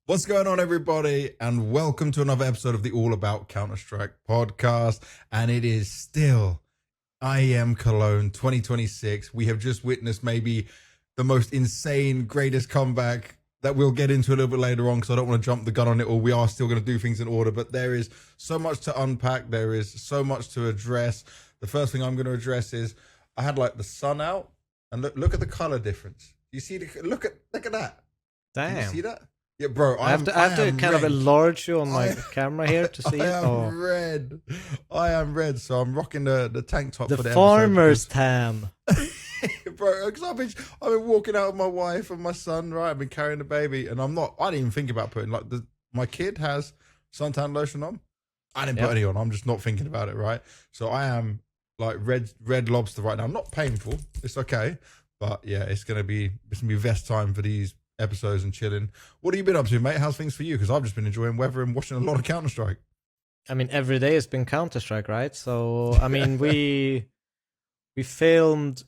What's going on, everybody, and welcome to another episode of the All About Counter-Strike podcast. And it is still IEM Cologne 2026. We have just witnessed maybe the most insane, greatest comeback that we'll get into a little bit later on, because I don't want to jump the gun on it, or we are still going to do things in order. But there is so much to unpack. There is so much to address. The first thing I'm going to address is I had like the sun out, and look at the color difference. You see look at that. Damn. Can you see that? Yeah, bro. I have to kind of enlarge you on my camera here to see it. I am red, so I'm rocking the tank top. The for the farmer's tan. Bro, because I've been walking out with my wife and my son, right? I've been carrying the baby, and I didn't even think about putting my kid has suntan lotion on. I didn't put any on. I'm just not thinking about it, right? So I am like red lobster right now. Not painful. It's okay, but yeah, it's gonna be vest time for these episodes and chilling. What have you been up to, mate? How's things for you? Because I've just been enjoying weather and watching a lot of Counter-Strike. I mean, every day has been Counter-Strike, right? So I mean, we filmed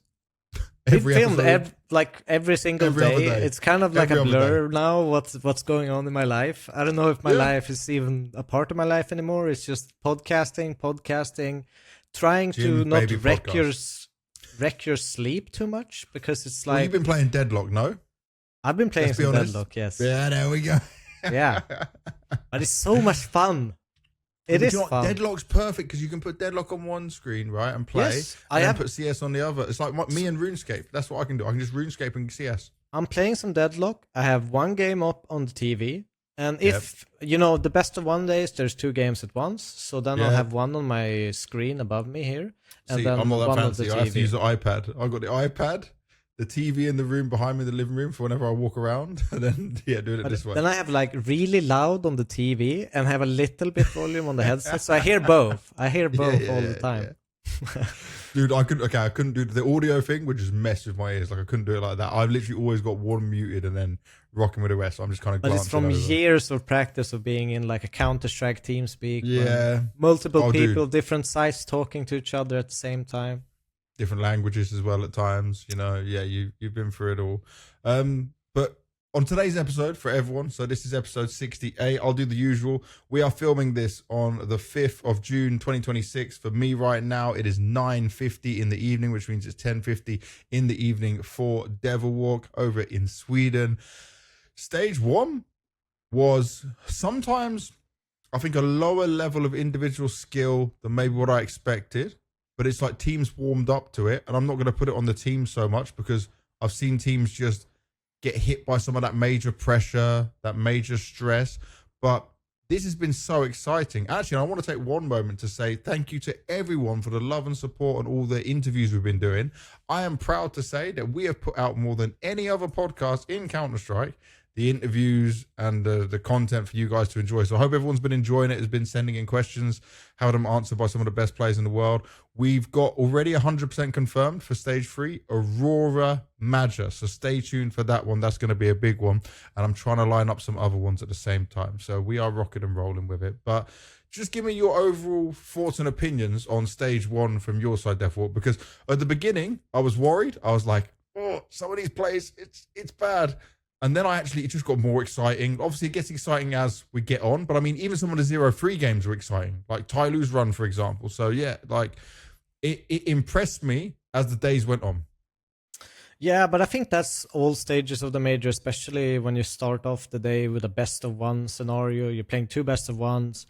every single day. It's kind of like a blur now. What's going on in my life? I don't know if my life is even a part of my life anymore. It's just podcasting, trying to not wreck your sleep too much, because it's like, you've been playing Deadlock, no? I've been playing some Deadlock, yes. Yeah, there we go. Yeah, but it's so much fun. It is fun. Deadlock's perfect because you can put Deadlock on one screen, right, and play. Yes, and then put CS on the other. It's like me and RuneScape. That's what I can do. I can just RuneScape and CS. I'm playing some Deadlock. I have one game up on the TV, and if the best of 1 days, there's 2 games at once. So then I'll have one on my screen above me here, and then I'm not that one fancy. on the TV. I have to use the iPad. I got the iPad, the TV in the room behind me, the living room, for whenever I walk around, and then doing it this way. Then I have like really loud on the TV and have a little bit volume on the headset, so I hear both. I hear both all the time. Yeah. Dude, I couldn't do the audio thing, would just mess with my ears. Like I couldn't do it like that. I've literally always got one muted and then rocking with the rest. So I'm just kind of. But it's from years of practice of being in like a Counter-Strike team speak. Yeah, multiple people, different sites talking to each other at the same time. Different languages as well at times, you've been through it all. But on today's episode for everyone, so this is episode 68, I'll do the usual. We are filming this on the 5th of June 2026. For me right now, it is 9:50 in the evening, which means it's 10:50 in the evening for Devilwalk over in Sweden. Stage 1 was sometimes, I think, a lower level of individual skill than maybe what I expected. But it's like teams warmed up to it, and I'm not going to put it on the team so much because I've seen teams just get hit by some of that major pressure, that major stress. But this has been so exciting. Actually, I want to take one moment to say thank you to everyone for the love and support and all the interviews we've been doing. I am proud to say that we have put out more than any other podcast in Counter-Strike, the interviews and the content for you guys to enjoy. So I hope everyone's been enjoying it, has been sending in questions, had them answered by some of the best players in the world. We've got already 100% confirmed for stage 3, Aurora Maja. So stay tuned for that one. That's going to be a big one. And I'm trying to line up some other ones at the same time. So we are rocking and rolling with it. But just give me your overall thoughts and opinions on stage 1 from your side, Devilwalk. Because at the beginning, I was worried. I was like, oh, some of these plays, it's bad. And then it just got more exciting. Obviously, it gets exciting as we get on. But I mean, even some of the 0-3 games were exciting. Like TyLoo's run, for example. So yeah, like it impressed me as the days went on. Yeah, but I think that's all stages of the major, especially when you start off the day with a best of 1 scenario. You're playing 2 best of 1s.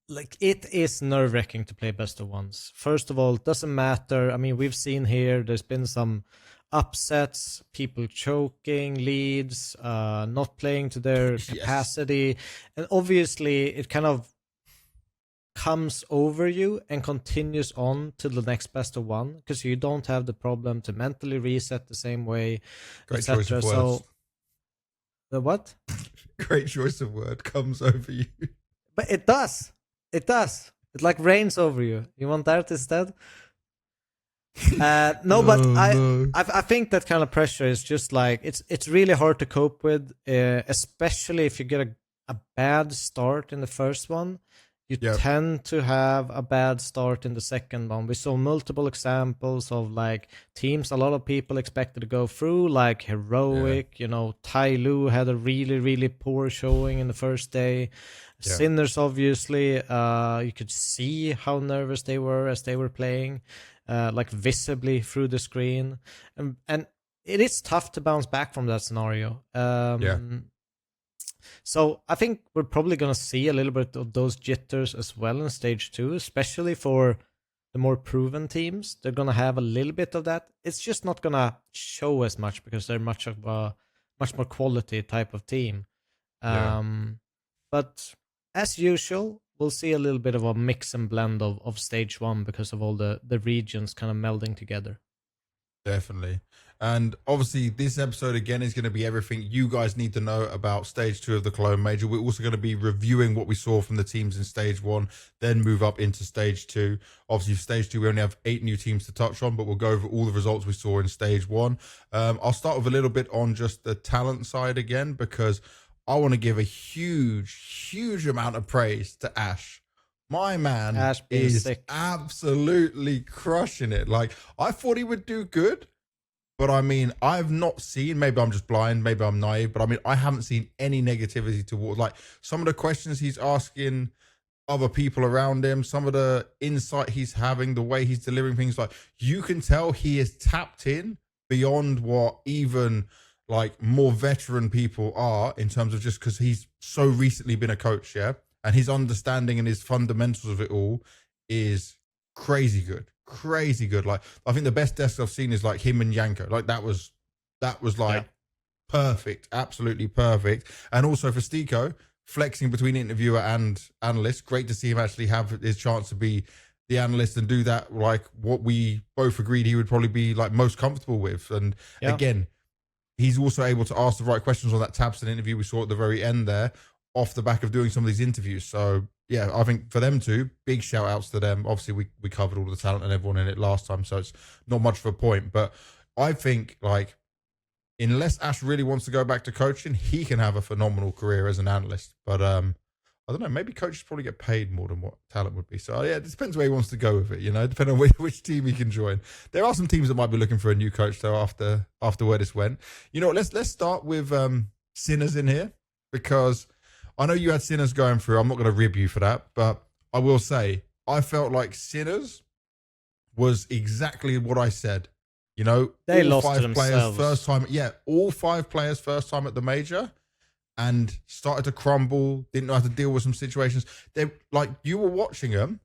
Like, it is nerve-wracking to play best of 1s. First of all, it doesn't matter. I mean, we've seen here, there's been some upsets, people choking leads, not playing to their capacity. And obviously, it kind of comes over you and continues on to the next best of 1 because you don't have the problem to mentally reset the same way, etc. So the what? Great choice of word, comes over you. But it does. It like rains over you. You want that instead? I think that kind of pressure is just like it's really hard to cope with, especially if you get a bad start in the first one. you Yep. tend to have a bad start in the second one. We saw multiple examples of like teams a lot of people expected to go through, like Heroic, TyLoo had a really, really poor showing in the first day. Yeah. Sinners, obviously, you could see how nervous they were as they were playing, like visibly through the screen. And it is tough to bounce back from that scenario. So I think we're probably going to see a little bit of those jitters as well in stage 2, especially for the more proven teams. They're going to have a little bit of that. It's just not going to show as much because they're much more quality type of team. But as usual, we'll see a little bit of a mix and blend of stage 1 because of all the regions kind of melding together. Definitely. And obviously this episode again is going to be everything you guys need to know about stage 2 of the Cologne Major. We're also going to be reviewing what we saw from the teams in stage 1, then move up into stage 2. Obviously stage 2 we only have 8 new teams to touch on, but we'll go over all the results we saw in stage 1. I'll start with a little bit on just the talent side again, because I want to give a huge amount of praise to Ash. My man is sick. Absolutely crushing it. Like, I thought he would do good, but I mean, I've not seen, maybe I'm just blind, maybe I'm naive, but I mean, I haven't seen any negativity towards, like, some of the questions he's asking other people around him, some of the insight he's having, the way he's delivering things, like, you can tell he is tapped in beyond what even like more veteran people are, in terms of just because he's so recently been a coach, yeah? And his understanding and his fundamentals of it all is crazy good. Like, I think the best desk I've seen is like him and Yanko. Like, that was like perfect, absolutely perfect. And also for Stiko, flexing between interviewer and analyst. Great to see him actually have his chance to be the analyst and do that, like what we both agreed he would probably be like most comfortable with. And again, he's also able to ask the right questions on that Tabson interview we saw at the very end there, off the back of doing some of these interviews. So yeah, I think for them two, big shout outs to them. Obviously we covered all the talent and everyone in it last time, so it's not much of a point. But I think, like, unless Ash really wants to go back to coaching, he can have a phenomenal career as an analyst. But I don't know, maybe coaches probably get paid more than what talent would be. So yeah, it depends where he wants to go with it, depending on which team he can join. There are some teams that might be looking for a new coach though after where this went. Let's start with Sinners in here, because I know you had Sinners going through. I'm not going to rib you for that, but I will say I felt like Sinners was exactly what I said. They all lost 5 to themselves. Players first time. Yeah, all 5 players first time at the major, and started to crumble. Didn't know how to deal with some situations. They, like, you were watching them,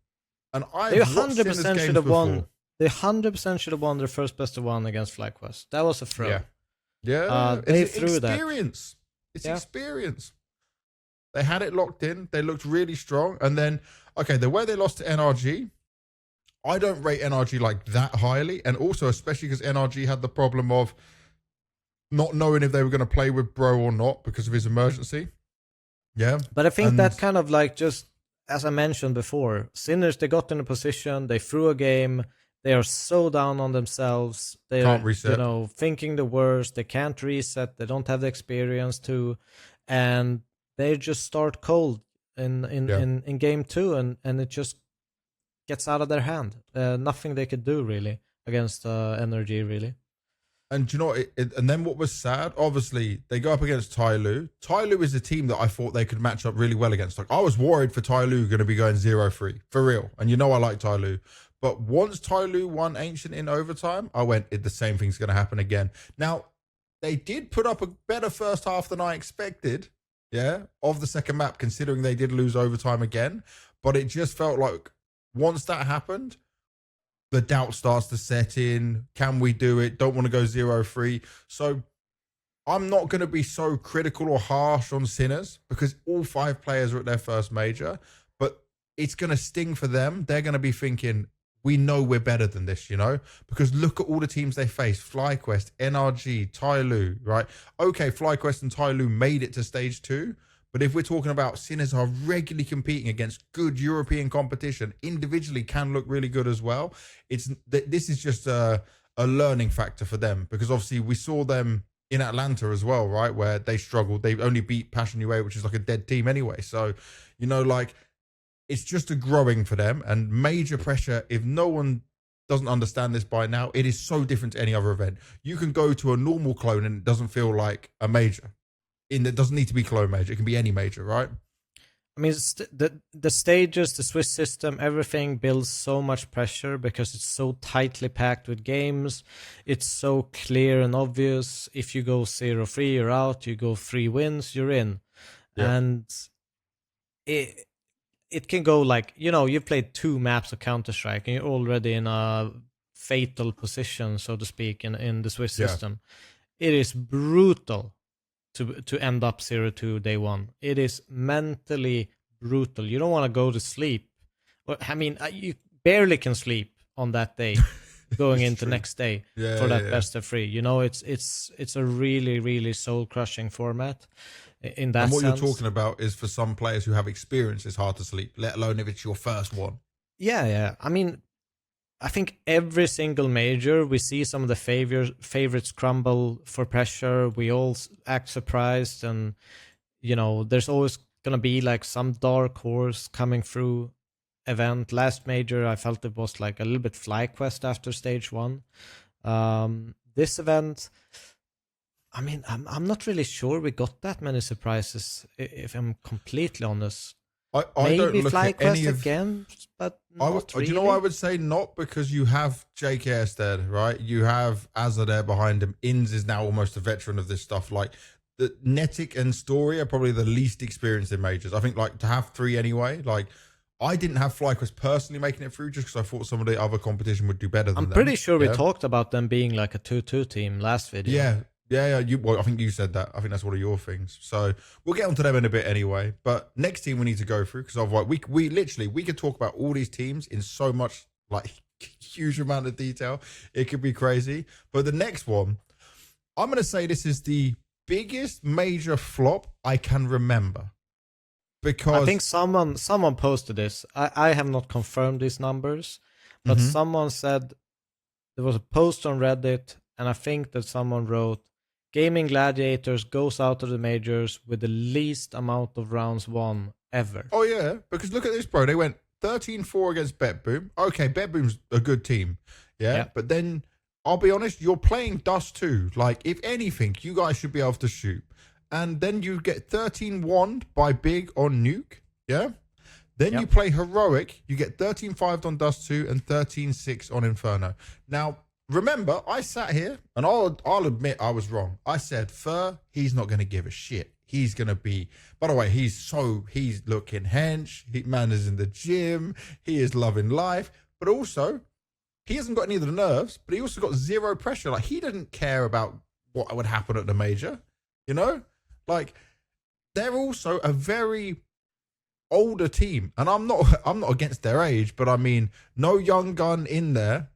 and they 100% should have won. They 100% should have won their first best of 1 against FlyQuest. That was a throw. Yeah. They it's threw experience. that. It's experience. They had it locked in. They looked really strong. And then, okay, the way they lost to NRG, I don't rate NRG like that highly. And also, especially because NRG had the problem of not knowing if they were going to play with Bro or not because of his emergency. Yeah. But I think that kind of like, just as I mentioned before, Sinners, they got in a position, they threw a game, they are so down on themselves. They can't reset. Thinking the worst. They can't reset. They don't have the experience to. And they just start cold in game 2, and it just gets out of their hand. Nothing they could do really against Energy, really. And do you know what? And then what was sad? Obviously, they go up against TyLoo. TyLoo is a team that I thought they could match up really well against. Like, I was worried for TyLoo going to be going 0-3 for real. And I like TyLoo. But once TyLoo won Ancient in overtime, I went, the same thing's going to happen again. Now, they did put up a better first half than I expected. Yeah, of the second map, considering they did lose overtime again. But it just felt like once that happened, the doubt starts to set in. Can we do it? Don't want to go 0-3. So I'm not going to be so critical or harsh on Sinners, because all 5 players are at their first major. But it's going to sting for them. They're going to be thinking, we know we're better than this, because look at all the teams they faced. FlyQuest, NRG, TyLoo, right? Okay, FlyQuest and TyLoo made it to stage 2, but if we're talking about Sinners are regularly competing against good European competition, individually can look really good as well. This is just a learning factor for them, because obviously we saw them in Atlanta as well, right? Where they struggled. They only beat Passion UA, which is like a dead team anyway. So, like, it's just a growing for them and major pressure. If no one doesn't understand this by now, it is so different to any other event. You can go to a normal Cologne and it doesn't feel like a major. It doesn't need to be Cologne major. It can be any major, right? I mean, the stages, the Swiss system, everything builds so much pressure because it's so tightly packed with games. It's so clear and obvious. If you go 0-3, you're out. You go 3 wins, you're in. Yep. And it can go like, you've played 2 maps of Counter-Strike and you're already in a fatal position, so to speak, in the Swiss system. It is brutal to end up 0-2 day 1. It is mentally brutal. You don't want to go to sleep. I mean, you barely can sleep on that day going into next day for that best of 3. It's a really, really soul-crushing format. In that and what sense. You're talking about is for some players who have experience, it's hard to sleep, let alone if it's your first one. Yeah. I mean, I think every single major, we see some of the favorites crumble for pressure. We all act surprised, and there's always gonna be like some dark horse coming through event. Last major, I felt it was like a little bit FlyQuest after stage 1. This event, I mean, I'm not really sure we got that many surprises, if I'm completely honest. I Maybe don't look FlyQuest at any again, but not really. Do you know what I would say? Not, because you have Jake Airstead, right? You have Azza there behind him. Inns is now almost a veteran of this stuff. Like, the Netic and Story are probably the least experienced in majors. I think, like, to have 3 anyway, like, I didn't have FlyQuest personally making it through just because I thought some of the other competition would do better than them. I'm pretty sure we talked about them being like a 2-2 team last video. Yeah. Well, I think you said that. I think that's one of your things. So we'll get onto them in a bit anyway. But next team we need to go through, because otherwise we could talk about all these teams in so much, like, huge amount of detail. It could be crazy. But the next one, I'm going to say this is the biggest major flop I can remember. Because I think someone posted this. I have not confirmed these numbers, but someone said there was a post on Reddit, and I think that someone wrote, Gaming Gladiators goes out of the majors with the least amount of rounds won ever. Oh, yeah, because look at this, bro. They went 13-4 against BetBoom. Okay, BetBoom's a good team. Yeah, but then I'll be honest, you're playing Dust 2. Like, if anything, you guys should be able to shoot. And then you get 13-1 by Big on Nuke. Yeah. Then you play Heroic. You get 13-5 on Dust 2 and 13-6 on Inferno. Now, remember, I sat here, and I'll admit I was wrong. I said, Fur, he's not going to give a shit. He's going to be, by the way, he's looking hench. Man is in the gym. He is loving life. But also, he hasn't got any of the nerves, but he also got 0 pressure. Like, he didn't care about what would happen at the major, Like, they're also a very older team. And I'm not against their age, but I mean, no young gun in there,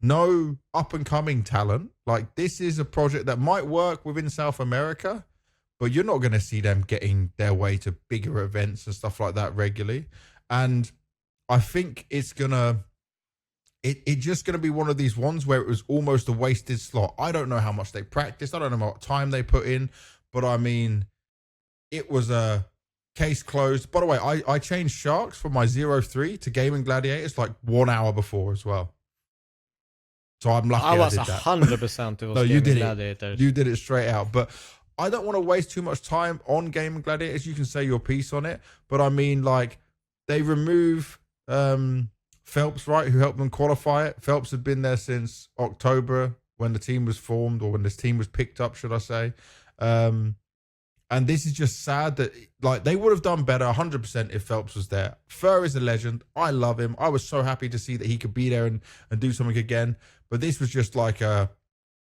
no up-and-coming talent. Like, this is a project that might work within South America, but you're not going to see them getting their way to bigger events and stuff like that regularly. And I think it's just going to be one of these ones where it was almost a wasted slot. I don't know how much they practiced. I don't know what time they put in, but I mean, it was a case closed. By the way, I changed Sharks from my 0-3 to Gaming Gladiators like 1 hour before as well. So I'm lucky I did that. 100% it was no, you did Gladiators. You did it straight out. But I don't want to waste too much time on Gaming Gladiators. You can say your piece on it. But I mean, like, they remove Phelps, right, who helped them qualify it. Phelps had been there since October when the team was formed, or when this team was picked up, should I say. And this is just sad that, like, they would have done better 100% if Phelps was there. Fur is a legend. I love him. I was so happy to see that he could be there and do something again. But this was just like a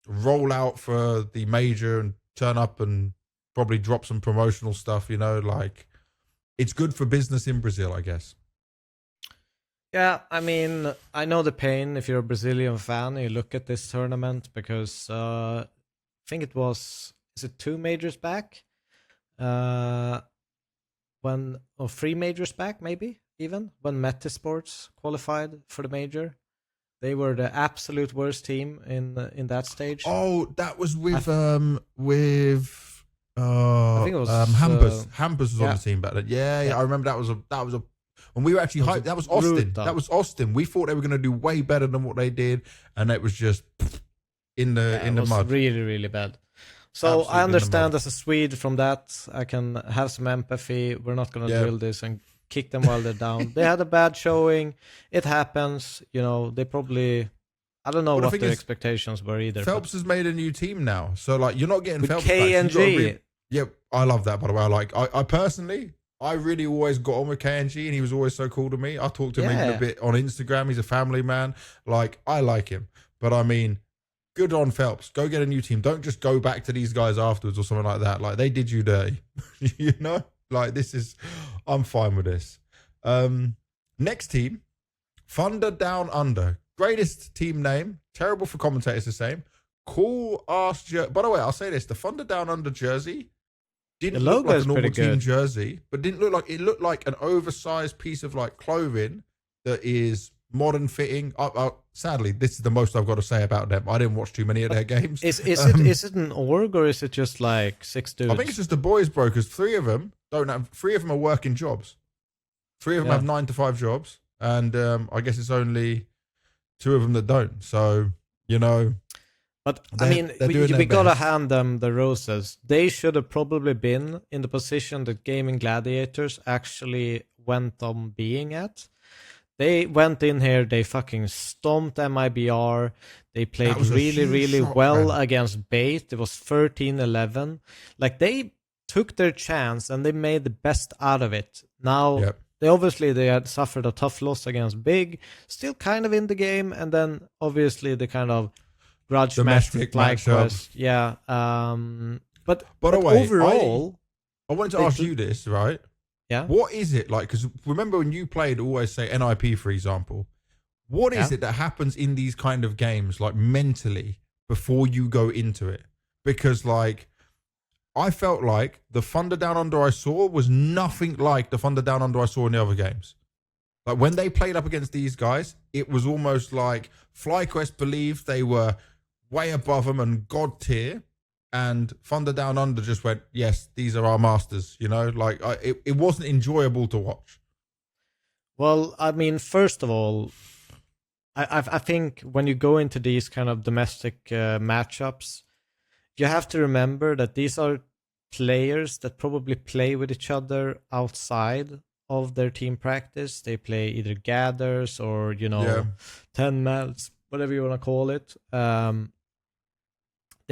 rollout for the major and turn up and probably drop some promotional stuff, like, it's good for business in Brazil, I guess. Yeah, I mean, I know the pain if you're a Brazilian fan. You look at this tournament because I think it was, is it 2 majors back? 3 majors back, maybe even, when FUT Esports qualified for the major. They were the absolute worst team in that stage. Oh, that was with I think it was Hampus. Hampus was on the team back then. Yeah, I remember that was a When we were actually hyped, that was Austin. brutal. That was Austin. We thought they were going to do way better than what they did, and it was just in the mud. Really, really bad. So Absolutely I understand as a Swede from that. I can have some empathy. We're not going to drill this and kick them while they're down. They had a bad showing. It happens. You know, they probably... I don't know what their expectations were either. Phelps has made a new team now. So, like, you're not getting with Phelps KNG. Yeah, I love that, by the way. I personally, I really always got on with KNG, and he was always so cool to me. I talked to him even a bit on Instagram. He's a family man. Like, I like him. But, I mean, good on Phelps. Go get a new team. Don't just go back to these guys afterwards or something like that. Like, they did you dirty. You know? Like, I'm fine with this. Next team, Thunder Down Under. Greatest team name. Terrible for commentators to say. Cool ass jersey. By the way, I'll say this: the Thunder Down Under jersey didn't look like a normal team jersey, but it looked like an oversized piece of like clothing that is modern fitting. Sadly, this is the most I've got to say about them. I didn't watch too many of their games. Is it an org or is it just like 6 dudes? I think it's just the boys, bro. Because 3 of them are working jobs. 3 of them have 9-to-5 jobs, and I guess it's only 2 of them that don't. So, you know. But, I mean, we got to hand them the roses. They should have probably been in the position that Gaming Gladiators actually went on being at. They went in here, they fucking stomped MIBR. They played really, really well against Bait. It was 13-11. Like, they took their chance and they made the best out of it. Now... They had suffered a tough loss against Big, still kind of in the game, and then obviously the kind of grudge match with FlyQuest. Yeah. But overall... I wanted to ask you this, right? Yeah? What is it like? Because remember when you played, always say NIP, for example. What is it that happens in these kind of games, like mentally, before you go into it? Because, like... I felt like the Thunder Down Under I saw was nothing like the Thunder Down Under I saw in the other games. Like, when they played up against these guys, it was almost like FlyQuest believed they were way above them and God tier, and Thunder Down Under just went, yes, these are our masters, you know? Like, it wasn't enjoyable to watch. Well, I mean, first of all, I think when you go into these kind of domestic matchups, you have to remember that these are players that probably play with each other outside of their team practice. They play either gathers or, 10 mals, whatever you want to call it. They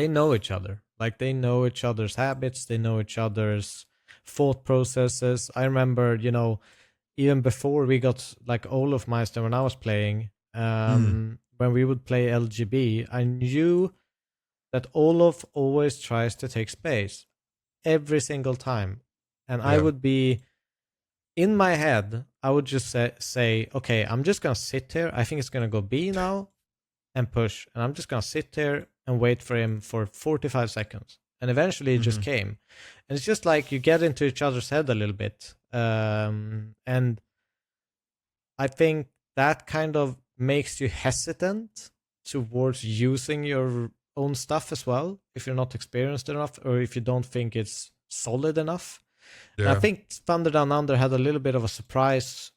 know each other. Like, they know each other's habits. They know each other's thought processes. I remember, even before we got, like, Olaf Meister when I was playing, when we would play LGB, I knew that Olof always tries to take space every single time. And I would be, in my head, I would just say, okay, I'm just going to sit here. I think it's going to go B now and push. And I'm just going to sit here and wait for him for 45 seconds. And eventually it just came. And it's just like you get into each other's head a little bit. And I think that kind of makes you hesitant towards using your own stuff as well, if you're not experienced enough or if you don't think it's solid enough. And I think Thunder Down Under had a little bit of a surprise,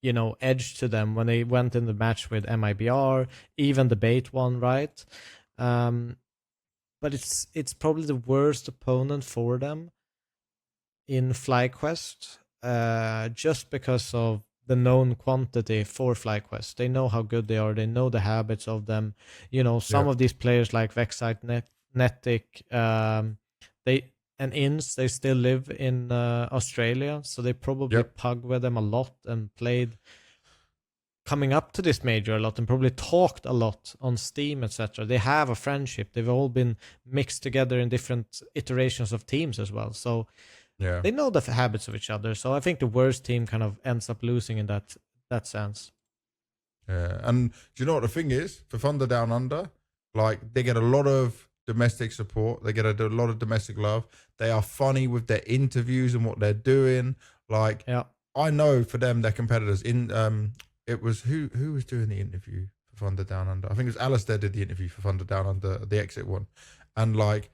edge to them when they went in the match with MIBR, even the Bait one, right? But it's probably the worst opponent for them in FlyQuest, just because of the known quantity for FlyQuest. They know how good they are. They know the habits of them. Some of these players like Vexite, Netic, and Inns, they still live in Australia, so they probably pug with them a lot and played coming up to this major a lot and probably talked a lot on Steam, etc. They have a friendship. They've all been mixed together in different iterations of teams as well. So they know the habits of each other. So I think the worst team kind of ends up losing in that sense. Yeah, and do you know what the thing is? For Thunder Down Under, like, they get a lot of domestic support. They get a lot of domestic love. They are funny with their interviews and what they're doing. Like, I know for them, they're competitors. It was who was doing the interview for Thunder Down Under? I think it was Alistair did the interview for Thunder Down Under, the exit one. And, like,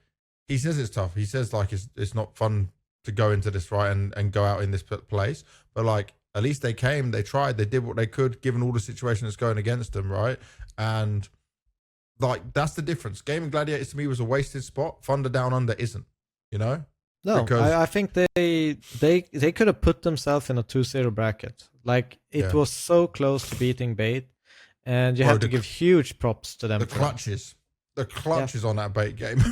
he says it's tough. He says, like, it's not fun to go into this, right, and go out in this place. But, like, at least they came, they tried, they did what they could, given all the situation that's going against them, right? And like that's the difference. Gaming Gladiators to me was a wasted spot. Thunder Down Under isn't, you know? No, Because I think they could have put themselves in a 2-0 bracket. Like it was so close to beating Bait, and you have to give huge props to them. The clutches on that Bait game.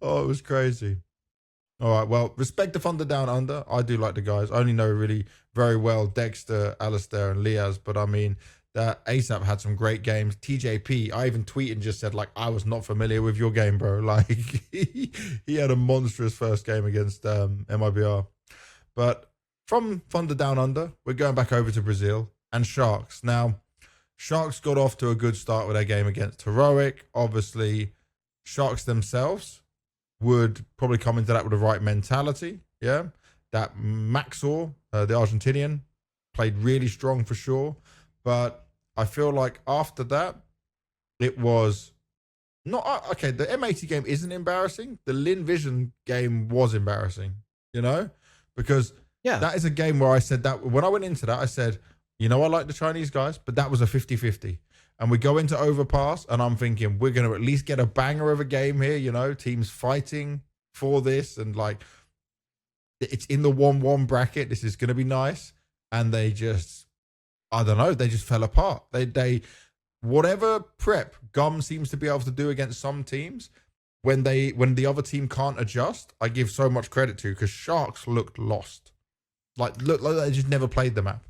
Oh, it was crazy. All right, well, respect to Thunder Down Under. I do like the guys. I only know really very well Dexter, Alistair, and Liaz, but I mean that ASAP had some great games. TJP, I even tweeted and just said, like, I was not familiar with your game, bro. Like, he had a monstrous first game against MIBR. But from Thunder Down Under, we're going back over to Brazil and Sharks. Now, Sharks got off to a good start with their game against Heroic. Obviously, Sharks themselves would probably come into that with the right mentality. Yeah. That Maxor, the Argentinian, played really strong for sure. But I feel like after that, it was not okay. The M80 game isn't embarrassing. The Lynn Vision game was embarrassing, you know, because that is a game where I said that when I went into that, I said, you know, I like the Chinese guys, but that was a 50-50. And we go into Overpass, and I'm thinking we're going to at least get a banger of a game here, you know, teams fighting for this. And like, it's in the 1-1 bracket. This is going to be nice. And they just, I don't know, they just fell apart. They whatever prep Gum seems to be able to do against some teams, when the other team can't adjust, I give so much credit to, because Sharks looked lost. Looked like they just never played the map.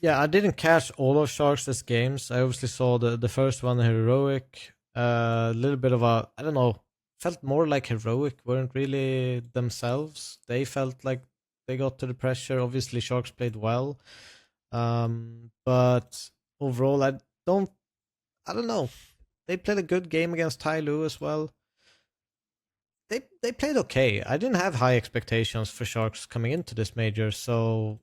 Yeah, I didn't catch all of Sharks' games. I obviously saw the first one, Heroic. A little bit of a, I don't know, felt more like Heroic weren't really themselves. They felt like they got to the pressure. Obviously, Sharks played well. But overall, I don't know. They played a good game against TyLoo as well. They played okay. I didn't have high expectations for Sharks coming into this major, so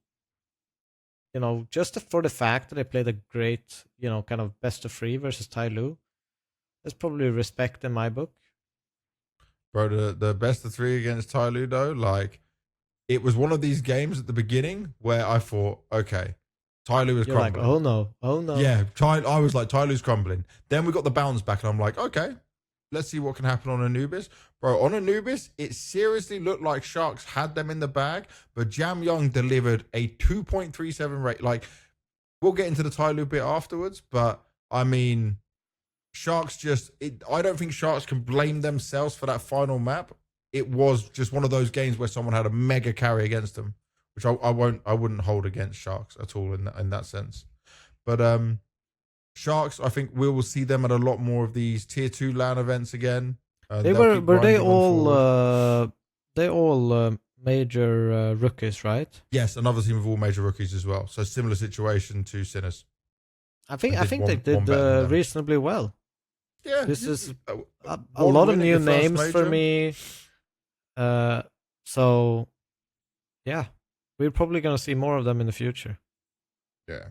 you know, just for the fact that they played a great, you know, kind of best of 3 versus TyLoo, there's probably respect in my book. Bro, the best of 3 against TyLoo though, like it was one of these games at the beginning where I thought, okay, TyLoo is crumbling. Like, oh no. Yeah, I was like, TyLoo's crumbling. Then we got the bounce back, and I'm like, okay, let's see what can happen on Anubis. Bro, on Anubis, it seriously looked like Sharks had them in the bag, but Jam Young delivered a 2.37 rate. Like, we'll get into the TyLoo bit afterwards, but I mean, Sharks I don't think Sharks can blame themselves for that final map. It was just one of those games where someone had a mega carry against them, which I wouldn't hold against Sharks at all in that sense. But Sharks, I think we will see them at a lot more of these tier 2 LAN events again. Were they all major rookies, right? Yes, another team of all major rookies as well. So similar situation to Sinners. I think they did reasonably well. Yeah, this is a lot of new names for me. So yeah, we're probably gonna see more of them in the future. Yeah.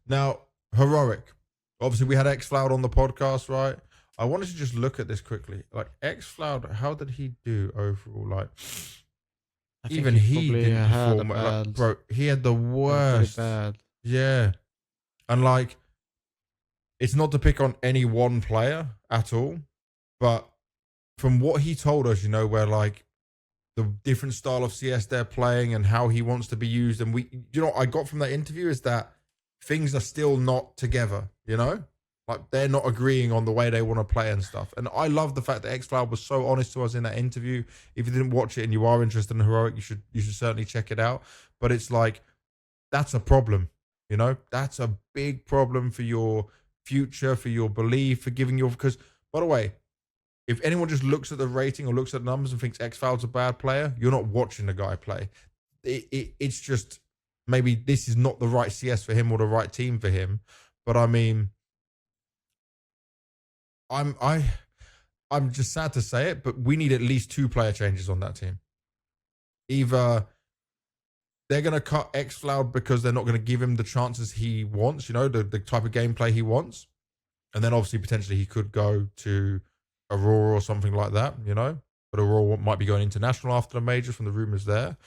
Now, Heroic. Obviously, we had XFloud on the podcast, right? I wanted to just look at this quickly. Like, XFloud, how did he do overall? Like, even he didn't perform. Like, bro, he had the worst. Bad. Yeah. And, like, it's not to pick on any one player at all, but from what he told us, you know, where, like, the different style of CS they're playing and how he wants to be used. And you know, what I got from that interview is that things are still not together, you know? Like, they're not agreeing on the way they want to play and stuff. And I love the fact that XCloud was so honest to us in that interview. If you didn't watch it and you are interested in Heroic, you should certainly check it out. But it's like, that's a problem, you know? That's a big problem for your future, for your belief, for giving your... Because, by the way, if anyone just looks at the rating or looks at the numbers and thinks XCloud's a bad player, you're not watching the guy play. It's just... Maybe this is not the right CS for him or the right team for him. But I mean, I'm just sad to say it, but we need at least 2 player changes on that team. Either they're going to cut XCloud because they're not going to give him the chances he wants, you know, the type of gameplay he wants. And then obviously potentially he could go to Aurora or something like that, you know. But Aurora might be going international after the majors from the rumors there.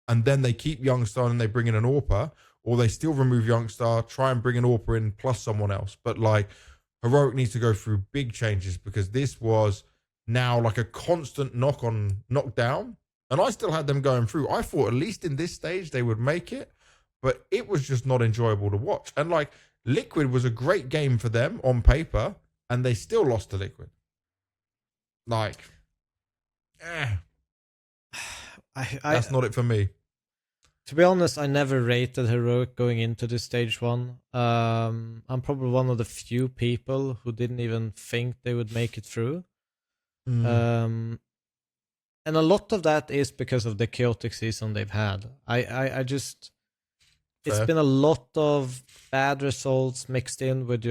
and then they keep Youngstar and they bring in an AWPer, or they still remove Youngstar, try and bring an AWPer in plus someone else. But like Heroic needs to go through big changes, because this was now like a constant knockdown. And I still had them going through. I thought at least in this stage they would make it, but it was just not enjoyable to watch. And like Liquid was a great game for them on paper, and they still lost to Liquid. Like, that's not it for me. To be honest, I never rated Heroic going into this stage 1. I'm probably one of the few people who didn't even think they would make it through. And a lot of that is because of the chaotic season they've had. I just... It's been a lot of bad results mixed in with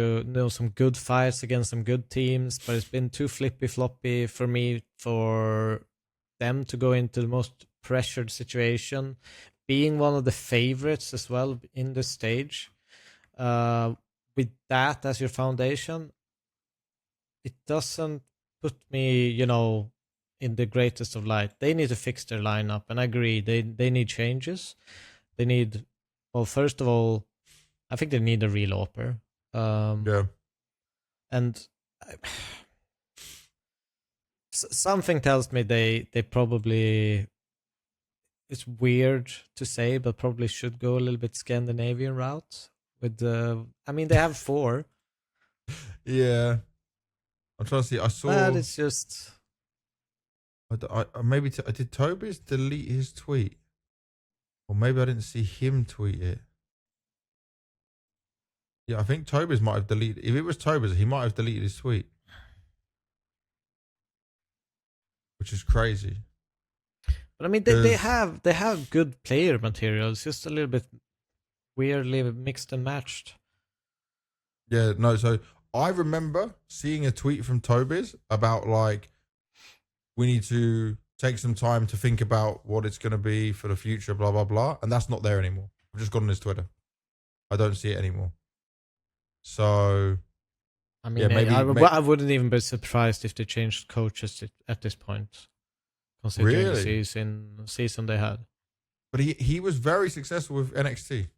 some good fights against some good teams, but it's been too flippy-floppy for me for them to go into the most pressured situation, being one of the favorites as well in this stage. With that as your foundation, it doesn't put me, in the greatest of light. They need to fix their lineup, and I agree, they need changes. They need... Well, first of all, I think they need a real AWPer. Yeah. And something tells me they probably... It's weird to say, but probably should go a little bit Scandinavian route. With they have 4. Yeah. I'm trying to see. I saw... But it's just... Did Tobias delete his tweet? Or maybe I didn't see him tweet it. Yeah, I think Tobias might have deleted... If it was Tobias, he might have deleted his tweet. Which is crazy. But they have good player material. It's just a little bit weirdly mixed and matched. Yeah, no, so I remember seeing a tweet from Tobias about like, we need to take some time to think about what it's going to be for the future, blah, blah, blah. And that's not there anymore. I've just gone on his Twitter. I don't see it anymore. So, maybe I wouldn't even be surprised if they changed coaches at this point, considering the season they had. But he was very successful with NXT.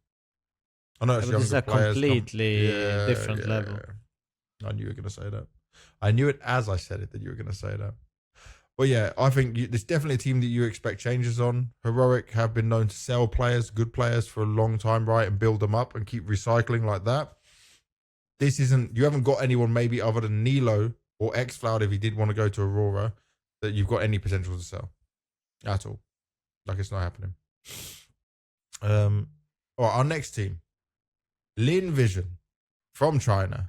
I know this is a completely different level. I knew you were going to say that. I knew it as I said it that you were going to say that. But yeah, I think there's definitely a team that you expect changes on. Heroic have been known to sell players, good players, for a long time, right? And build them up and keep recycling like that. You haven't got anyone maybe other than Nilo or xCloud, if he did want to go to Aurora, that you've got any potential to sell at all. Like, it's not happening. All right, our next team, Lynn Vision from China.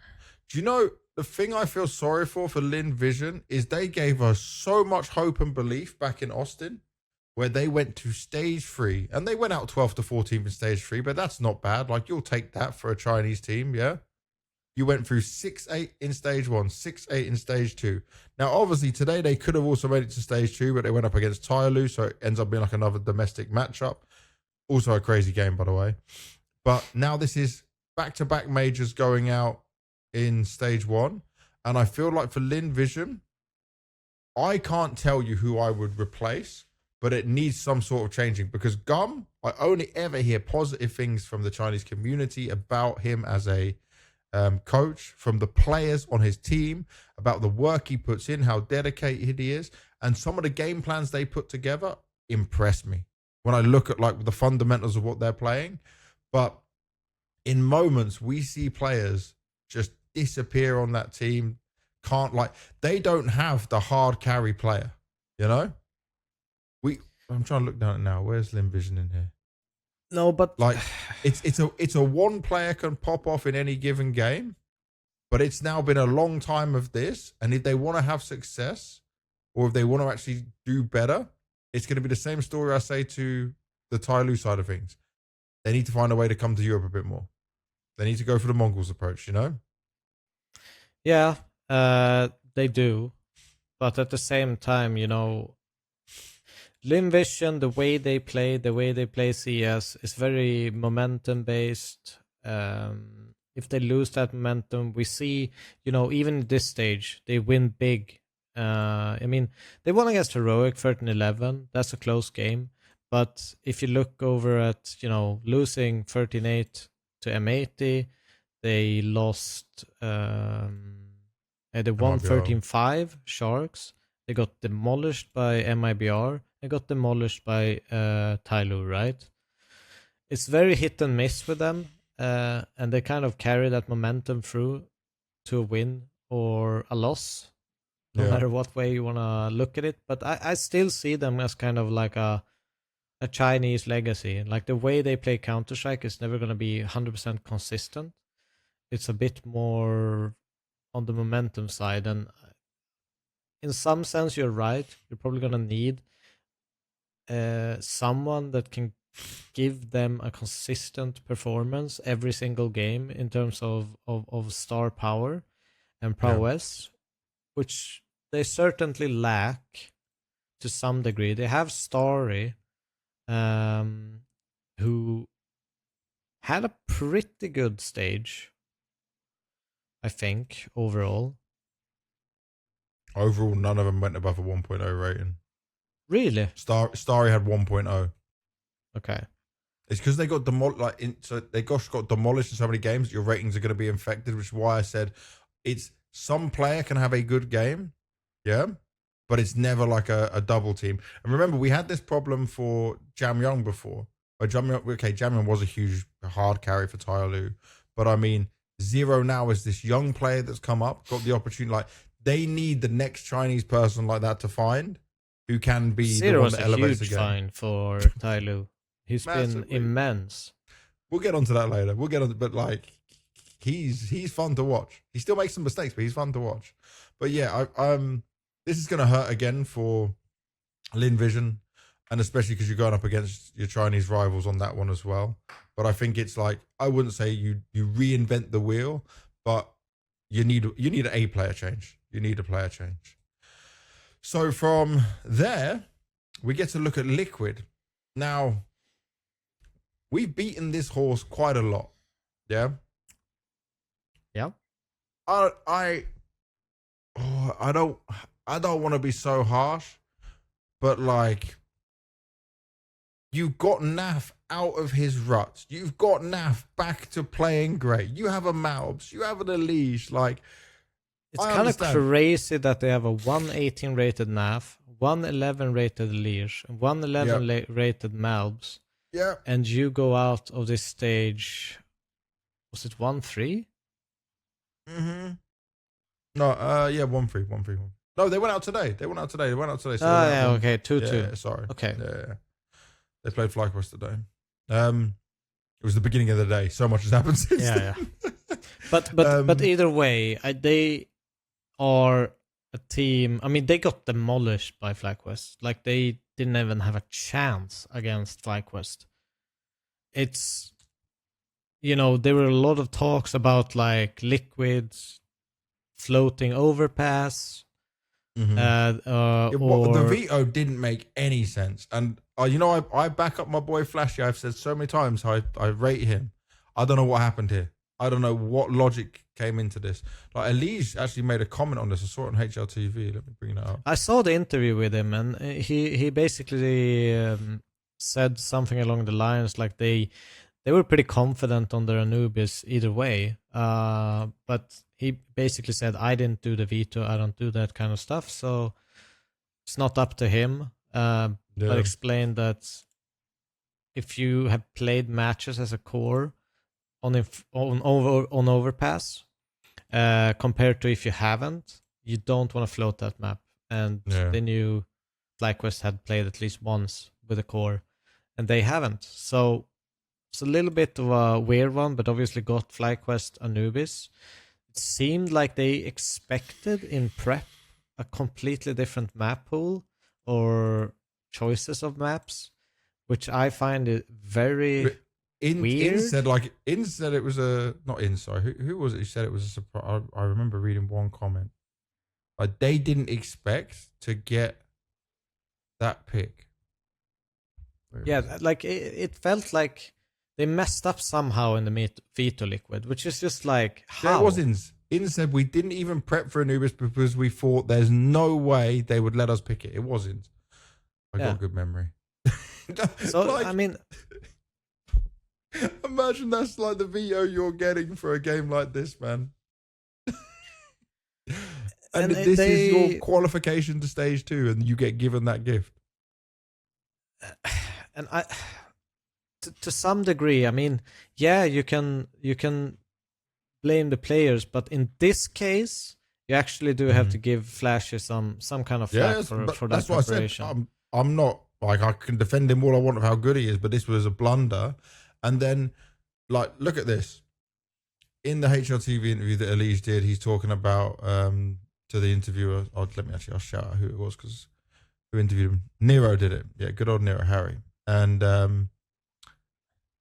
Do you know, the thing I feel sorry for Lynn Vision is they gave us so much hope and belief back in Austin, where they went to stage 3 and they went out 12 to 14 in stage 3, but that's not bad. Like, you'll take that for a Chinese team, yeah? You went through 6-8 in stage 1, 6-8 in stage 2. Now, obviously, today they could have also made it to stage 2, but they went up against TyLoo, so it ends up being like another domestic matchup. Also a crazy game, by the way. But now this is back-to-back majors going out in stage 1. And I feel like for Lynn Vision, I can't tell you who I would replace, but it needs some sort of changing, because Gum, I only ever hear positive things from the Chinese community about him as a coach, from the players on his team, about the work he puts in, how dedicated he is, and some of the game plans they put together impress me when I look at like the fundamentals of what they're playing. But in moments, we see players just disappear on that team. They don't have the hard carry player, you know? I'm trying to look down it now. Where's Lynn Vision in here? No, but like it's a one player can pop off in any given game, but it's now been a long time of this. And if they want to have success, or if they want to actually do better, it's going to be the same story I say to the TyLoo side of things. They need to find a way to come to Europe a bit more. They need to go for the Mongols approach, you know? Yeah, they do. But at the same time, Lynn Vision, the way they play CS is very momentum based. If they lose that momentum, we see, even at this stage, they win big. They won against Heroic 13-11. That's a close game. But if you look over at, losing 13-8 to M80, they lost, they won MIBR. 13-5 Sharks. They got demolished by MIBR. They got demolished by TyLoo, right? It's very hit and miss with them, and they kind of carry that momentum through to a win or a loss, no matter what way you want to look at it. But I still see them as kind of like a Chinese legacy. Like the way they play Counter-Strike is never going to be 100% consistent. It's a bit more on the momentum side. And in some sense, you're right. You're probably going to need someone that can give them a consistent performance every single game in terms of star power and prowess, which they certainly lack to some degree. They have Starry, who had a pretty good stage, I think, overall. Overall, none of them went above a 1.0 rating. Really? Starry had 1.0. Okay. It's because they got demolished. So they got demolished in so many games. Your ratings are going to be infected, which is why I said it's some player can have a good game, but it's never like a double team. And remember, we had this problem for Jam Young before. Jam Young was a huge hard carry for TyLoo, but I mean, Zero now is this young player that's come up, got the opportunity. Like they need the next Chinese person like that to find who can be Zero the one was that a elevates the huge game. find for TyLoo. He's been immense. We'll get onto that later. But like, he's fun to watch. He still makes some mistakes, but he's fun to watch. But yeah, this is gonna hurt again for Lynn Vision, and especially because you're going up against your Chinese rivals on that one as well. But I think it's like, I wouldn't say you reinvent the wheel, but you need an A player change. You need a player change. So from there, we get to look at Liquid. Now, we've beaten this horse quite a lot. Yeah. Yeah. I don't want to be so harsh, but like, you've got Naf out of his ruts. You've got Naf back to playing great. You have a Malbs. You have an Elige. Like, it's kind of crazy that they have a 118 rated Naf, 111 rated Elige, 111 rated Malbs. Yeah. And you go out of this stage, was it 1-3? Mm-hmm. No, 1-3. No, they went out today. So okay, 2-2. Yeah, sorry. Okay. Yeah. They played FlyQuest today. It was the beginning of the day. So much has happened since then. But either way, they are a team. I mean, they got demolished by FlyQuest. Like, they didn't even have a chance against FlyQuest. It's, there were a lot of talks about like Liquid's floating overpass. Mm-hmm. The veto didn't make any sense. And I back up my boy Flashy. I've said so many times I rate him. I don't know what happened here. I don't know what logic came into this. Like, Elige actually made a comment on this. I saw it on HLTV. Let me bring that up. I saw the interview with him, and he basically said something along the lines like they were pretty confident on their Anubis either way. But he basically said, I didn't do the veto. I don't do that kind of stuff. So it's not up to him. But explained that if you have played matches as a core on overpass, compared to if you haven't, you don't want to float that map. And they knew FlyQuest had played at least once with a core, and they haven't. So it's a little bit of a weird one, but obviously got FlyQuest Anubis. It seemed like they expected in prep a completely different map pool or choices of maps, which I find it very weird. Instead it was a not in. Sorry, who was it? Who said it was a surprise? I remember reading one comment. Like, they didn't expect to get that pick. Yeah, like it felt like they messed up somehow in the veto Liquid, which is just like, how? There was In said we didn't even prep for Anubis because we thought there's no way they would let us pick it. It wasn't. I got a good memory. So Like, I mean, imagine that's like the veto you're getting for a game like this, man. And this is your qualification to stage 2, and you get given that gift. And to some degree, I mean, yeah, you can blame the players, but in this case, you actually do have to give Flashy some kind of flack for that that's what preparation. I said. I'm not like, I can defend him all I want of how good he is, but this was a blunder. And then, like, look at this. In the HLTV interview that Elise did, he's talking about to the interviewer. I'll shout out who it was, because who interviewed him? Nero did it. Yeah, good old Nero, Harry. And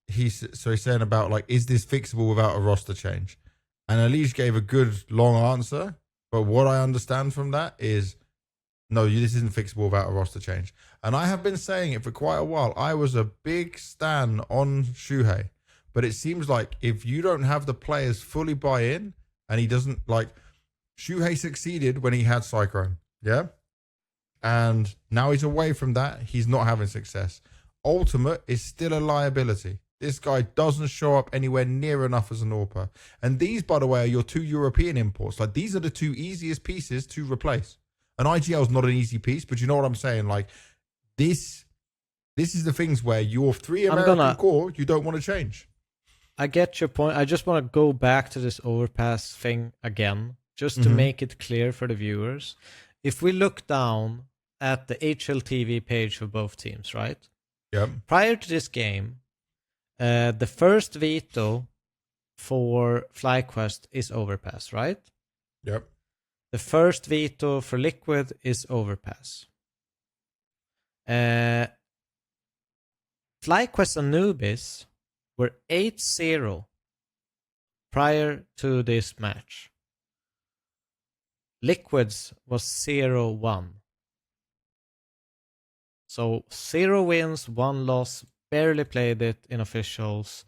he's saying about, like, is this fixable without a roster change? And Elise gave a good long answer, but what I understand from that is, no, this isn't fixable without a roster change. And I have been saying it for quite a while. I was a big stan on Shuhei, but it seems like if you don't have the players fully buy in, and he doesn't, like, Shuhei succeeded when he had Cyclone, yeah? And now he's away from that. He's not having success. Ultimate is still a liability. This guy doesn't show up anywhere near enough as an AWPer. And these, by the way, are your 2 European imports. Like, these are the 2 easiest pieces to replace. An IGL is not an easy piece, but you know what I'm saying? Like, this is the things where your 3 American core, you don't want to change. I get your point. I just want to go back to this overpass thing again, just to make it clear for the viewers. If we look down at the HLTV page for both teams, right? Yep. Prior to this game, the first veto for FlyQuest is overpass, right? Yep. The first veto for Liquid is overpass. FlyQuest and Nubis were 8-0 prior to this match. Liquid's was 0-1. So 0 wins, 1 loss, barely played it in officials.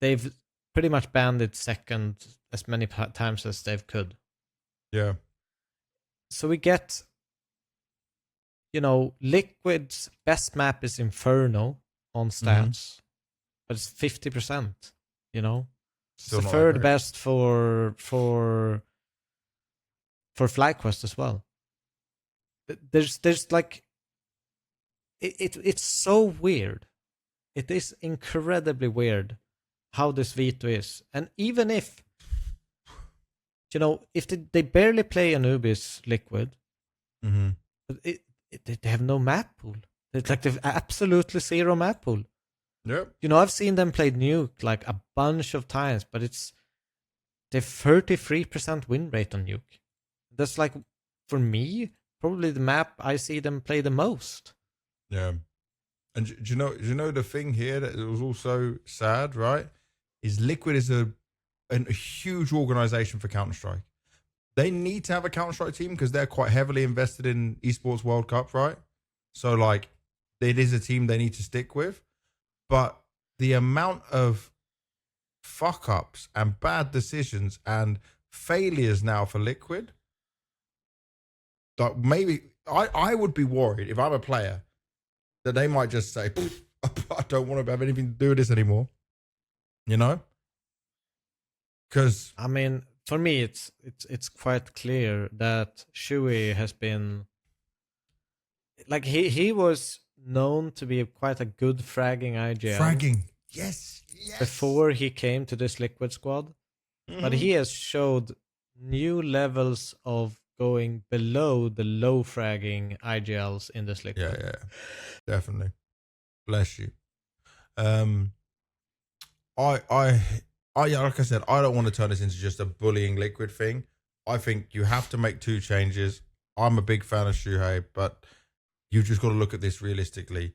They've pretty much banned it second as many times as they could. Yeah. So we get, Liquid's best map is Inferno on stats, but it's 50%, It's the third best for FlyQuest as well. There's like, it's so weird. It is incredibly weird how this veto is. And even if, if they barely play Anubis Liquid, but they have no map pool. It's like they've absolutely 0 map pool. Yep. I've seen them play Nuke like a bunch of times, but they've 33% win rate on Nuke. That's like, for me, probably the map I see them play the most. Yeah. And do you know the thing here that was also sad, right? Is Liquid is a huge organization for Counter-Strike. They need to have a Counter-Strike team because they're quite heavily invested in Esports World Cup, right? So, like, it is a team they need to stick with. But the amount of fuck-ups and bad decisions and failures now for Liquid, like, maybe I would be worried if I'm a player that they might just say, I don't want to have anything to do with this anymore. Because I mean, for me, it's quite clear that Shui has been, like, he was known to be quite a good fragging IGL. Yes. Before he came to this Liquid squad. But he has showed new levels of going below the low fragging IGLs in this Liquid. Yeah, definitely. Bless you. Like I said, I don't want to turn this into just a bullying Liquid thing. I think you have to make 2 changes. I'm a big fan of Shuhei, but you just got to look at this realistically.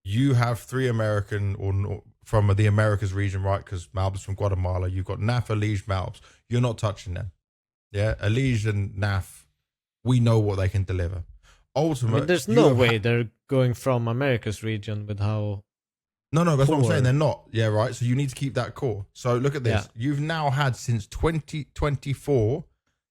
You have 3 American or from the Americas region, right? Because Malb's from Guatemala. You've got Naf, Elige, Malbs. You're not touching them. Yeah, Elige and Naf, we know what they can deliver. Ultimate, there's no way they're going from America's region with how... No, that's what I'm saying. They're not. Yeah, right. So you need to keep that core. So look at this. Yeah. You've now had since 2024,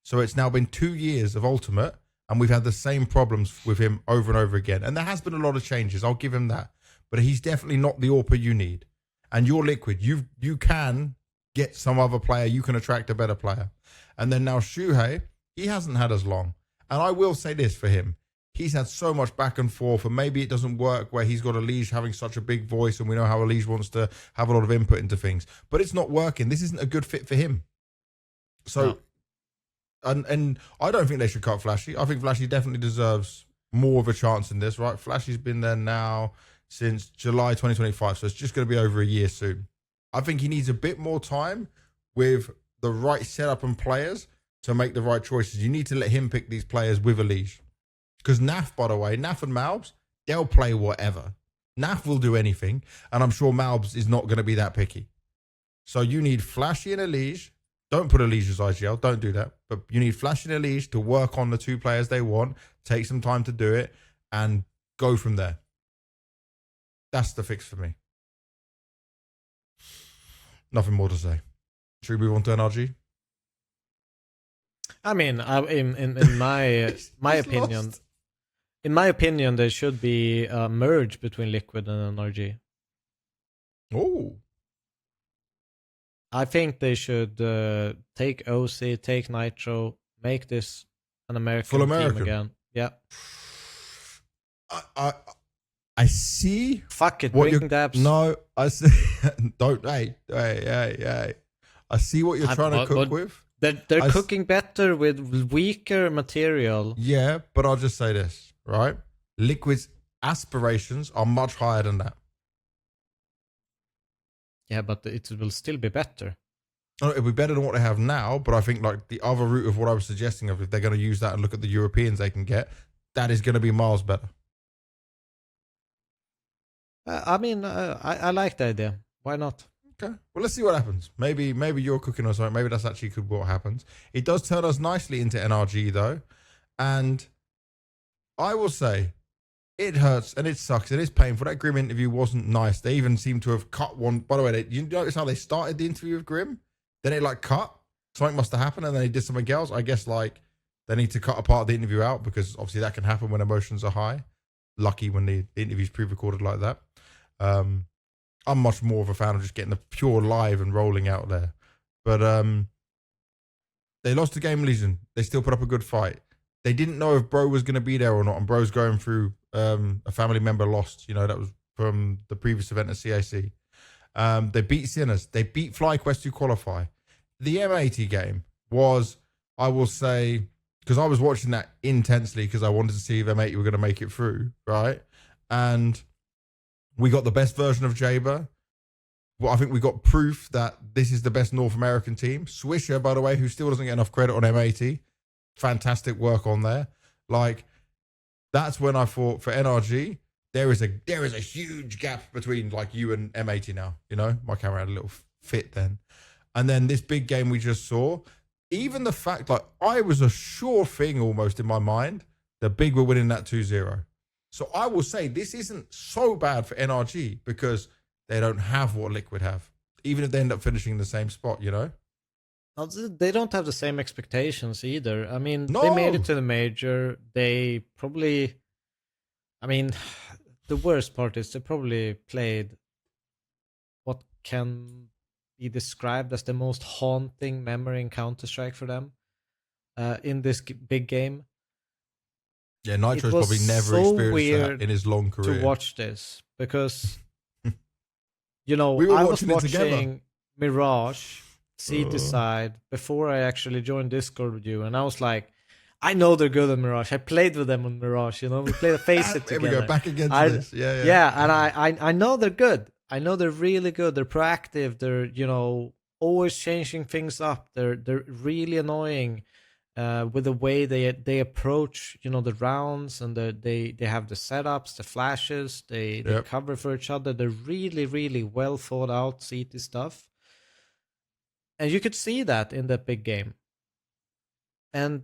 so it's now been 2 years of Ultimate, and we've had the same problems with him over and over again. And there has been a lot of changes. I'll give him that, but he's definitely not the AWPer you need. And you're Liquid. You can get some other player. You can attract a better player. And then now Shuhei, he hasn't had as long. And I will say this for him. He's had so much back and forth, and maybe it doesn't work where he's got Elige having such a big voice, and we know how Elige wants to have a lot of input into things. But it's not working. This isn't a good fit for him. So, no. And I don't think they should cut Flashy. I think Flashy definitely deserves more of a chance in this, right? Flashy's been there now since July 2025, so it's just going to be over a year soon. I think he needs a bit more time with the right setup and players to make the right choices. You need to let him pick these players with Elige. Because Naf, by the way, Naf and Malbs, they'll play whatever. Naf will do anything, and I'm sure Malbs is not going to be that picky. So you need Flashy and Elige. Don't put Elige as IGL, don't do that. But you need Flashy and Elige to work on the two players they want, take some time to do it, and go from there. That's the fix for me. Nothing more to say. Should we move on to NRG? I mean, in my opinion, lost. In my opinion, there should be a merge between Liquid and NRG. Oh. I think they should take OC, take Nitro, make this an American Full American team again. Yeah. I see. Fuck it, what bring Dabs. No, I see. Don't. Hey. I see what you're trying to cook with. They're cooking better with weaker material. Yeah, but I'll just say this, right? Liquid's aspirations are much higher than that. Yeah, but it will still be better. Oh, it'll be better than what they have now, but I think like the other route of what I was suggesting of if they're going to use that and look at the Europeans they can get, that is going to be miles better. I like the idea. Why not? Okay. Well, let's see what happens. Maybe you're cooking or something. Maybe that's actually what happens. It does turn us nicely into NRG though. And I will say it hurts and it sucks. It is painful. That Grim interview wasn't nice. They even seem to have cut one. By the way, you notice how they started the interview with Grim? Then it like cut. Something must have happened and then he did something else. I guess like they need to cut a part of the interview out because obviously that can happen when emotions are high. Lucky when the interview's pre-recorded like that. I'm much more of a fan of just getting the pure live and rolling out there. But they lost to GamerLegion. They still put up a good fight. They didn't know if Bro was going to be there or not. And Bro's going through a family member lost. You know, that was from the previous event at CAC. They beat Sinners. They beat FlyQuest to qualify. The M80 game was, I will say, because I was watching that intensely because I wanted to see if M80 were going to make it through, right? And we got the best version of Jaber. Well, I think we got proof that this is the best North American team. Swisher, by the way, who still doesn't get enough credit on M80. Fantastic work on there. Like, that's when I thought for NRG, there is a huge gap between like you and M80 now. You know, my camera had a little fit then. And then this big game we just saw, even the fact, like, I was a sure thing almost in my mind that Big were winning that 2-0. So I will say this isn't so bad for NRG because they don't have what Liquid have, even if they end up finishing in the same spot, you know? They don't have the same expectations either. I mean, No. They made it to the major. They probably, I mean, the worst part is they probably played what can be described as the most haunting memory in Counter-Strike for them in this big game. Yeah, Nitro's probably never experienced that in his long career. To watch this because, you know, we were I was watching watching Mirage see Decide before I actually joined Discord with you, and I was like, I know they're good at Mirage. I played with them on Mirage, you know, we played a Face It together. Here we go, back against this. Yeah, and I know they're good. I know they're really good. They're proactive. They're, you know, always changing things up. They're really annoying. With the way they approach, you know, the rounds and they have the setups, the flashes, they cover for each other. They're really, really well thought out CT stuff. And you could see that in that big game. And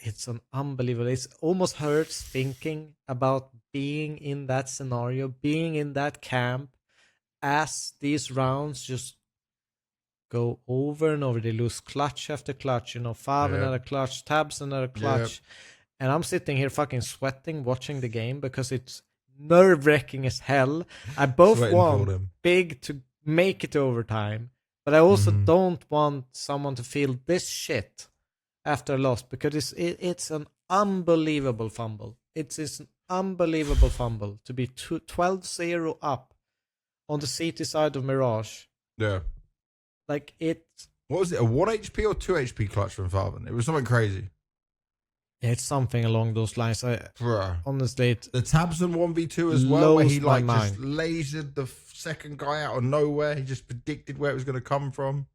it's an unbelievable, it almost hurts thinking about being in that scenario, being in that camp as these rounds just go over and over. They lose clutch after clutch, Fav another clutch, Tabs another clutch. And I'm sitting here fucking sweating watching the game because it's nerve-wracking as hell. I both want Big to make it to overtime, but I also don't want someone to feel this shit after a loss, because it's an unbelievable fumble. It's an unbelievable fumble to be 12-0 up on the CT side of Mirage. Yeah. Like it. What was it? A 1 HP or 2 HP clutch from Farben? It was something crazy. Yeah, it's something along those lines. Honestly, the Tabson 1v2 as well, where he like just lasered the second guy out of nowhere. He just predicted where it was going to come from.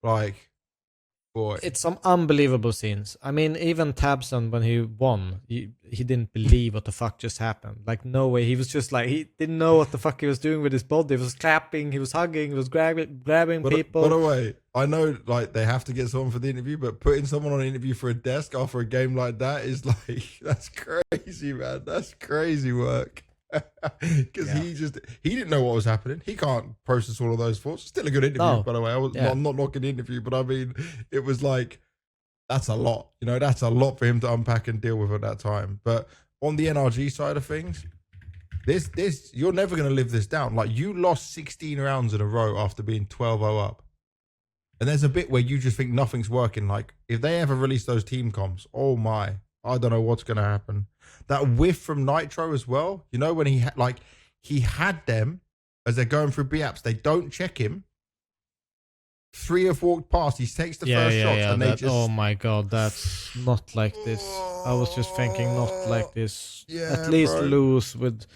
Like, boy, it's some unbelievable scenes. I mean, even Tabson, when he won, he didn't believe what the fuck just happened. Like, no way. He was just like, he didn't know what the fuck he was doing with his body. He was clapping, he was hugging, he was grabbing people. By the way, I know like they have to get someone for the interview, but putting someone on an interview for a desk after a game like that is like, that's crazy, man. That's crazy work. Because he didn't know what was happening. He can't process all of those thoughts. Still a good interview, by the way. I'm not knocking the interview, but I mean, it was like, that's a lot. That's a lot for him to unpack and deal with at that time. But on the NRG side of things, this you're never going to live this down. Like, you lost 16 rounds in a row after being 12-0 up. And there's a bit where you just think nothing's working. Like, if they ever release those team comps, oh my, I don't know what's going to happen. That whiff from Nitro as well, when he had them as they're going through B-apps, they don't check him. 3 have walked past, he takes the first shots, and they just... Oh my god, that's not like this. I was just thinking, not like this. At least lose with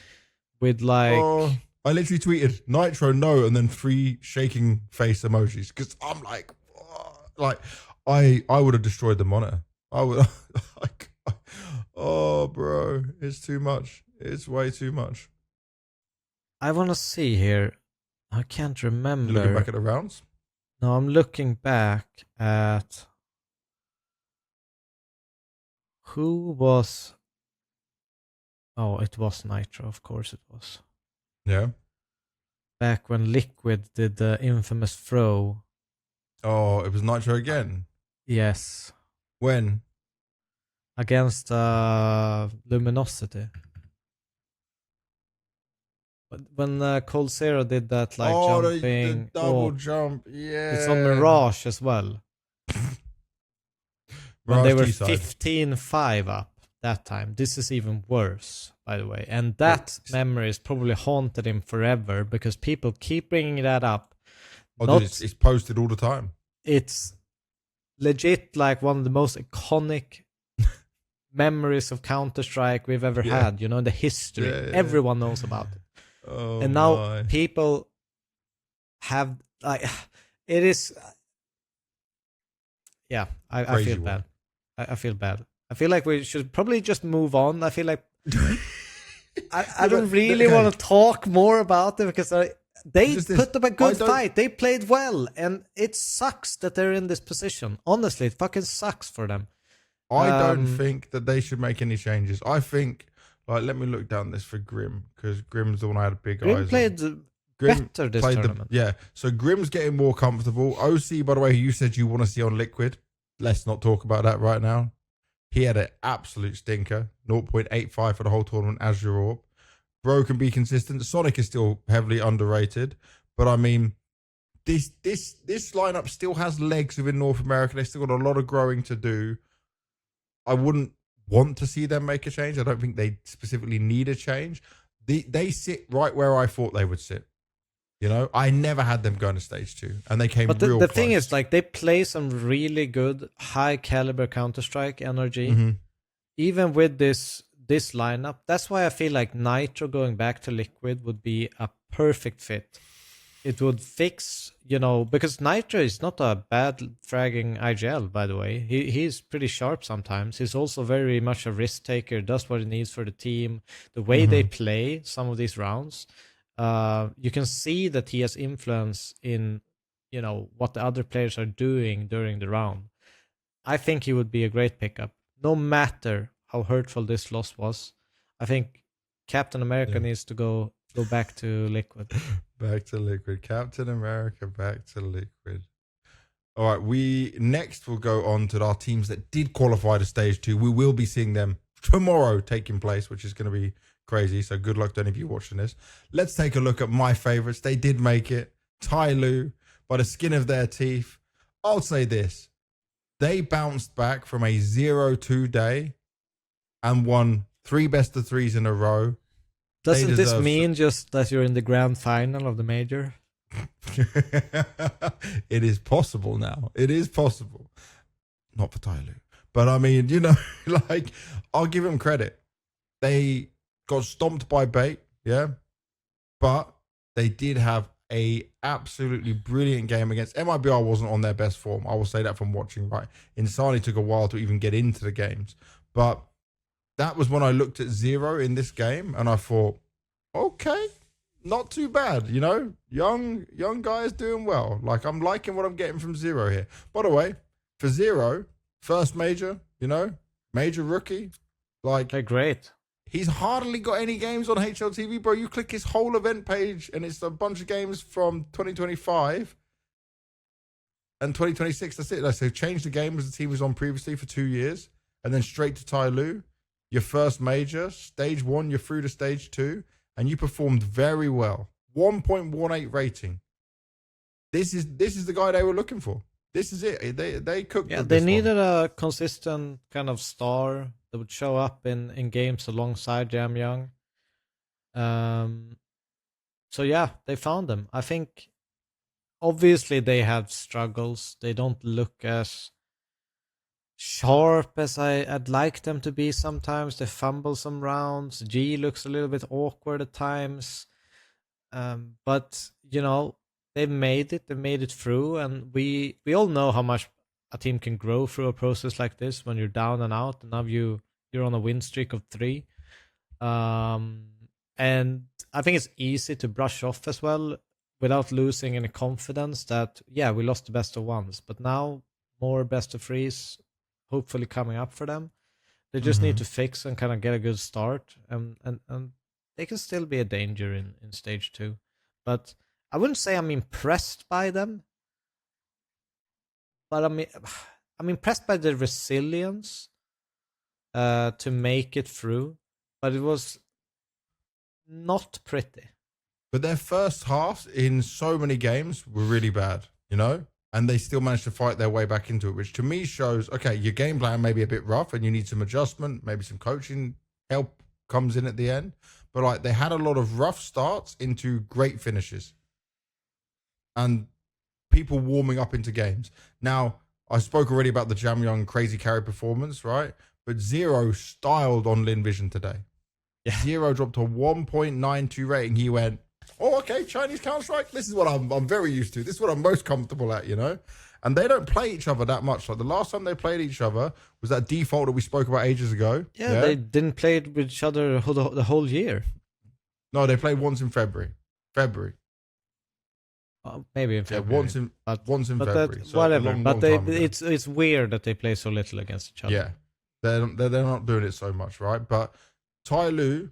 like... I literally tweeted, Nitro, no, and then 3 shaking face emojis, because I'm like, I would have destroyed the monitor. I would... Oh, bro, it's too much. It's way too much. I want to see here. I can't remember. You're looking back at the rounds? No, I'm looking back at who was... Oh, it was Nitro, of course it was. Yeah. Back when Liquid did the infamous throw. Oh, it was Nitro again? Yes. When? Against Luminosity. When Cold Zero did that, like, jumping... the double jump, yeah. It's on Mirage as well. When they were 15-5 up that time. This is even worse, by the way. And that memory has probably haunted him forever, because people keep bringing that up. Dude, it's posted all the time. It's legit like one of the most iconic memories of Counter-Strike we've ever had, in the history. Everyone knows about it. Oh, and now people have, like, it is... Yeah, I feel bad. I feel bad. I feel like we should probably just move on. I feel like I don't really want to talk more about it, because they put up a good fight. They played well, and it sucks that they're in this position. Honestly, it fucking sucks for them. I don't think that they should make any changes. I think, like, let me look down this for Grim, because Grim's the one I had big eyes on. Grim played better this tournament. So Grim's getting more comfortable. OC, by the way, you said you want to see on Liquid. Let's not talk about that right now. He had an absolute stinker. 0.85 for the whole tournament as your AWP. Bro can be consistent. Sonic is still heavily underrated. But I mean, this lineup still has legs within North America. They still got a lot of growing to do. I wouldn't want to see them make a change. I don't think they specifically need a change. They sit right where I thought they would sit. I never had them going to stage 2, and they came. But the thing is, like, they play some really good, high caliber Counter-Strike energy, even with this lineup. That's why I feel like Nitro going back to Liquid would be a perfect fit. It would fix, because Nitro is not a bad fragging IGL, by the way. He's pretty sharp sometimes. He's also very much a risk taker, does what he needs for the team. The way they play some of these rounds, you can see that he has influence in, what the other players are doing during the round. I think he would be a great pickup, no matter how hurtful this loss was. I think Captain America needs to go back to Liquid. Back to Liquid. Captain America back to Liquid. All right, we next will go on to our teams that did qualify to stage 2. We will be seeing them tomorrow taking place, which is going to be crazy. So good luck to any of you watching this. Let's take a look at my favorites. They did make it. TyLoo, by the skin of their teeth. I'll say this. They bounced back from a 0-2 day and won 3 best of 3s in a row. Doesn't this mean just that you're in the grand final of the major? It is possible now. It is possible. Not for TyLoo. But I mean, you know, like, I'll give them credit. They got stomped by Bait, yeah? But they did have a absolutely brilliant game against MIBR. Wasn't on their best form. I will say that from watching, right? Insani took a while to even get into the games. But that was when I looked at Zero in this game and I thought, okay, not too bad, you know? Young guys doing well. Like, I'm liking what I'm getting from Zero here. By the way, for Zero, first major, you know, major rookie. Like, they're great. He's hardly got any games on HLTV, bro. You click his whole event page and it's a bunch of games from 2025 and 2026. That's it. Like, so change the game as the team was on previously for 2 years and then straight to TyLoo. Your first major, stage 1, you're through to stage 2 and you performed very well. 1.18 rating. This is the guy they were looking for. This is it. They cooked. Yeah, they needed a consistent kind of star that would show up in games alongside Jam Young. So yeah, they found them. I think obviously they have struggles. They don't look as sharp as I'd like them to be sometimes. They fumble some rounds. G looks a little bit awkward at times. But you know, they made it. They made it through, and we all know how much a team can grow through a process like this when you're down and out. And now you're on a win streak of 3, and I think it's easy to brush off as well without losing any confidence that we lost the best of 1s, but now more best of 3s hopefully coming up for them. They just need to fix and kind of get a good start, and they can still be a danger in stage 2, but I wouldn't say I'm impressed by them, but I'm impressed by the resilience to make it through, but it was not pretty. But their first halves in so many games were really bad, you know? And they still managed to fight their way back into it, which to me shows, okay, your game plan may be a bit rough and you need some adjustment, maybe some coaching help comes in at the end. But like, they had a lot of rough starts into great finishes. And people warming up into games. Now, I spoke already about the Jam Young crazy carry performance, right? But Zero styled on Lynn Vision today. Yeah. Zero dropped a 1.92 rating. He went, oh, okay, Chinese Counter-Strike. This is what I'm very used to. This is what I'm most comfortable at, you know? And they don't play each other that much. Like, the last time they played each other was that default that we spoke about ages ago. Yeah, they didn't play with each other the whole year. No, they played once in February. Maybe in February. Yeah, once in February. So whatever. But it's weird that they play so little against each other. Yeah, they're not doing it so much, right? But TyLoo,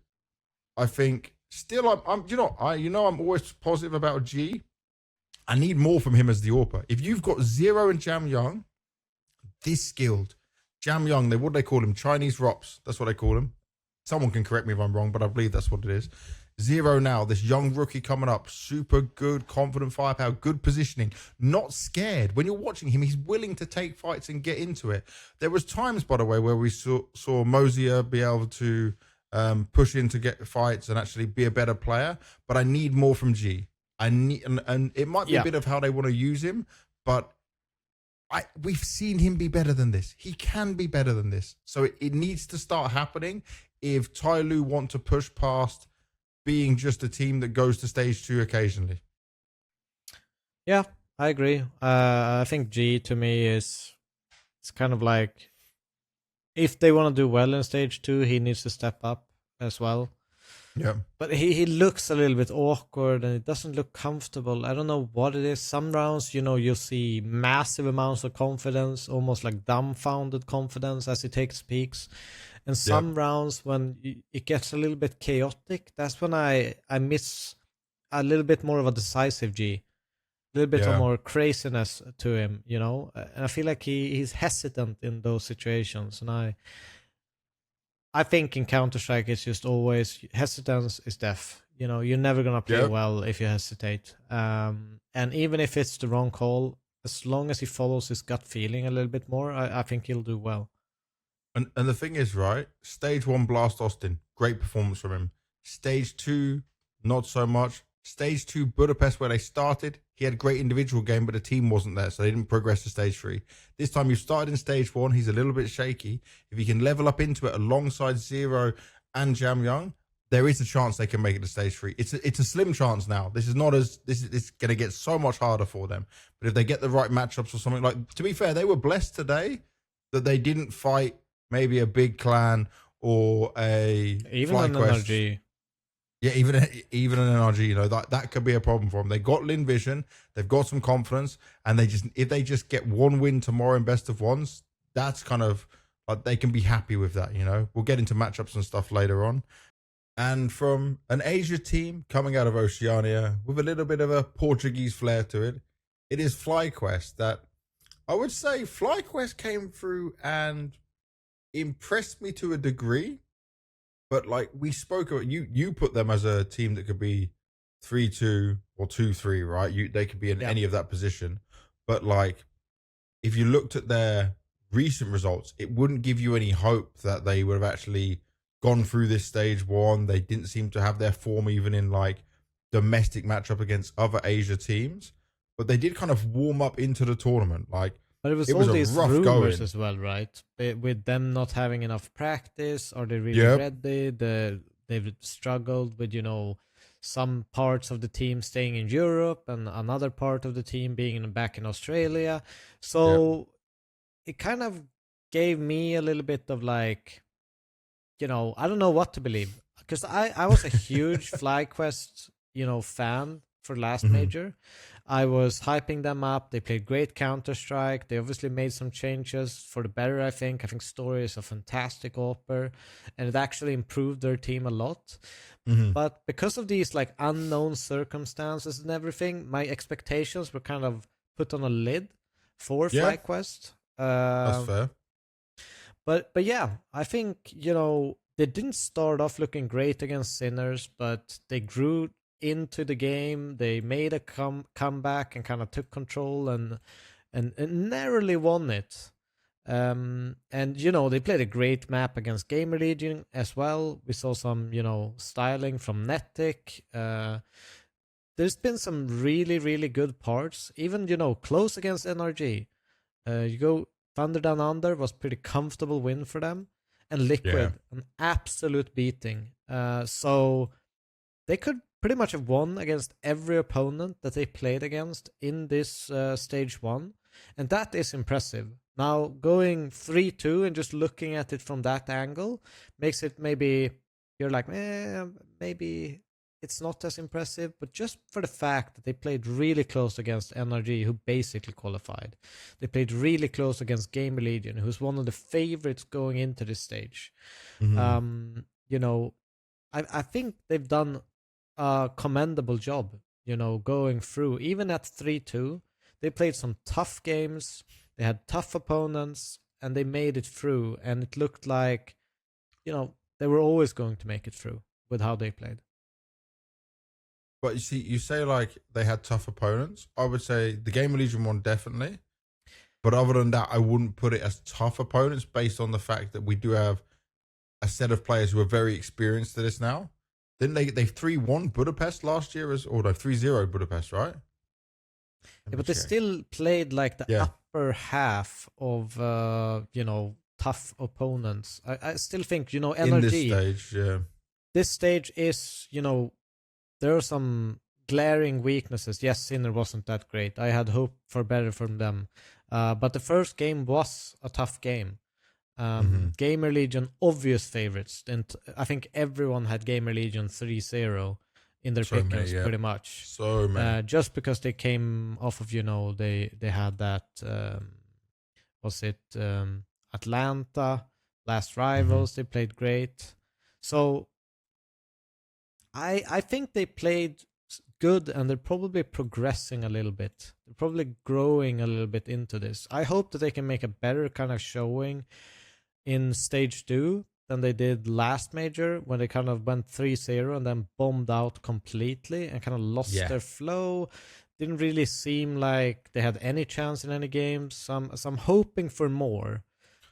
I think still, I'm I'm always positive about G. I need more from him as the AWPer. If you've got Zero and Jam Young, this skilled Jam Young, what do they call him? Chinese Rops. That's what they call him. Someone can correct me if I'm wrong, but I believe that's what it is. Zero now, this young rookie coming up, super good, confident firepower, good positioning, not scared. When you're watching him, he's willing to take fights and get into it. There was times, by the way, where we saw Mosier be able to push in to get fights and actually be a better player, but I need more from G. I need, and it might be a bit of how they want to use him, but we've seen him be better than this. He can be better than this. So it needs to start happening if TyLoo want to push past being just a team that goes to stage 2 occasionally. Yeah, I agree. I think G to me it's kind of like, if they want to do well in stage 2, he needs to step up as well. Yeah. But he looks a little bit awkward and it doesn't look comfortable. I don't know what it is. Some rounds, you'll see massive amounts of confidence, almost like dumbfounded confidence as he takes peaks. And some rounds when it gets a little bit chaotic, that's when I miss a little bit more of a decisive G, a little bit of more craziness to him, you know. And I feel like he's hesitant in those situations, and I think in Counter-Strike it's just always hesitance is death. You know, you're never gonna play well if you hesitate. And even if it's the wrong call, as long as he follows his gut feeling a little bit more, I think he'll do well. And the thing is, right, stage 1 Blast Austin, great performance from him. Stage 2, not so much. Stage 2 Budapest, where they started, he had a great individual game, but the team wasn't there, so they didn't progress to stage 3. This time you started in stage 1, he's a little bit shaky. If he can level up into it alongside Zero and Jam Young, there is a chance they can make it to stage 3. It's a slim chance now. This is going to get so much harder for them. But if they get the right matchups or something, like, to be fair, they were blessed today that they didn't fight maybe a big clan or even an NRG. Yeah, even an NRG, you know, that could be a problem for them. They got Lynn Vision, they've got some confidence, and if they just get one win tomorrow in best of ones, that's kind of like they can be happy with that, you know. We'll get into matchups and stuff later on. And from an Asia team coming out of Oceania with a little bit of a Portuguese flair to it, it is FlyQuest. That I would say FlyQuest came through and impressed me to a degree, but like we spoke about, you put them as a team that could be 3-2 or 2-3, right? They could be in any of that position, but like if you looked at their recent results, it wouldn't give you any hope that they would have actually gone through this stage 1. They didn't seem to have their form even in like domestic matchup against other Asia teams, but they did kind of warm up into the tournament. Like, but it was all these rumors as well, right? With them not having enough practice, are they really ready? They've struggled with, you know, some parts of the team staying in Europe and another part of the team being back in Australia. So it kind of gave me a little bit of like, you know, I don't know what to believe, because I was a huge FlyQuest, you know, fan for last major. I was hyping them up. They played great Counter-Strike. They obviously made some changes for the better, I think. I think Story is a fantastic offer, and it actually improved their team a lot. But because of these like unknown circumstances and everything, my expectations were kind of put on a lid for FlyQuest. That's fair. But yeah, I think, you know, they didn't start off looking great against Sinners, but they grew into the game. They made a comeback and kind of took control and narrowly won it. And, you know, they played a great map against GamerLegion as well. We saw some, you know, styling from Netic. There's been some really, really good parts. Even, you know, close against NRG. You go Thunder Down Under was pretty comfortable win for them. And Liquid, an absolute beating. So they could pretty much have won against every opponent that they played against in this stage 1. And that is impressive. Now, going 3-2 and just looking at it from that angle makes it maybe, you're like, maybe it's not as impressive. But just for the fact that they played really close against NRG, who basically qualified. They played really close against GamerLegion, who's one of the favorites going into this stage. You know, I think they've done a commendable job, you know, going through. Even at 3-2, they played some tough games. They had tough opponents, and they made it through. And it looked like, you know, they were always going to make it through with how they played. But you see, you say like they had tough opponents. I would say the GamerLegion one definitely. But other than that, I wouldn't put it as tough opponents based on the fact that we do have a set of players who are very experienced to this now. Didn't they 3-1 Budapest last year, or no, 3-0 Budapest, right? Yeah, but they still played like the upper half of, you know, tough opponents. I still think, you know, NRG. In this stage, This stage is, you know, there are some glaring weaknesses. Yes, Sinner wasn't that great. I had hope for better from them. But the first game was a tough game. GamerLegion, obvious favorites. And I think everyone had GamerLegion 3-0 in their Pick-Ems pretty much. So many. Just because they came off of, you know, they had that, was it Atlanta? Last Rivals, they played great. So I think they played good, and they're probably progressing a little bit. They're probably growing a little bit into this. I hope that they can make a better kind of showing in stage 2 than they did last major, when they kind of went 3-0 and then bombed out completely and kind of lost their flow. Didn't really seem like they had any chance in any games. So I'm hoping for more.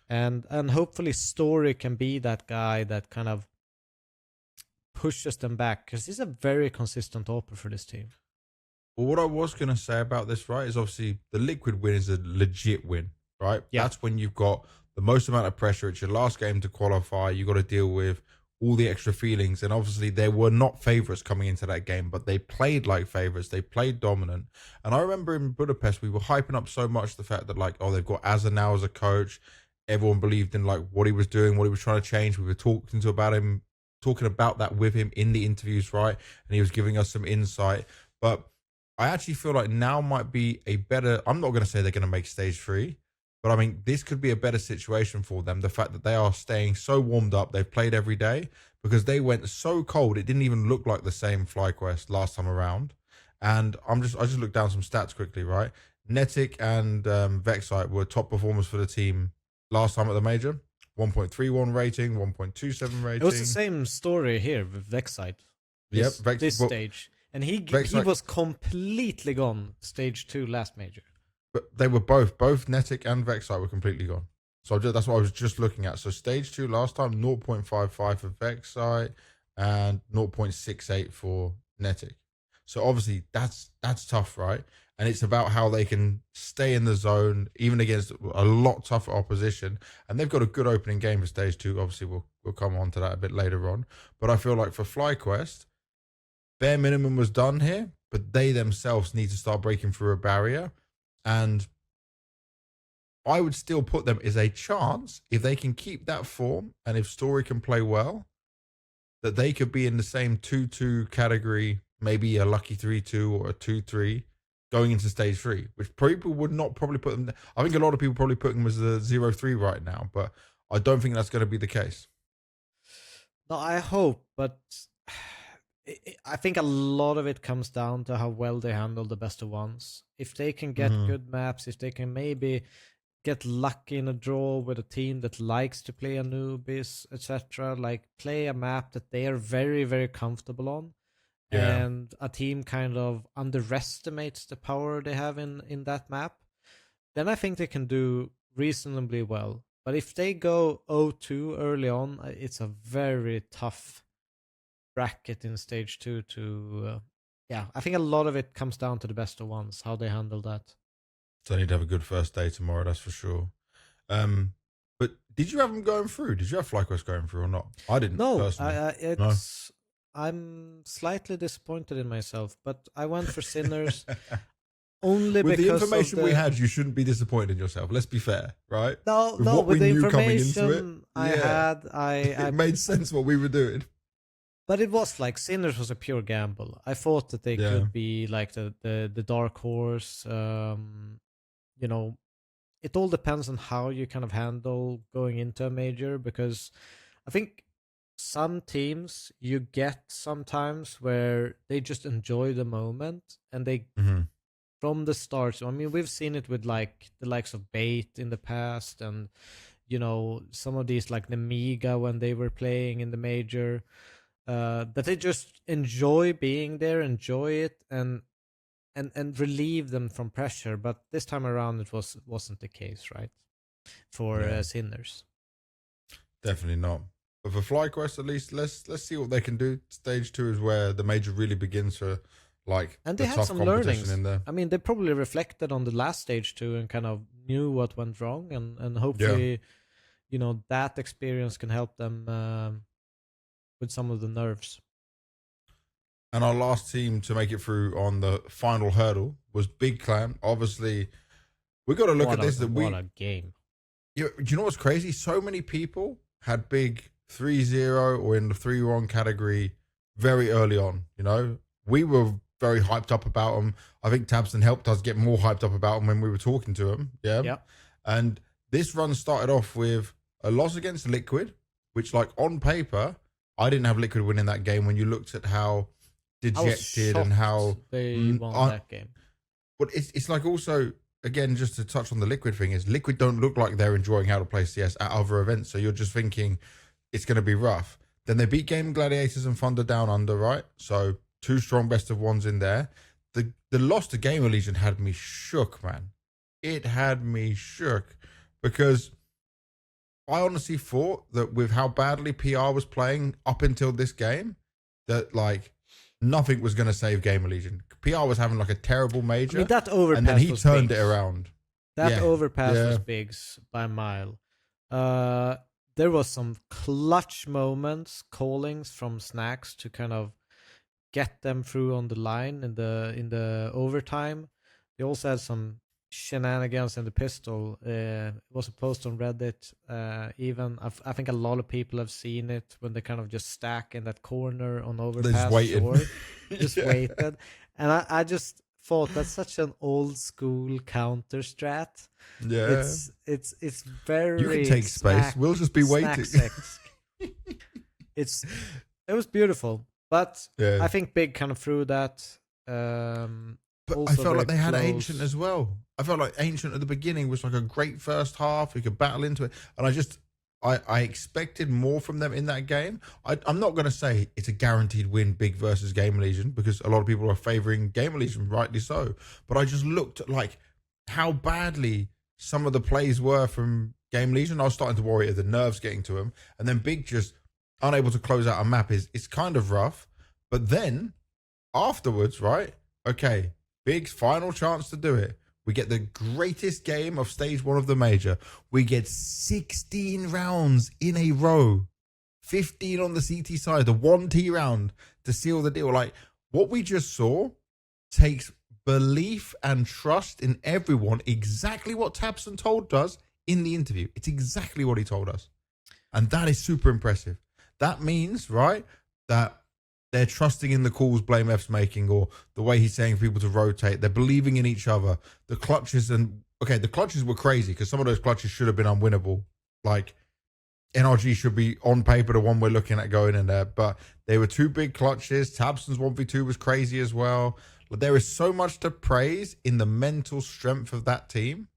And hopefully Story can be that guy that kind of pushes them back, because he's a very consistent AWPer for this team. Well, what I was going to say about this, right, is obviously the Liquid win is a legit win, right? Yeah. That's when you've got the most amount of pressure. It's your last game to qualify. You got to deal with all the extra feelings. And obviously they were not favorites coming into that game, but they played like favorites. They played dominant. And I remember in Budapest, we were hyping up so much the fact that, like, oh, they've got Azza now as a coach. Everyone believed in like what he was doing, what he was trying to change. We were talking about that with him in the interviews, right? And he was giving us some insight. But I actually feel like now might be a better, I'm not going to say they're going to make stage 3, but I mean, this could be a better situation for them. The fact that they are staying so warmed up, they've played every day, because they went so cold. It didn't even look like the same FlyQuest last time around. And I just looked down some stats quickly, right? Netic and Vexite were top performers for the team last time at the major. 1.31 rating, 1.27 rating. It was the same story here with Vexite. This stage. And he was completely gone stage 2 last major. But they were both Netic and Vexite were completely gone. So that's what I was just looking at. So stage 2 last time, 0.55 for Vexite and 0.68 for Netic. So obviously that's tough, right? And it's about how they can stay in the zone, even against a lot tougher opposition. And they've got a good opening game for stage 2. Obviously, we'll come on to that a bit later on. But I feel like for FlyQuest, bare minimum was done here, but they themselves need to start breaking through a barrier. And I would still put them as a chance, if they can keep that form and if Story can play well, that they could be in the same 2-2 category, maybe a lucky 3-2 or a 2-3 going into stage 3, which people would not probably put them. I think a lot of people probably put them as a 0-3 right now, but I don't think that's going to be the case. No, I hope, but I think a lot of it comes down to how well they handle the best of ones. If they can get good maps, if they can maybe get lucky in a draw with a team that likes to play Anubis, etc., like play a map that they are very, very comfortable on, and a team kind of underestimates the power they have in that map, then I think they can do reasonably well. But if they go 0-2 early on, it's a very tough bracket in stage 2 to I think a lot of it comes down to the best of ones, how they handle that. So they need to have a good first day tomorrow, that's for sure. But did you have them going through? Did you have FlyQuest going through or not? I didn't. No, personally. I'm slightly disappointed in myself, but I went for Sinners only with because the information we had. You shouldn't be disappointed in yourself. Let's be fair, right? With the information I had, it made sense what we were doing. But it was like Sinners was a pure gamble. I thought that they could be like the dark horse. You know, it all depends on how you kind of handle going into a major, because I think some teams you get sometimes where they just enjoy the moment and they from the start. So I mean, we've seen it with like the likes of Bait in the past, and you know, some of these like Nemiga when they were playing in the major. That they just enjoy being there, enjoy it, and relieve them from pressure. But this time around, it wasn't the case, right? For Sinners, definitely not. But for FlyQuest, at least, let's see what they can do. Stage 2 is where the major really begins to and they had some learnings in there. I mean, they probably reflected on the last stage 2 and kind of knew what went wrong, and hopefully, you know, that experience can help them. With some of the nerves. And our last team to make it through on the final hurdle was Big Clan. Obviously, we got to look at this. What a game. Do you know what's crazy? So many people had Big 3-0 or in the 3-1 category very early on. You know, we were very hyped up about them. I think Tabson helped us get more hyped up about them when we were talking to them. Yeah. And this run started off with a loss against Liquid, which like on paper, I didn't have Liquid winning that game when you looked at how dejected and how they won that game. But it's like also, again, just to touch on the Liquid thing, is Liquid don't look like they're enjoying how to play CS at other events. So you're just thinking it's going to be rough. Then they beat Gaming Gladiators and Thunder Down Under, right? So 2 strong best of ones in there. The loss to GamerLegion had me shook, man. It had me shook because I honestly thought that with how badly PR was playing up until this game, that like nothing was going to save GamerLegion. PR was having like a terrible major. I mean, that overpass and then he was turned big. it around. That overpass was big by a mile. There was some clutch moments, callings from Snacks to kind of get them through on the line in the overtime. They also had some shenanigans in the pistol. It was a post on Reddit. Even I think a lot of people have seen it when they kind of just stack in that corner on overpass. Just waited. And I just thought that's such an old school counter strat. Yeah, it's very. You can take space. We'll just be waiting. It was beautiful, but I think Big kind of threw that. But I felt like they had Ancient as well. I felt like Ancient at the beginning was like a great first half. You could battle into it, and I expected more from them in that game. I'm not going to say it's a guaranteed win, Big versus GamerLegion, because a lot of people are favoring GamerLegion, rightly so. But I just looked at like how badly some of the plays were from GamerLegion. I was starting to worry of the nerves getting to him, and then Big just unable to close out a map it's kind of rough. But then afterwards, right? Okay, Big's final chance to do it. We get the greatest game of stage 1 of the major. We get 16 rounds in a row. 15 on the CT side, the 1T round to seal the deal. Like, what we just saw takes belief and trust in everyone. Exactly what Tabson told us in the interview. It's exactly what he told us. And that is super impressive. That means, right, that they're trusting in the calls Blame F's making, or the way he's saying for people to rotate. They're believing in each other. The clutches the clutches were crazy because some of those clutches should have been unwinnable. Like NRG should be on paper the one we're looking at going in there, but they were 2 big clutches. Tabson's 1v2 was crazy as well. There is so much to praise in the mental strength of that team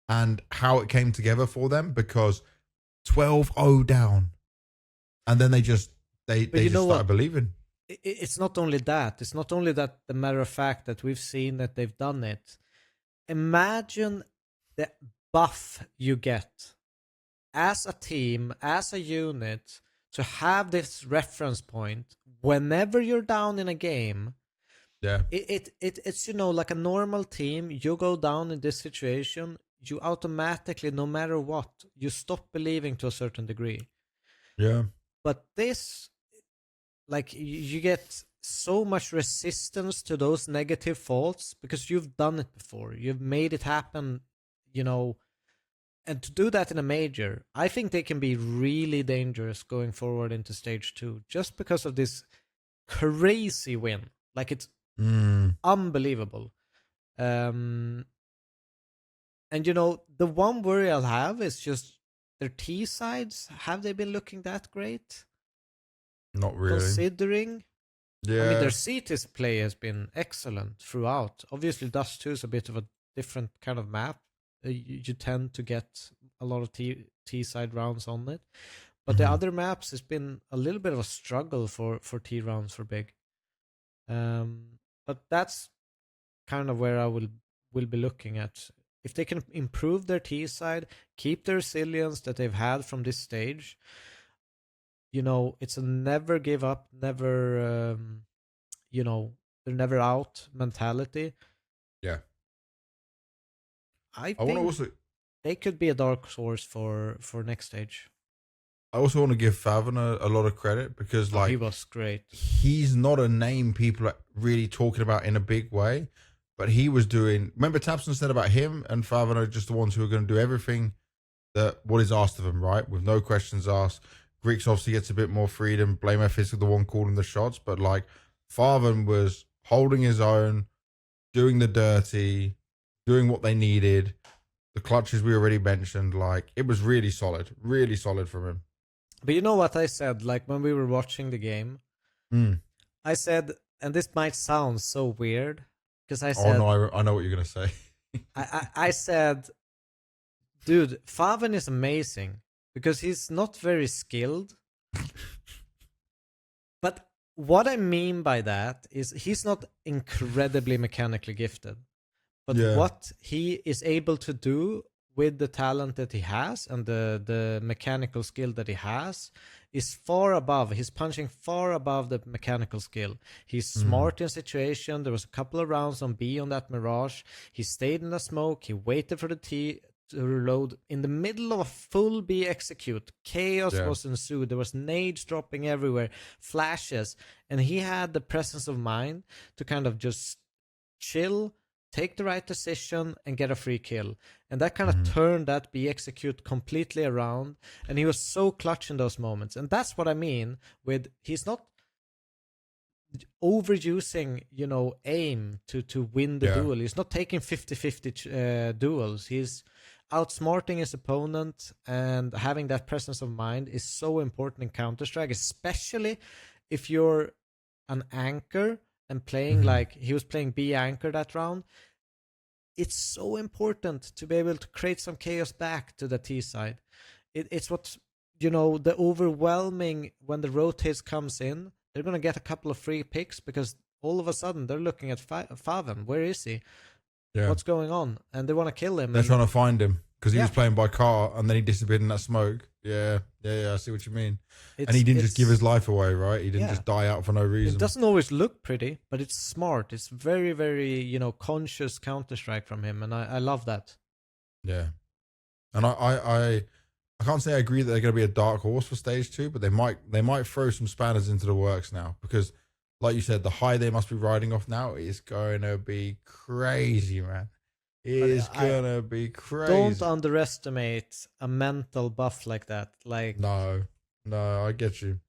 and how it came together for them, because 12-0 down, and then they just started believing. It's not only that. It's not only that the matter of fact that we've seen that they've done it. Imagine the buff you get as a team, as a unit, to have this reference point whenever you're down in a game. Yeah. It's like a normal team. You go down in this situation, you automatically, no matter what, you stop believing to a certain degree. Yeah. But this, like, you get so much resistance to those negative faults because you've done it before. You've made it happen, and to do that in a major, I think they can be really dangerous going forward into stage 2 just because of this crazy win. Like, it's unbelievable. And, the one worry I'll have is just their T sides. Have they been looking that great? Not really. Considering, yeah, I mean, their CT's play has been excellent throughout. Obviously, Dust 2 is a bit of a different kind of map. You tend to get a lot of T side rounds on it, but the other maps has been a little bit of a struggle for T rounds for Big. But that's kind of where I will be looking at. If they can improve their T side, keep the resilience that they've had from this stage. It's a never give up, never, they're never out mentality. Yeah. I think they could be a dark horse for next stage. I also want to give Favon a lot of credit because, he was great. He's not a name people are really talking about in a big way, but he was doing. Remember, Tabson said about him and Favon are just the ones who are going to do everything what is asked of them, right? With no questions asked. Greeks obviously gets a bit more freedom. Blame F is the one calling the shots, but Favon was holding his own, doing the dirty, doing what they needed. The clutches we already mentioned, like it was really solid from him. But you know what I said, like when we were watching the game, Mm. I said, and this might sound so weird, because I Oh said, no, I know what you're gonna say. I said, dude, Faven is amazing because he's not very skilled. But what I mean by that is he's not incredibly mechanically gifted. But Yeah. what he is able to do with the talent that he has and the mechanical skill that he has is far above. He's punching far above the mechanical skill. He's smart in situation. There was a couple of rounds on B on that Mirage. He stayed in the smoke. He waited for the T to reload in the middle of a full B execute. Chaos was ensued. There was nades dropping everywhere, flashes, and he had the presence of mind to kind of just chill, take the right decision, and get a free kill. And that kind of turned that B execute completely around. And he was so clutch in those moments. And that's what I mean with he's not overusing, aim to win the duel. He's not taking 50-50 duels. He's outsmarting his opponent, and having that presence of mind is so important in Counter-Strike, especially if you're an anchor and playing like he was playing B anchor that round. It's so important to be able to create some chaos back to the T side. It's what, the overwhelming, when the rotates comes in, they're going to get a couple of free picks because all of a sudden they're looking at Faven. Where is he? Yeah. What's going on? And they want to kill him. They're trying to find him because he was playing by car and then he disappeared in that smoke. Yeah, I see what you mean. And he didn't just give his life away, right? He didn't just die out for no reason. It doesn't always look pretty, but it's smart. It's very, very, conscious Counter-Strike from him, and I love that. Yeah. And I can't say I agree that they're going to be a dark horse for stage 2, but they might throw some spanners into the works now because, like you said, the high they must be riding off now is going to be crazy, man. It's gonna be crazy. Don't underestimate a mental buff like that. Like no, I get you.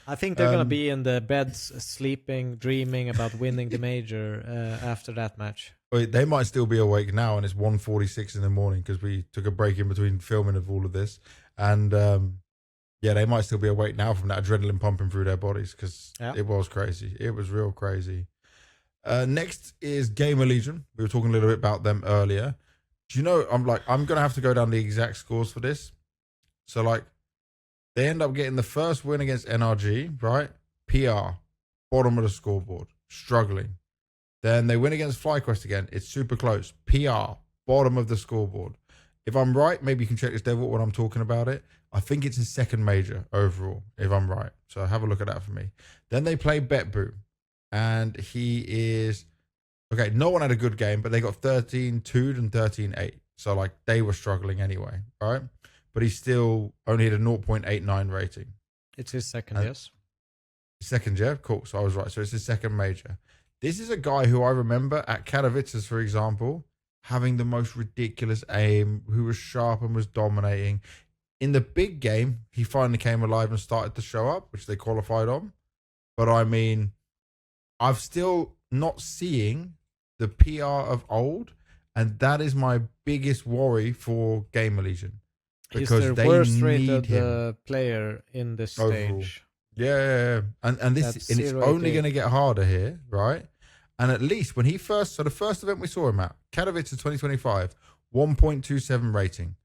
I think they're gonna be in the beds, sleeping, dreaming about winning the major after that match. They might still be awake now, and it's 1:46 in the morning because we took a break in between filming of all of this, and they might still be awake now from that adrenaline pumping through their bodies because it was crazy. It was real crazy. Next is GamerLegion. We were talking a little bit about them earlier. Do you know, I'm going to have to go down the exact scores for this. So, they end up getting the first win against NRG, right? PR, bottom of the scoreboard, struggling. Then they win against FlyQuest again. It's super close. PR, bottom of the scoreboard. If I'm right, maybe you can check this Devil when I'm talking about it. I think it's his second major overall, if I'm right. So have a look at that for me. Then they play Betboo. And he is, okay, no one had a good game, but they got 13-2 and 13-8. So, they were struggling anyway, right? But he still only had a 0.89 rating. It's his second, yes. Second, yeah? Cool. So I was right. So it's his second major. This is a guy who I remember at Katowice, for example, having the most ridiculous aim, who was sharp and was dominating. In the big game, he finally came alive and started to show up, which they qualified on. But I mean, I've still not seeing the PR of old, and that is my biggest worry for GamerLegion. He's their worst rated player in this stage. Yeah. And this, and it's only going to get harder here, right? And at least when so the first event we saw him at, Katowice 2025, 1.27 rating.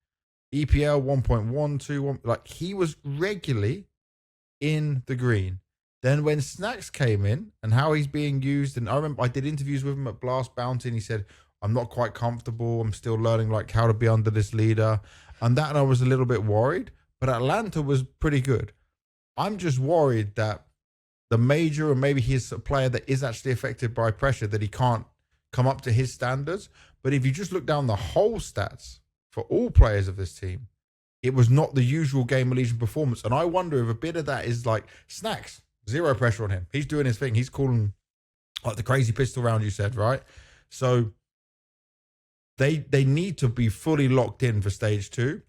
EPL 1.121, he was regularly in the green. Then when Snacks came in and how he's being used, and I remember I did interviews with him at Blast Bounty, and he said, I'm not quite comfortable. I'm still learning how to be under this leader. And I was a little bit worried, but Atlanta was pretty good. I'm just worried that the major, or maybe he's a player that is actually affected by pressure, that he can't come up to his standards. But if you just look down the whole stats for all players of this team, it was not the usual GamerLegion performance. And I wonder if a bit of that is Snacks. Zero pressure on him. He's doing his thing. He's calling the crazy pistol round you said, right? So they need to be fully locked in for stage 2.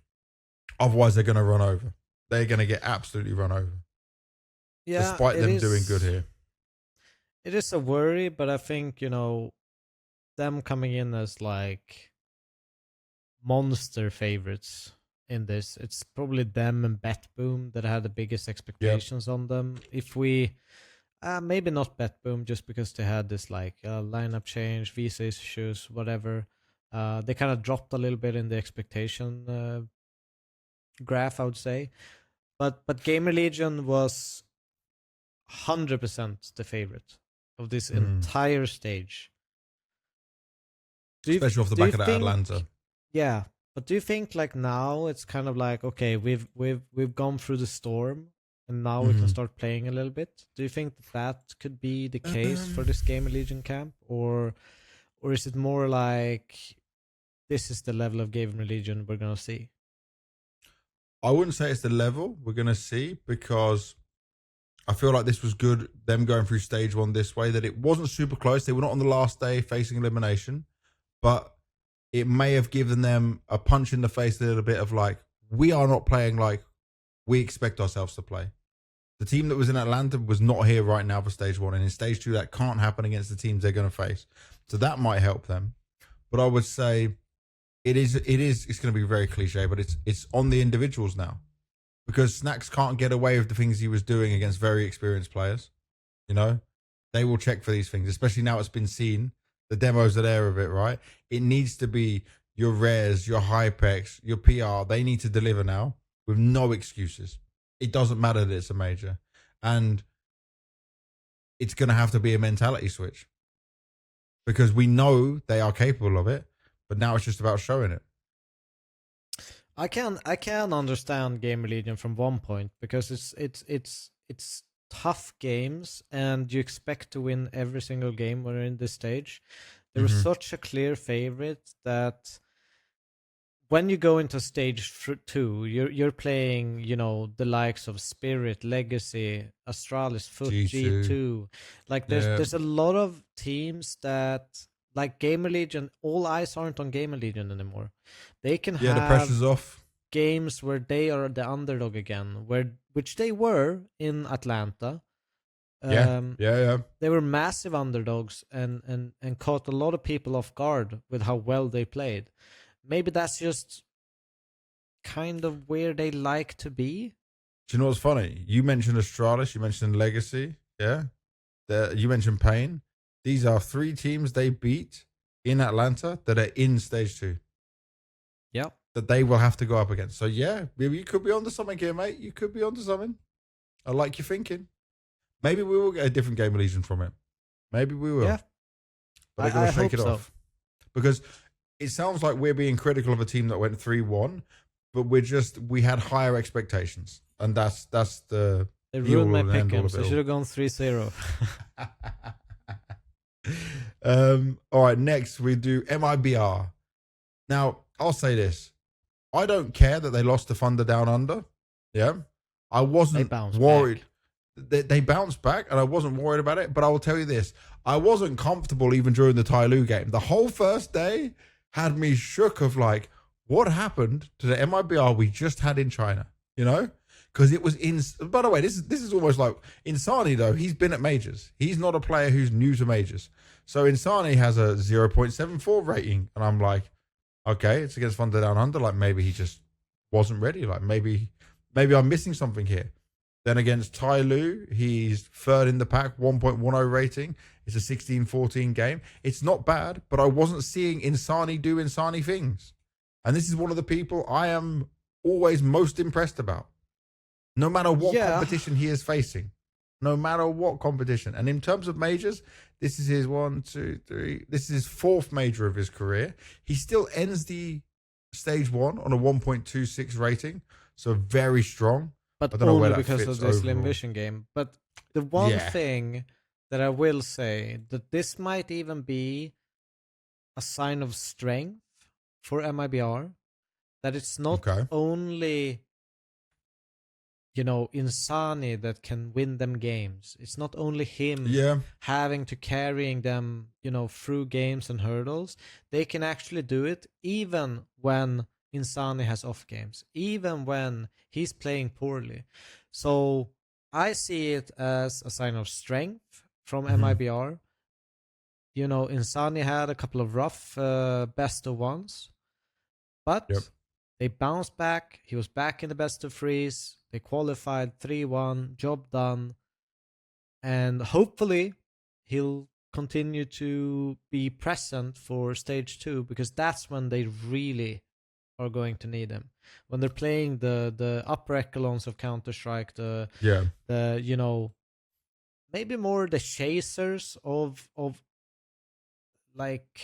Otherwise, they're going to run over. They're going to get absolutely run over. Yeah, despite them doing good here. It is a worry, but I think, them coming in as monster favorites in this. It's probably them and BetBoom that had the biggest expectations on them. If we maybe not BetBoom, just because they had this like lineup change, visa issues, whatever. They kind of dropped a little bit in the expectation graph, I would say. But GamerLegion was 100% the favorite of this entire stage. Especially off the back of that think, Atlanta. Yeah, but do you think like now it's kind of like, okay, we've gone through the storm and now we can start playing a little bit? Do you think that could be the case for this GamerLegion camp, or is it more like this is the level of GamerLegion we're gonna see? I wouldn't say it's the level we're gonna see, because I feel like this was good, them going through stage one this way, that it wasn't super close. They were not on the last day facing elimination, but it may have given them a punch in the face a little bit of like, we are not playing like we expect ourselves to play. The team that was in Atlanta was not here right now for stage one, and in stage two, that can't happen against the teams they're going to face. So that might help them. But I would say it's going to be very cliche, but it's on the individuals now, because Snacks can't get away with the things he was doing against very experienced players. You know, they will check for these things, especially now it's been seen. The demos are there of it, right? It needs to be your Rares, your Hypex, your PR. They need to deliver now with no excuses. It doesn't matter that it's a major. And it's going to have to be a mentality switch, because we know they are capable of it, but now it's just about showing it. I can understand GamerLegion from one point, because it's tough games and you expect to win every single game when you're in this stage. There was such a clear favorite that when you go into stage 2, you're playing, you know, the likes of Spirit, Legacy, Astralis, FUT, G2. Like there's a lot of teams that, like GamerLegion, all eyes aren't on GamerLegion anymore. They can have the pressure's off. Games where they are the underdog again, which they were in Atlanta. Yeah. They were massive underdogs and caught a lot of people off guard with how well they played. Maybe that's just kind of where they like to be. Do you know what's funny? You mentioned Astralis, you mentioned Legacy, yeah? You mentioned Pain. These are 3 teams they beat in Atlanta that are in stage 2. Yeah. That they will have to go up against. So yeah, maybe you could be onto something here, mate. You could be onto something. I like your thinking. Maybe we will get a different GamerLegion from it. Maybe we will. Yeah. But they're going to shake it so. off. Because it sounds like we're being critical of a team that went 3-1, but we had higher expectations. And that's the... They ruined my Pick-Ems. I should have gone 3-0. All right, next we do MIBR. Now, I'll say this. I don't care that they lost to Thunder Down Under. Yeah. I wasn't worried. They bounced back, and I wasn't worried about it. But I will tell you this. I wasn't comfortable even during the TyLoo game. The whole first day had me shook of like, what happened to the MIBR we just had in China? You know? Because it was in... By the way, this is almost like... Insani, though, he's been at majors. He's not a player who's new to majors. So Insani has a 0.74 rating. And I'm like, okay, it's against Thunder Down Under. Like, maybe he just wasn't ready. Like, maybe I'm missing something here. Then against TyLoo, he's 3rd in the pack, 1.10 rating. It's a 16-14 game. It's not bad, but I wasn't seeing Insani do Insani things. And this is one of the people I am always most impressed about. No matter what competition he is facing. No matter what competition. And in terms of majors, this is his 1, 2, 3. This is his 4th major of his career. He still ends the stage 1 on a 1.26 rating. So very strong. But only because of this Lynn Vision game. But the one thing that I will say, that this might even be a sign of strength for MIBR. That it's not only... you know, Insani that can win them games. It's not only him having to carrying them, you know, through games and hurdles. They can actually do it even when Insani has off games, even when he's playing poorly. So I see it as a sign of strength from MIBR. You know, Insani had a couple of rough best of ones, But Yep. they bounced back. He was back in the best of threes. They qualified 3-1, job done. And hopefully he'll continue to be present for stage 2, because that's when they really are going to need him. When they're playing the upper echelons of Counter-Strike, the you know, maybe more the chasers of like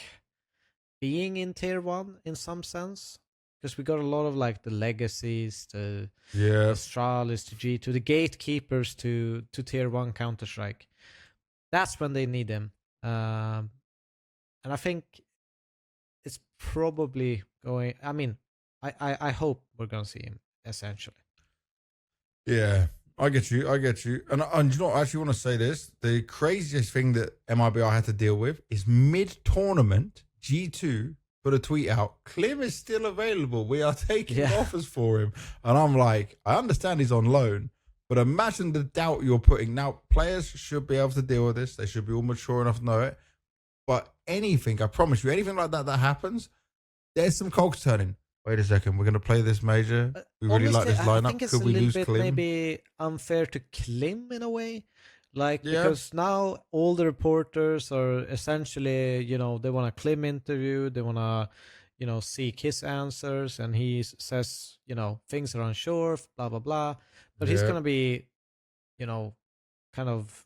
being in tier 1 in some sense, because we got a lot of like the legacies, the Astralis to G2, the gatekeepers to tier 1 Counter-Strike. That's when they need him. And I think it's probably going, I mean, I hope we're going to see him, essentially. Yeah, I get you. And you know what, I actually want to say this. The craziest thing that MIBR had to deal with is mid-tournament, G2 put a tweet out, Klim is still available. We are taking offers for him. And I'm like, I understand he's on loan, but imagine the doubt you're putting. Now, players should be able to deal with this. They should be all mature enough to know it. But anything, I promise you, anything like that happens, there's some cogs turning. Wait a second, we're going to play this major. We really like this lineup. I think it's Could we lose bit Klim? Maybe unfair to Klim in a way. Like, because now all the reporters are essentially, you know, they want a Klim interview. They want to, you know, seek his answers. And he says, you know, things are unsure, blah, blah, blah. But he's going to be, you know, kind of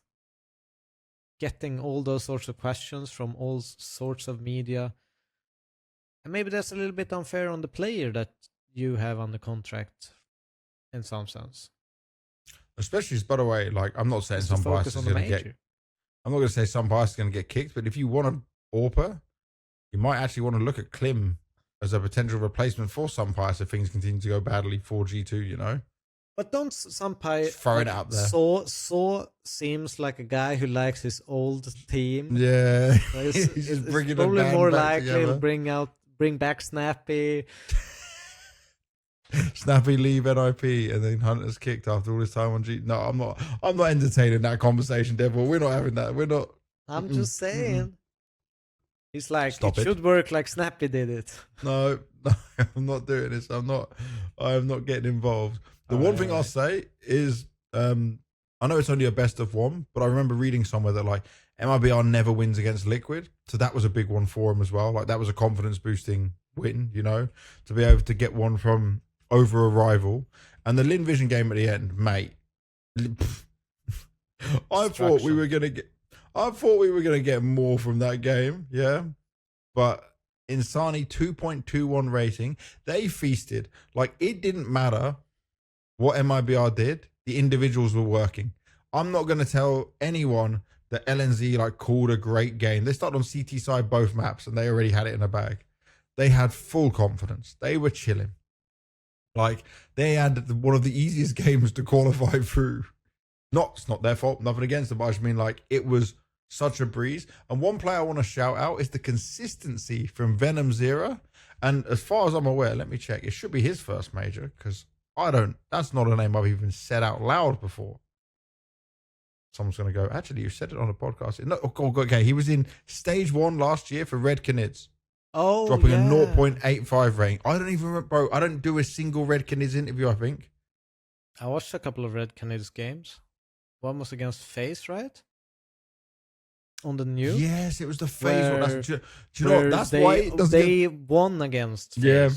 getting all those sorts of questions from all sorts of media. And maybe that's a little bit unfair on the player that you have on the contract in some sense. Especially, by the way, like, I'm not saying some bias is going to get... I'm not going to say some bias is going to get kicked, but if you want an AWPer, you might actually want to look at Klim as a potential replacement for some bias if things continue to go badly for G2, you know? But don't Sampai throw it out there. So seems like a guy who likes his old team. Yeah, it's probably more likely to bring back Snappy. Snappy leave NIP and then Hunter's kicked after all this time on G. No, I'm not entertaining that conversation, Devil. We're not having that. We're not. I'm just saying. He's like, it should work like Snappy did it. No, I'm not doing this. I'm not getting involved. The one thing I'll say is, I know it's only a best of 1, but I remember reading somewhere that like MIBR never wins against Liquid. So that was a big one for him as well. Like that was a confidence boosting win, you know, to be able to get one from over a rival. And the Lynn Vision game at the end, mate. I thought we were going to get more from that game. Yeah. But Insani 2.21 rating, they feasted. Like it didn't matter what MIBR did, the individuals were working. I'm not going to tell anyone that LNZ like called a great game. They started on CT side both maps and they already had it in a bag. They had full confidence. They were chilling. Like they had one of the easiest games to qualify through. It's not their fault, nothing against them, but I just mean like it was such a breeze. And one player I want to shout out is the consistency from Venom Zero. And as far as I'm aware, let me check. It should be his first major because that's not a name I've even said out loud before. Someone's going to go, actually, you said it on a podcast. No, okay, he was in stage 1 last year for Red Canids. Oh, dropping a 0.85 rank. I don't even remember, bro. I don't do a single Red Canids interview, I think. I watched a couple of Red Canids games. One was against FaZe, right? On the news. Yes, it was the FaZe one. Do you know what? That's why it doesn't they won against FaZe. Yeah.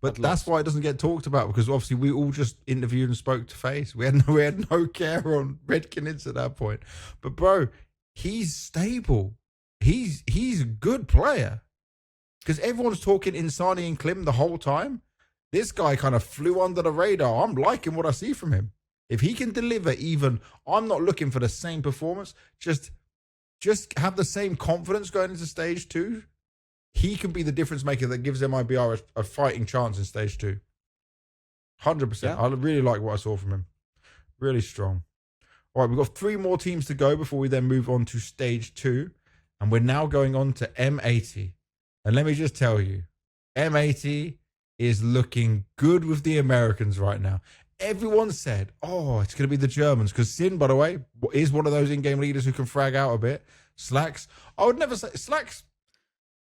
But that's why it doesn't get talked about, because obviously we all just interviewed and spoke to FaZe. We had no care on Red Canids at that point. But bro, he's stable. He's a good player. Because everyone's talking Insani and Klim the whole time. This guy kind of flew under the radar. I'm liking what I see from him. If he can deliver I'm not looking for the same performance. Just have the same confidence going into stage 2. He can be the difference maker that gives MIBR a fighting chance in stage 2. 100%. Yeah. I really like what I saw from him. Really strong. All right, we've got 3 more teams to go before we then move on to stage 2. And we're now going on to M80. And let me just tell you, M80 is looking good with the Americans right now. Everyone said, it's going to be the Germans. Because Sin, by the way, is one of those in-game leaders who can frag out a bit. Slacks. I would never say... Slacks...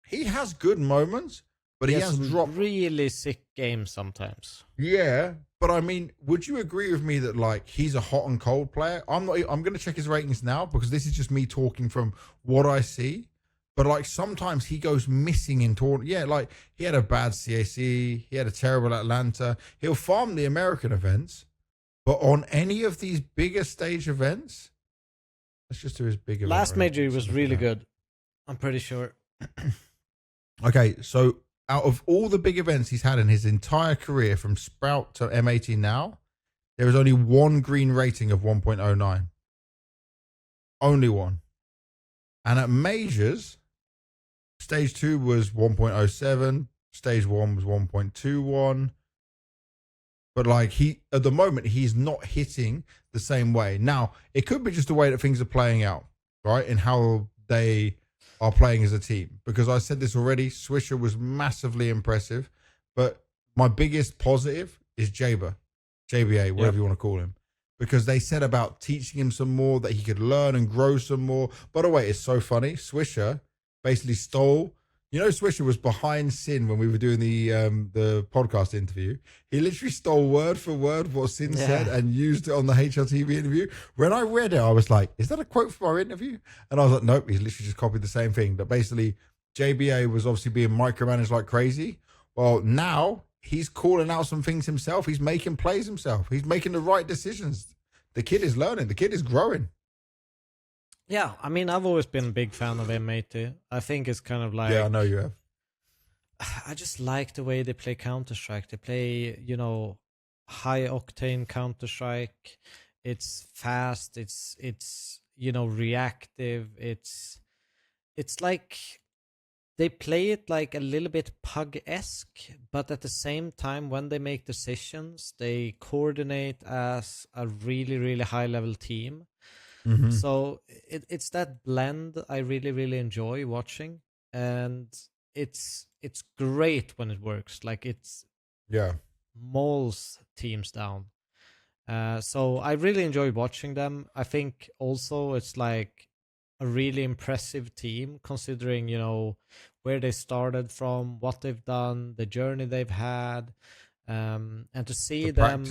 He has good moments, but he has some dropped really sick games sometimes. Yeah, but I mean, would you agree with me that like he's a hot and cold player? I'm not. I'm going to check his ratings now because this is just me talking from what I see. But like sometimes he goes missing in tournament. Yeah, like he had a bad CAC, he had a terrible Atlanta. He'll farm the American events, but on any of these bigger stage events, let's just do his big event. Last major he was really good. I'm pretty sure. Okay, so out of all the big events he's had in his entire career, from Sprout to M80 now, there is only one green rating of 1.09. Only one. And at majors, stage 2 was 1.07, stage 1 was 1.21. But like at the moment, he's not hitting the same way. Now, it could be just the way that things are playing out, right? And how they are playing as a team, because I said this already. Swisher was massively impressive, but my biggest positive is JBA, whatever you want to call him, because they said about teaching him some more, that he could learn and grow some more. By the way, it's so funny. Swisher basically stole. Swisher was behind Sin when we were doing the podcast interview. He literally stole word for word what Sin said and used it on the HLTV interview. When I read it, I was like, is that a quote from our interview? And I was like, nope, he's literally just copied the same thing. But basically, JBA was obviously being micromanaged like crazy. Well, now he's calling out some things himself. He's making plays himself. He's making the right decisions. The kid is learning. The kid is growing. Yeah, I mean, I've always been a big fan of M80. I think it's kind of like... Yeah, I know you have. I just like the way they play Counter-Strike. They play, high-octane Counter-Strike. It's fast. It's reactive. It's like they play it like a little bit Pug-esque, but at the same time, when they make decisions, they coordinate as a really, really high-level team. Mm-hmm. So it's that blend I really, really enjoy watching, and it's great when it works. Like it's mauls teams down. So I really enjoy watching them. I think also it's like a really impressive team, considering where they started from, what they've done, the journey they've had, and to see them,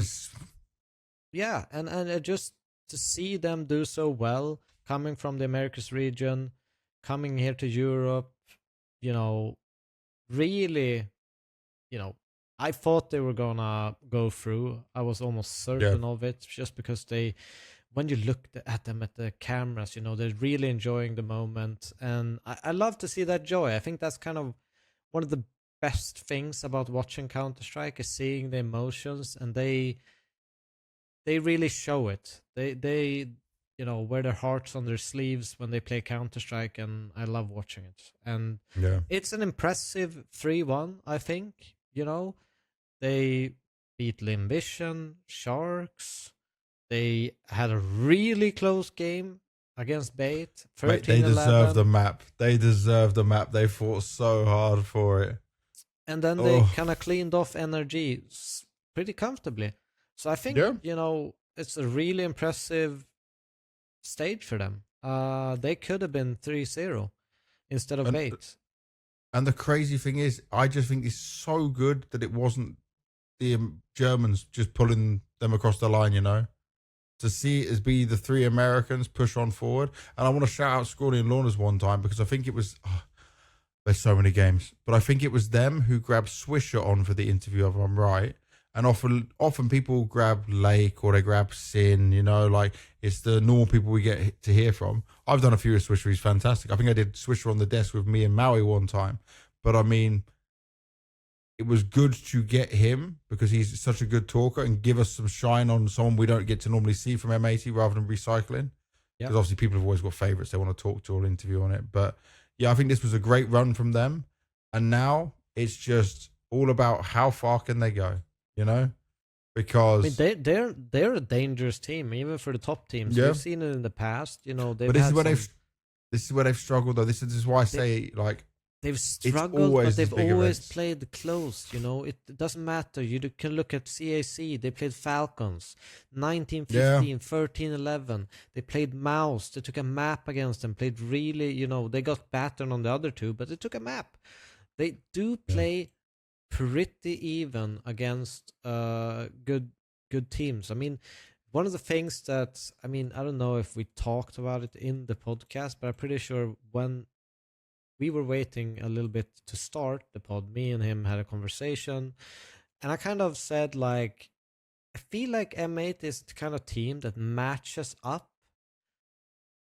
and just to see them do so well, coming from the Americas region, coming here to Europe, really, I thought they were gonna go through. I was almost certain of it, just because when you look at them at the cameras, they're really enjoying the moment. And I love to see that joy. I think that's kind of one of the best things about watching Counter-Strike, is seeing the emotions, and they really show it. They wear their hearts on their sleeves when they play Counter-Strike, and I love watching it. And it's an impressive 3-1, I think. They beat Lynn Vision, Sharks. They had a really close game against Bait. 13-11. They deserve the map. They fought so hard for it. And then they kind of cleaned off NRG pretty comfortably. So I think, it's a really impressive stage for them. They could have been 3-0 instead of Bait. And the crazy thing is, I just think it's so good that it wasn't the Germans just pulling them across the line, to see it as be the 3 Americans push on forward. And I want to shout out Scrawny and Lawners one time, because I think it was, there's so many games, but I think it was them who grabbed Swisher on for the interview, if I'm right. And often people grab Lake, or they grab Sin, like it's the normal people we get to hear from. I've done a few of Swisher. He's fantastic. I think I did Swisher on the desk with me and Maui one time. But I mean, it was good to get him because he's such a good talker and give us some shine on someone we don't get to normally see from M80 rather than recycling. Because obviously people have always got favorites they want to talk to or interview on it. But yeah, I think this was a great run from them. And now it's just all about how far can they go. Because I mean, they're a dangerous team, even for the top teams. We've seen it in the past. But this is where they've struggled, though. This is why I say, like, they've struggled, but they've always played close. It doesn't matter. You can look at CAC. They played Falcons, 19-15, 13-11. They played Mouse. They took a map against them. Played really, they got battered on the other two, but they took a map. They do play pretty even against good teams. I mean, one of the things that, I mean, I don't know if we talked about it in the podcast, but I'm pretty sure when we were waiting a little bit to start the pod, me and him had a conversation, and I kind of said, like, I feel like M8 is the kind of team that matches up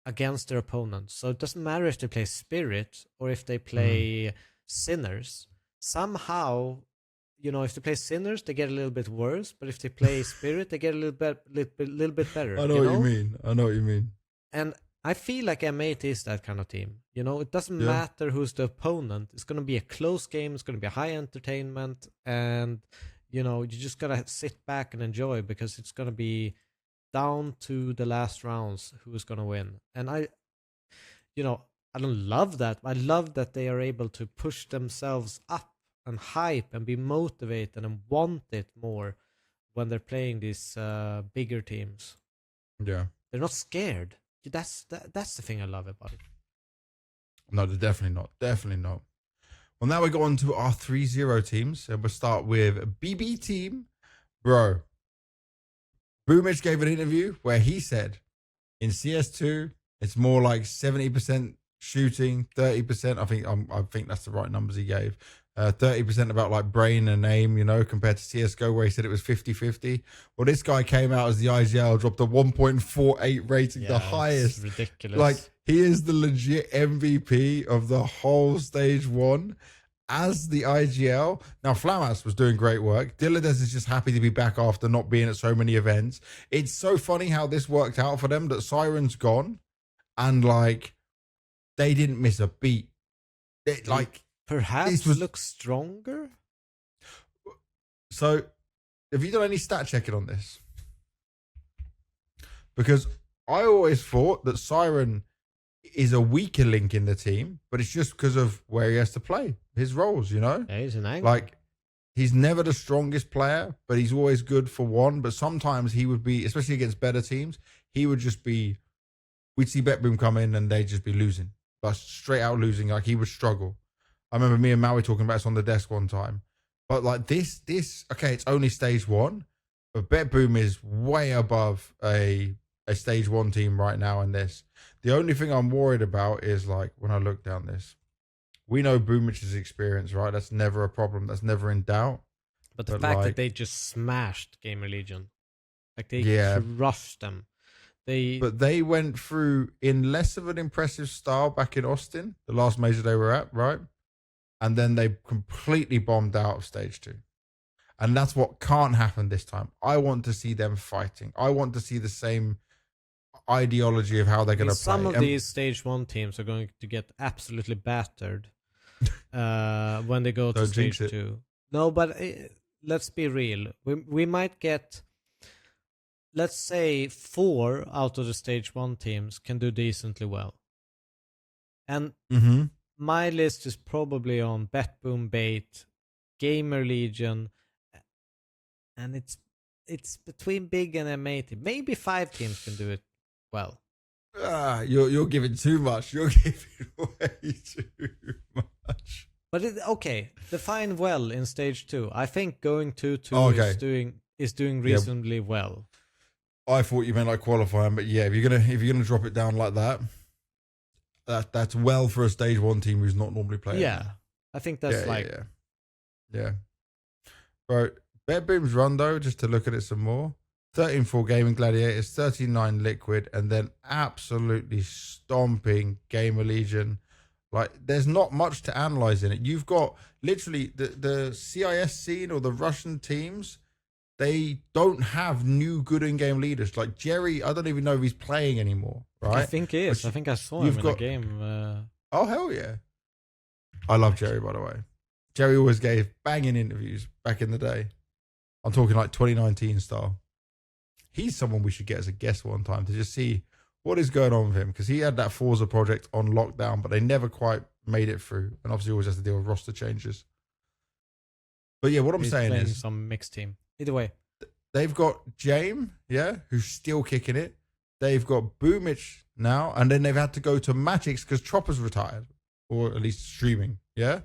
against their opponents. So it doesn't matter if they play Spirit or if they play Sinners. Somehow, if they play Sinners, they get a little bit worse, but if they play Spirit, they get a little bit better. I know what you mean. And I feel like M8 is that kind of team. It doesn't matter who's the opponent. It's going to be a close game. It's going to be a high entertainment. And, you just got to sit back and enjoy, because it's going to be down to the last rounds who's going to win. And I don't love that. I love that they are able to push themselves up and hype and be motivated and want it more when they're playing these bigger teams. Yeah. They're not scared. That's the thing I love about it. No, they're definitely not. Definitely not. Well, now we go on to our 3-0 teams. And we'll start with BB team. Bro, Boomich gave an interview where he said in CS2, it's more like 70% shooting, 30%. I think that's the right numbers he gave. 30% about like brain and aim, compared to CSGO where he said it was 50-50. Well, this guy came out as the IGL, dropped a 1.48 rating, the highest. Ridiculous. Like, he is the legit MVP of the whole stage 1 as the IGL. Now, Flamas was doing great work. Dillades is just happy to be back after not being at so many events. It's so funny how this worked out for them, that Siren's gone and like they didn't miss a beat. Perhaps look stronger. So, have you done any stat checking on this? Because I always thought that Siren is a weaker link in the team, but it's just because of where he has to play, his roles, Yeah, he's an angle. Like, he's never the strongest player, but he's always good for one. But sometimes he would be, especially against better teams, he would just be, we'd see BetBoom come in and they'd just be losing. But straight out losing, like he would struggle. I remember me and Maui talking about this on the desk one time. But like this, okay, it's only stage 1, but BetBoom is way above a stage 1 team right now in this. The only thing I'm worried about is like when I look down this, we know Boomich's experience, right? That's never a problem. That's never in doubt. But the fact that they just smashed GamerLegion, like they crushed them. But they went through in less of an impressive style back in Austin, the last major they were at, right? And then they completely bombed out of stage 2. And that's what can't happen this time. I want to see them fighting. I want to see the same ideology of how they're going to play. Some of these stage 1 teams are going to get absolutely battered when they go to stage 2. No, but let's be real. We might get, let's say, 4 out of the stage 1 teams can do decently well. And my list is probably on BetBoom, Bait, GamerLegion, and it's between Big and M80. Maybe 5 teams can do it well. You're giving too much. You're giving way too much. But define well in stage 2. I think going 2-2 is doing reasonably well. I thought you meant like qualifying, but yeah, if you're gonna drop it down like that, that's well for a stage 1 team who's not normally playing. Yeah, I think that's yeah. Bro, BetBoom's run though, just to look at it some more. 13-4 Gaming Gladiators, 39 Liquid, and then absolutely stomping GamerLegion. Like, there's not much to analyze in it. You've got literally the CIS scene or the Russian teams. They don't have new good in-game leaders. Like Jerry, I don't even know if he's playing anymore, right? I think he is. I think I saw him in a game. Oh, hell yeah. I love Jerry, by the way. Jerry always gave banging interviews back in the day. I'm talking like 2019 style. He's someone we should get as a guest one time to just see what is going on with him, because he had that Forza project on lockdown, but they never quite made it through. And obviously always has to deal with roster changes. But yeah, what I'm saying is some mixed team. Either way, they've got James, who's still kicking it. They've got Boomich now, and then they've had to go to Magix because Chopper's retired, or at least streaming. Yeah,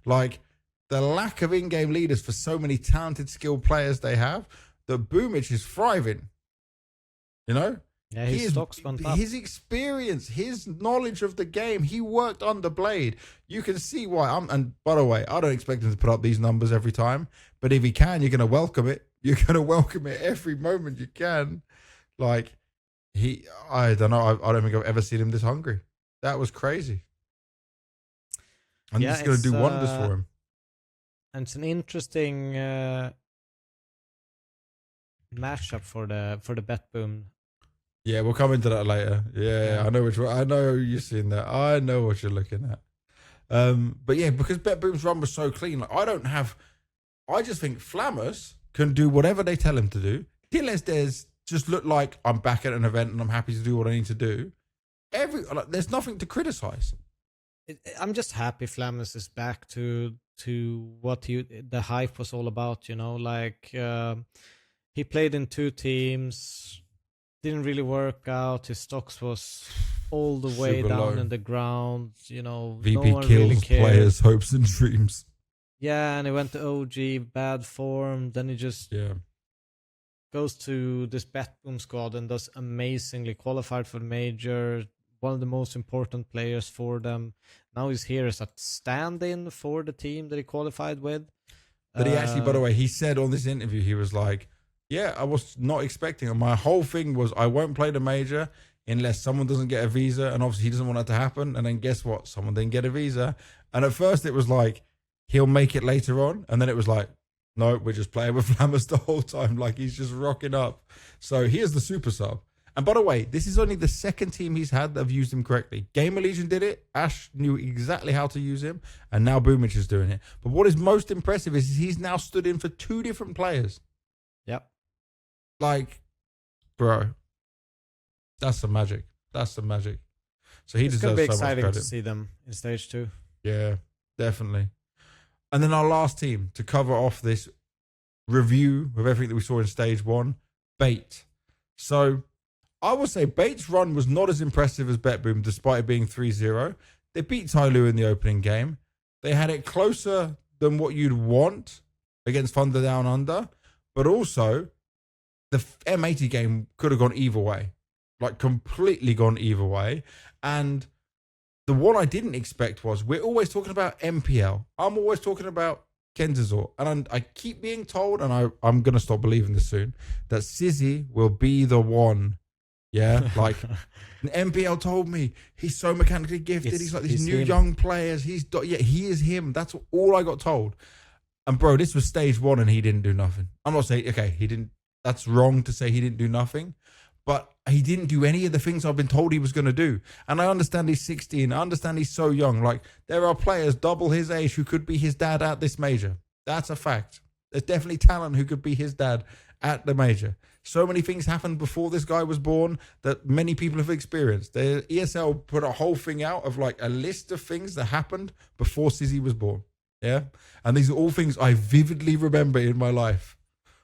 like the lack of in-game leaders for so many talented, skilled players they have, that Boomich is thriving. You know? Yeah, his stocks went up. His experience, his knowledge of the game, he worked on the blade. You can see why. And by the way, I don't expect him to put up these numbers every time, but if he can, you're going to welcome it. You're going to welcome it every moment you can. Like, I don't know. I don't think I've ever seen him this hungry. That was crazy. And it's going to do wonders for him. And it's an interesting matchup for the bet boom. Yeah, we'll come into that later. Yeah. I know which one. I know you've seen that. I know what you're looking at. But yeah, because Bet Boom's run was so clean, like, I just think Flammers can do whatever they tell him to do. TLSDs just look like I'm back at an event and I'm happy to do what I need to do. There's nothing to criticize. I'm just happy Flammers is back to what the hype was all about, you know, like he played in 2 teams, didn't really work out. His stocks was all the way Super down low. in the ground, you know. VP no one kills really cared. players' hopes and dreams. Yeah, and he went to OG, bad form. Then he just goes to this bet boom squad and does amazingly, qualified for the major, one of the most important players for them. Now he's here as a stand-in for the team that he qualified with. But he actually, by the way, he said on this interview, he was like, yeah, I was not expecting it. My whole thing was I won't play the major unless someone doesn't get a visa. And obviously he doesn't want that to happen. And then guess what? Someone didn't get a visa. And at first it was like, he'll make it later on. And then it was like, no, we're just playing with Flammers the whole time. Like, he's just rocking up. So here's the super sub. And by the way, this is only the second team he's had that have used him correctly. GamerLegion did it. Ash knew exactly how to use him. And now Boomich is doing it. But what is most impressive is he's now stood in for 2 different players. Yep. Like, bro, that's the magic. That's the magic. So he deserves so much credit. It's going to be exciting to see them in stage 2. Yeah, definitely. And then our last team to cover off this review of everything that we saw in stage 1, Bait. So I would say Bait's run was not as impressive as Bet Boom, despite it being 3-0. They beat TyLoo in the opening game. They had it closer than what you'd want against Thunder Down Under, but also the M80 game could have gone either way, like completely gone either way. And the one I didn't expect was, we're always talking about MPL. I'm always talking about Kenzazor. And I keep being told, and I'm going to stop believing this soon, that Sizzy will be the one. Yeah, like MPL told me he's so mechanically gifted. He's like these new young players. He is him. That's all I got told. And bro, this was stage 1 and he didn't do nothing. I'm not saying, okay, he didn't. That's wrong to say he didn't do nothing, but he didn't do any of the things I've been told he was going to do. And I understand he's 16. I understand he's so young. Like, there are players double his age who could be his dad at this major. That's a fact. There's definitely talent who could be his dad at the major. So many things happened before this guy was born that many people have experienced. The ESL put a whole thing out of like a list of things that happened before Sizzy was born. Yeah. And these are all things I vividly remember in my life.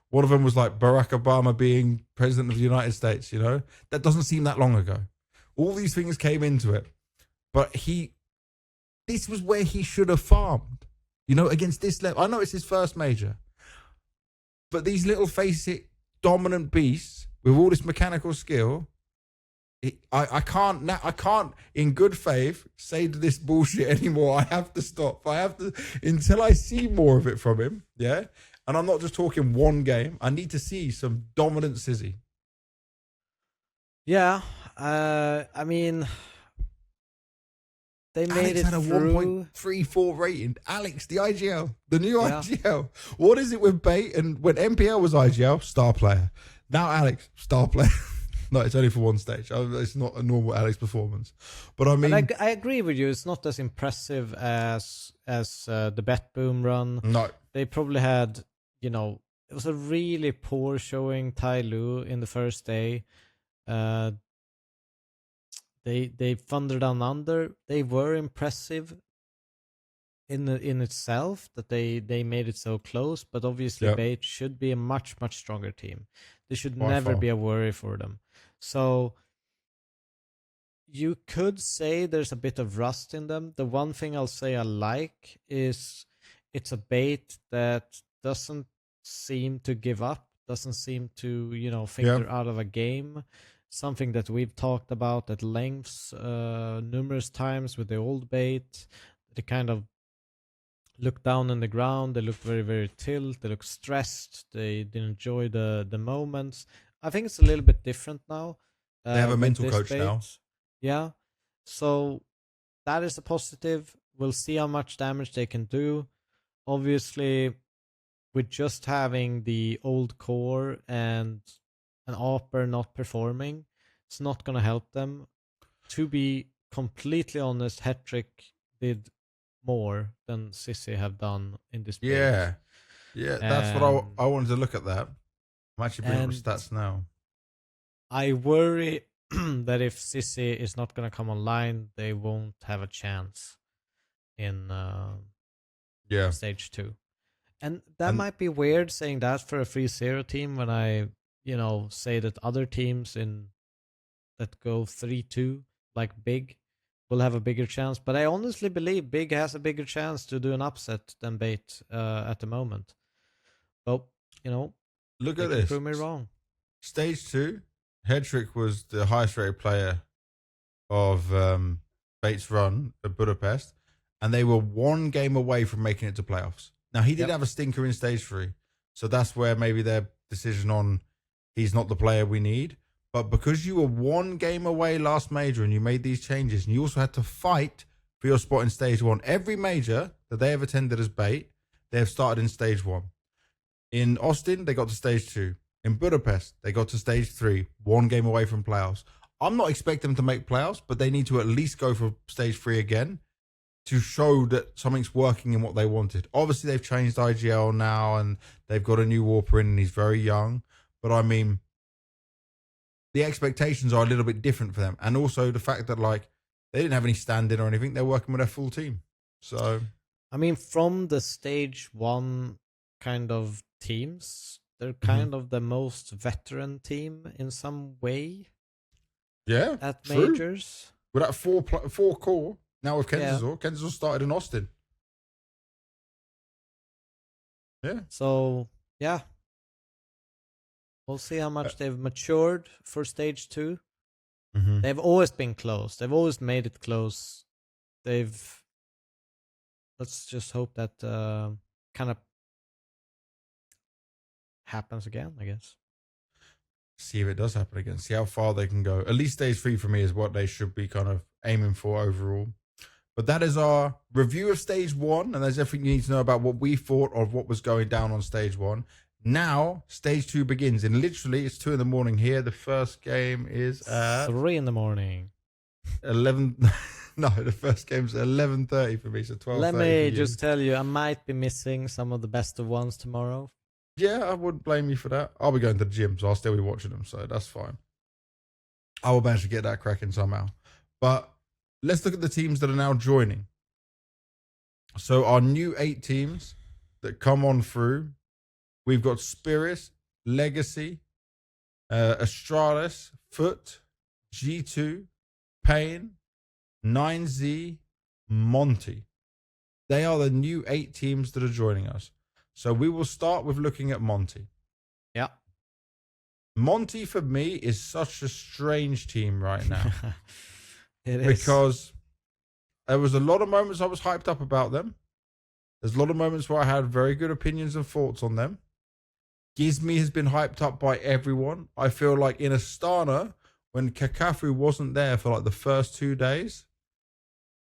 One of them was like Barack Obama being president of the United States, you know? That doesn't seem that long ago. All these things came into it. But this was where he should have farmed, you know, against this level. I know it's his first major, but these little face it dominant beasts with all this mechanical skill, I can't in good faith say this bullshit anymore. I have to stop. I have to, until I see more of it from him. Yeah. And I'm not just talking one game. I need to see some dominant Sizzy. Yeah. I mean, they made Alex it had a through 1.34 rating. Alex, the IGL, the new IGL. What is it with Bait? And when MPL was IGL, star player. Now Alex, star player. No, it's only for one stage. It's not a normal Alex performance. But I mean, I agree with you. It's not as impressive as the Bet Boom run. No, they probably had, you know, it was a really poor showing TyLoo in the first day. They Thunder Down Under. They were impressive in itself that they made it so close. But obviously, Bait should be a much stronger team. They should never be a worry for them. So you could say there's a bit of rust in them. The one thing I'll say I like is it's a bait that doesn't seem to give up, doesn't seem to, think Yeah. they're out of a game. Something that we've talked about at lengths numerous times with the old bait. They kind of look down on the ground. They look very, very tilt. They look stressed. They didn't enjoy the moments. I think it's a little bit different now. They have a with mental this coach bait. now. Yeah. So that is a positive. We'll see how much damage they can do. Obviously, with just having the old core and an Opper not performing, it's not going to help them. To be completely honest, Hetrick did more than Sissy have done in this bait. Yeah. Yeah, that's what I wanted to look at that. I'm actually bringing up the stats now. I worry that if Sissy is not going to come online, they won't have a chance in stage 2. And that might be weird saying that for a 3-0 team when I, say that other teams that go 3-2, like Big, will have a bigger chance. But I honestly believe Big has a bigger chance to do an upset than Bait at the moment. But, look they at can this. prove me wrong. Stage 2, Hedrick was the highest rated player of Bates' run at Budapest, and they were one game away from making it to playoffs. Now, he did have a stinker in stage 3, so that's where maybe their decision on he's not the player we need. But because you were one game away last major and you made these changes, and you also had to fight for your spot in stage 1, every major that they have attended as Bait, they have started in stage 1. In Austin, they got to stage 2. In Budapest, they got to stage 3, one game away from playoffs. I'm not expecting them to make playoffs, but they need to at least go for stage 3 again to show that something's working in what they wanted. Obviously, they've changed IGL now, and they've got a new Warper in, and he's very young. But I mean, the expectations are a little bit different for them. And also the fact that, like, they didn't have any stand-in or anything. They're working with their full team. So, I mean, from the stage 1 kind of teams, they're kind of the most veteran team in some way. Yeah, at true. majors. With that four core, now with Kenzor. Kenzor started in Austin. Yeah. So, yeah. We'll see how much they've matured for stage 2. Mm-hmm. They've always been close. They've always made it close. Let's just hope that kind of happens again, I guess. See if it does happen again. See how far they can go. At least stage 3 for me is what they should be kind of aiming for overall. But that is our review of stage 1. And there's everything you need to know about what we thought of what was going down on stage 1. Now, stage 2 begins. And literally, it's 2 a.m. here. The first game is at 3 a.m. 11. No, the first game's at 11:30 for me. So 12:30. Let me just tell you, I might be missing some of the best of ones tomorrow. Yeah, I wouldn't blame you for that. I'll be going to the gym, so I'll still be watching them. So that's fine. I will manage to get that cracking somehow. But let's look at the teams that are now joining. So our new 8 teams that come on through. We've got Spirit, Legacy, Astralis, FUT, G2, Pain, 9Z, Monte. They are the new 8 teams that are joining us. So we will start with looking at Monte. Yeah. Monte, for me, is such a strange team right now. It is. Because there was a lot of moments I was hyped up about them. There's a lot of moments where I had very good opinions and thoughts on them. Gizmi has been hyped up by everyone. I feel like in Astana, when Kakafu wasn't there for like the first 2 days,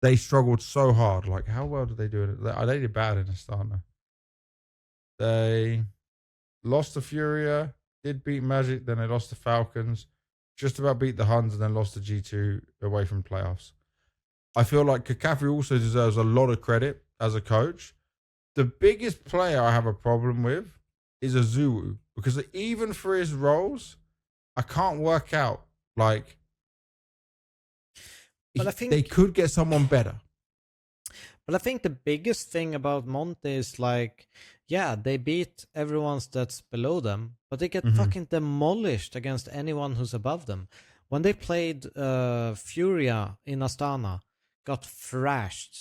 they struggled so hard. Like, how well did they do it? They did bad in Astana. They lost to Furia, did beat Magic, then they lost to Falcons, just about beat the Huns, and then lost to G2 away from playoffs. I feel like Kakafu also deserves a lot of credit as a coach. The biggest player I have a problem with is Azuwu, because even for his roles, I can't work out. Like, but I think they could get someone better. But I think the biggest thing about Monte is like, yeah, they beat everyone that's below them, but they get fucking demolished against anyone who's above them. When they played Furia in Astana, got thrashed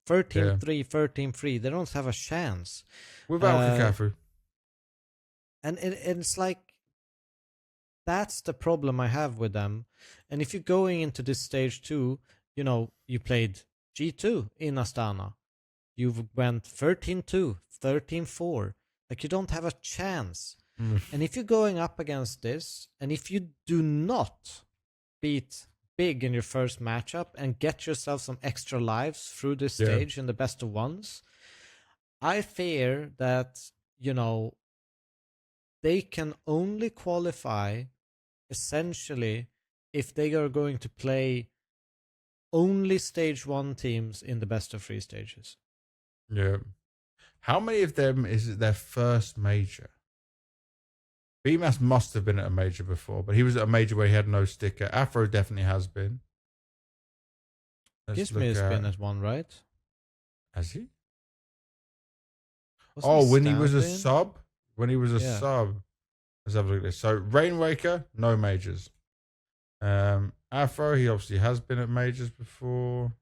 13-3, 13-3. They don't have a chance. Without Kakafu. And it's like, that's the problem I have with them. And if you're going into this stage 2, you played G2 in Astana. You went 13-2, 13-4. Like, you don't have a chance. And if you're going up against this, and if you do not beat big in your first matchup and get yourself some extra lives through this stage in the best of ones, I fear that, they can only qualify essentially if they are going to play only stage 1 teams in the best of 3 stages. Yeah. How many of them is it their first major? BMAS must have been at a major before, but he was at a major where he had no sticker. Afro definitely has been. Gizmi has been at one, right? Has he? Wasn't when he was a stand-in? sub? When he was a sub. Let's have a look at this. So, Rainwaker, no majors. Afro, he obviously has been at majors before.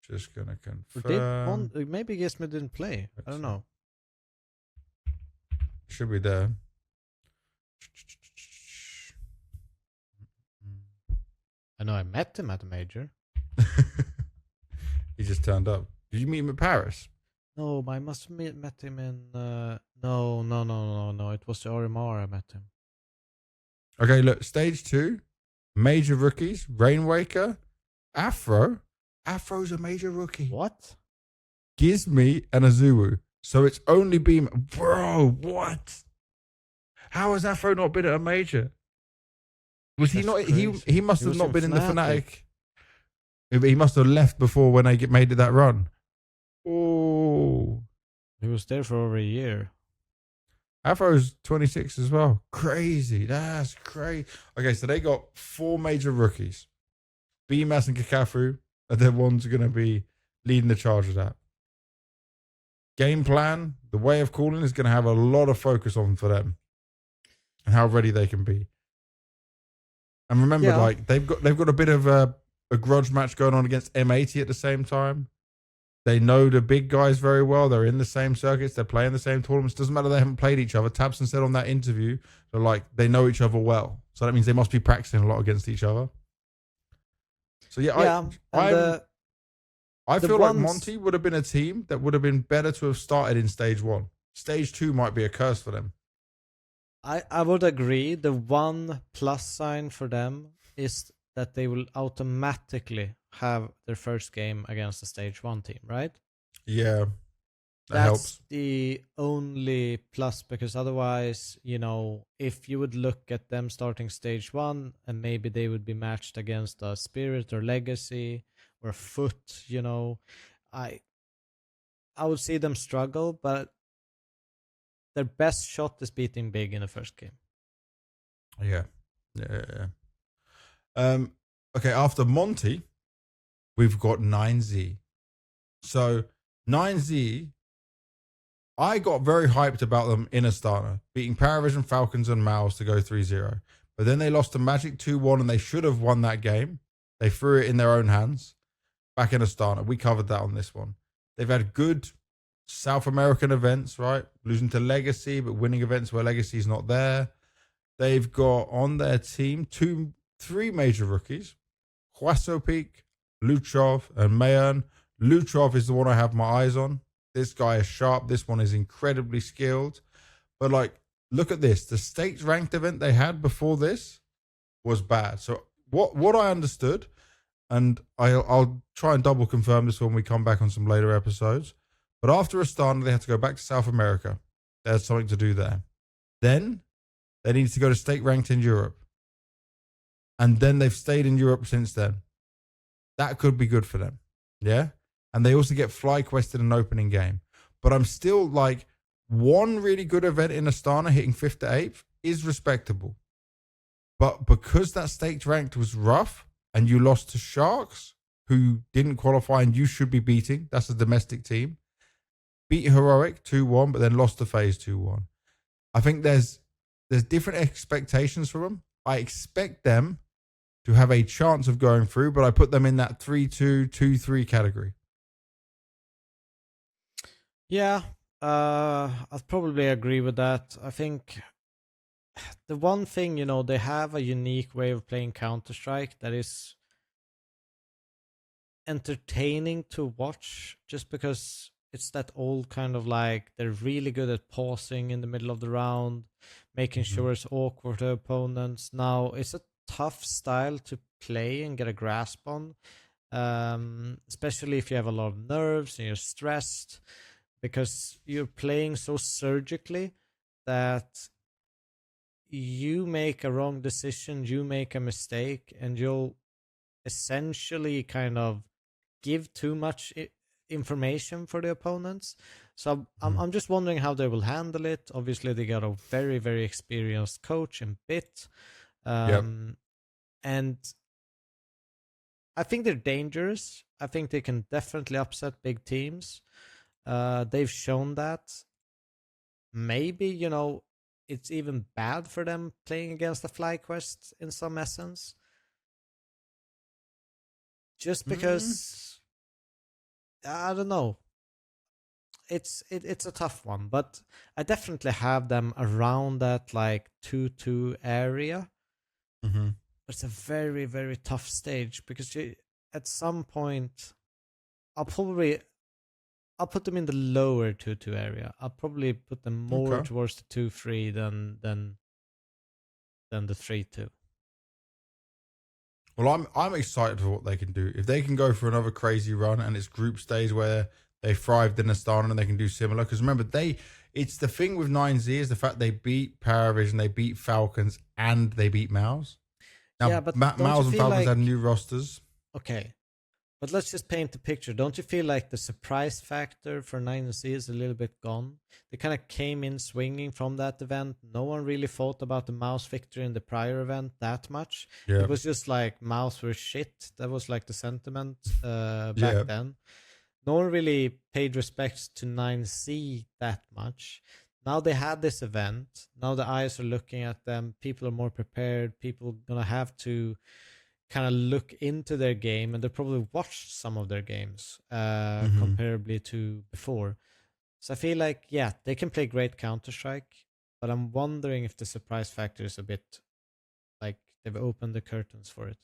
Just going to confirm. Maybe Gizmi didn't play. I don't know. Should be there. I know I met him at a major. He just turned up. Did you meet him at Paris? No, I must have met him in... No. It was the RMR I met him. Okay, look. Stage 2. Major rookies. Rainwaker. Afro. Afro's a major rookie. What? Gizmi and Azuwu. So it's only been... Bro, what? How has Afro not been at a major? Was he not? He must have not been in the Fnatic. He must have left before when they made it that run. Oh, he was there for over a year. Afro's 26 as well. Crazy. That's crazy. Okay, so they got 4 major rookies. BMAS and Kakafu are the ones who are going to be leading the charge of that. Game plan, the way of calling is going to have a lot of focus on for them and how ready they can be. And remember, they've got a bit of a grudge match going on against M80 at the same time. They know the big guys very well. They're in the same circuits. They're playing the same tournaments. Doesn't matter they haven't played each other. Tabson said on that interview, they know each other well. So that means they must be practicing a lot against each other. So I feel like Monte would have been a team that would have been better to have started in stage 1. Stage 2 might be a curse for them. I would agree. The one plus sign for them is that they will automatically have their first game against the stage 1 team, right? Yeah. That helps. That's the only plus, because otherwise, if you would look at them starting stage 1 and maybe they would be matched against a Spirit or Legacy or FUT, I would see them struggle, but their best shot is beating big in the first game. Yeah. Okay, after Monte, we've got 9Z. So 9Z, I got very hyped about them in Astana, beating Paravision, Falcons, and Mouse to go 3-0. But then they lost to Magic 2-1, and they should have won that game. They threw it in their own hands back in Astana. We covered that on this one. They've had good South American events, right? Losing to Legacy, but winning events where Legacy's not there. They've got on their team 3 major rookies, Huasopik, Luchov, and Mayan. Luchov is the one I have my eyes on. This guy is sharp. This one is incredibly skilled. But look at this. The stakes ranked event they had before this was bad. So what I understood, and I'll try and double confirm this when we come back on some later episodes. But after Astana, they had to go back to South America. They had something to do there. Then they needed to go to stake ranked in Europe. And then they've stayed in Europe since then. That could be good for them. Yeah? And they also get FlyQuest in an opening game. But I'm still one really good event in Astana hitting 5th to 8th is respectable. But because that staked ranked was rough and you lost to Sharks, who didn't qualify and you should be beating, that's a domestic team, beat Heroic 2-1, but then lost to FaZe 2-1. I think there's different expectations from them. I expect them to have a chance of going through, but I put them in that 3-2, 2-3 category. Yeah, I'd probably agree with that. I think the one thing, they have a unique way of playing Counter-Strike that is entertaining to watch just because it's that old kind of like they're really good at pausing in the middle of the round, making Hmm. sure it's awkward to opponents. Now, it's a tough style to play and get a grasp on, especially if you have a lot of nerves and you're stressed because you're playing so surgically that you make a wrong decision, you make a mistake, and you'll essentially kind of give too much information for the opponents. So I'm, Hmm. I'm just wondering how they will handle it. Obviously, they got a very, very experienced coach in Bit. Yep. Um, and I think they're dangerous. I think they can definitely upset big teams. They've shown that. Maybe, it's even bad for them playing against the FlyQuest in some essence. Just Mm. because, I don't know. It's a tough one, but I definitely have them around that like 2-2 area. Hmm. But it's a very, very tough stage because at some point I'll probably I'll put them in the lower 2-2 area. I'll probably put them more Okay. towards the 2-3 than the 3-2. Well, I'm excited for what they can do. If they can go for another crazy run and it's group stage where they thrived in Astana and they can do similar. Because remember, it's the thing with 9Z is the fact they beat Paravision, they beat Falcons, and they beat Mouse. Yeah, Now, but don't you Mouse and feel Falcons had like new rosters. okay? But let's just paint the picture. Don't you feel like the surprise factor for 9C is a little bit gone? They kind of came in swinging from that event. No one really thought about the Mouse victory in the prior event that much. It Yeah, was just like Mouse were shit. That was like the sentiment back yeah. then. No one really paid respects to 9C that much. Now they had this event. Now the eyes are looking at them. People are more prepared. People gonna have to kind of look into their game and they probably watched some of their games Hmm. comparably to before. So I feel like, yeah, they can play great Counter Strike, but I'm wondering if the surprise factor is a bit like they've opened the curtains for it.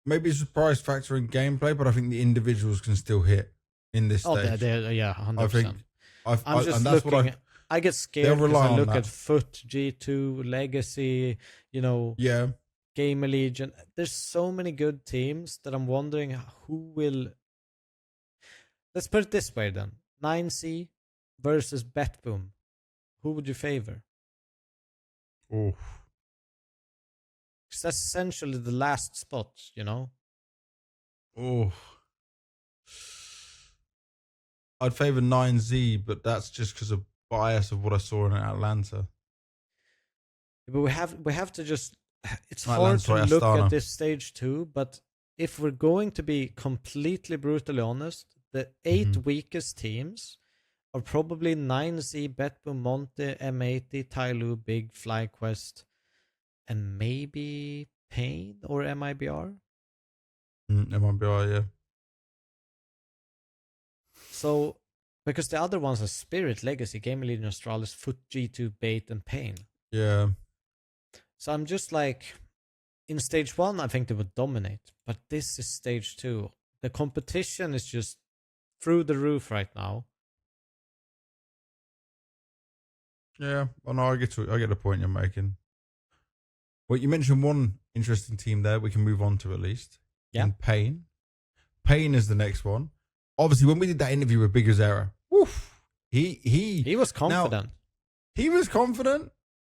Maybe a surprise factor in gameplay, but I think the individuals can still hit in this Oh, stage. yeah, I think 100%. I'm and just that's what looking. I get they'll scared because rely I on look at that. FUT, G2, Legacy, you know, Yeah. GamerLegion. There's so many good teams that I'm wondering who will. Let's put it this way then: 9C versus BetBoom. Who would you favor? Oh. Because that's essentially the last spot. Oh. I'd favor 9Z, but that's just because of bias of what I saw in Atlanta. But we have to just. It's hard Atlanta, to sorry, look at Astana. this stage too, but if we're going to be completely brutally honest, the eight Hmm. weakest teams are probably 9Z, BetBoom, Monte, M80, TyLoo, Big, FlyQuest, and maybe Pain or MIBR. MIBR, yeah. So, because the other ones are Spirit, Legacy, GamerLegion, Astralis, FUT, G2, Bait, and Pain. Yeah. So I'm just like, in stage one, I think they would dominate, but this is stage two. The competition is just through the roof right now. Yeah. Well, no, I get the point you're making. Well, you mentioned one interesting team there we can move on to at least. Yeah, In Pain. Pain is the next one. Obviously, when we did that interview with Big Azera, woof, he he was now confident. he was confident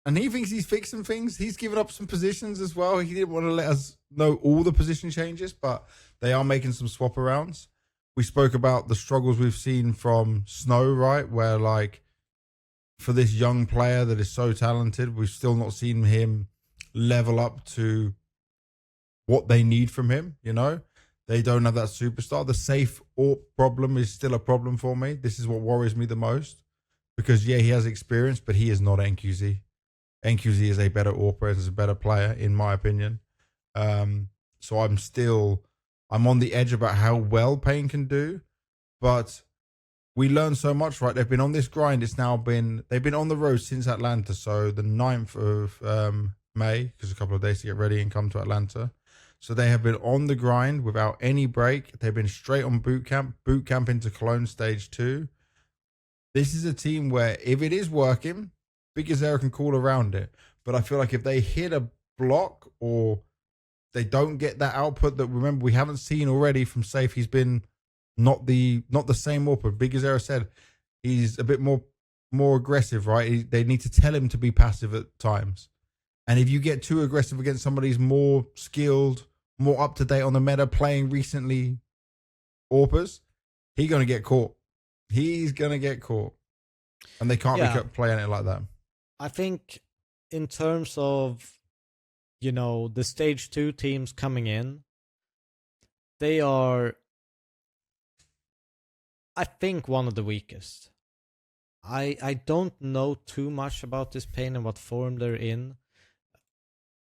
and he thinks he's fixing things. He's given up some positions as well. He didn't want to let us know all the position changes, but they are making some swap arounds. We spoke about the struggles we've seen from Snow, right? Where like for this young player that is so talented, we've still not seen him level up to what they need from him, you know? They don't have that superstar. The safe AWP problem is still a problem for me. This is what worries me the most. Because yeah, he has experience, but he is not NQZ. NQZ is a better AWPer, is a better player, in my opinion. So I'm on the edge about how well Payne can do, but we learned so much, right? They've been on this grind. They've been on the road since Atlanta. So the 9th of May, because a couple of days to get ready and come to Atlanta. So they have been on the grind without any break. They've been straight on boot camp into Cologne stage 2. This is a team where if it is working, Big Azera can call around it. But I feel like if they hit a block or they don't get that output that, remember, we haven't seen already from Safe. He's been not the same output. Big Azera said he's a bit more aggressive, right? They need to tell him to be passive at times. And if you get too aggressive against somebody who's more skilled, more up to date on the meta, playing recently Orpas, he's going to get caught. He's going to get caught. And they can't be playing it like that. I think in terms of, the stage 2 teams coming in, they are, I think, one of the weakest. I don't know too much about this Pain and what form they're in.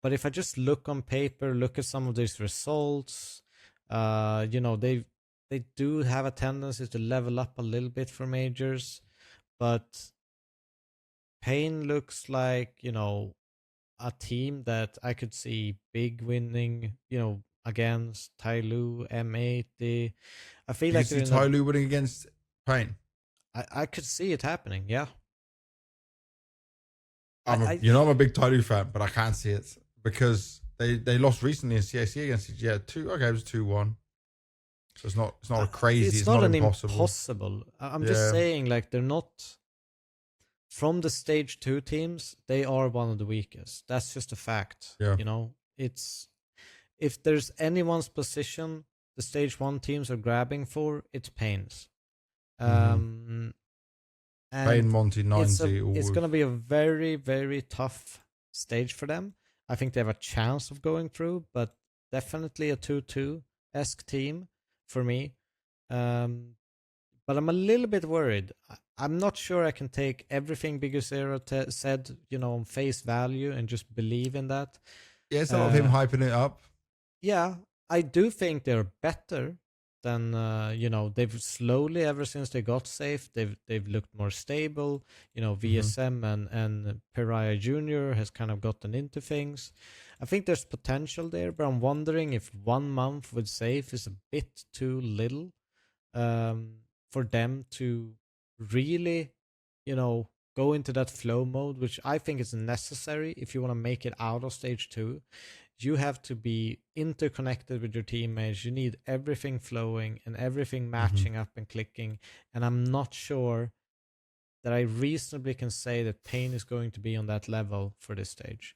But if I just look on paper, look at some of these results, they do have a tendency to level up a little bit for majors, but Pain looks like, a team that I could see big winning, against TyLoo, M80. I feel like you see TyLoo winning against Pain. I could see it happening, yeah. I'm a big TyLoo fan, but I can't see it because they lost recently in CAC against it was 2-1. So it's not a crazy. It's not an impossible. I'm just saying, like, they're not from the stage 2 teams. They are one of the weakest. That's just a fact. Yeah. It's if there's anyone's position the stage 1 teams are grabbing for, it's Pain's. Pain, Monte, 90. It's going to be a very, very tough stage for them. I think they have a chance of going through, but definitely a 2-2-esque team for me. But I'm a little bit worried. I'm not sure I can take everything Big Azera said, on face value and just believe in that. Yeah, it's a lot of him hyping it up. Yeah, I do think they're better than they've slowly, ever since they got Safe, they've looked more stable. VSM and Pariah Jr. has kind of gotten into things. I think there's potential there, but I'm wondering if 1 month with Safe is a bit too little for them to really, go into that flow mode, which I think is necessary if you want to make it out of stage 2. You have to be interconnected with your teammates. You need everything flowing and everything matching up and clicking. And I'm not sure that I reasonably can say that Pain is going to be on that level for this stage.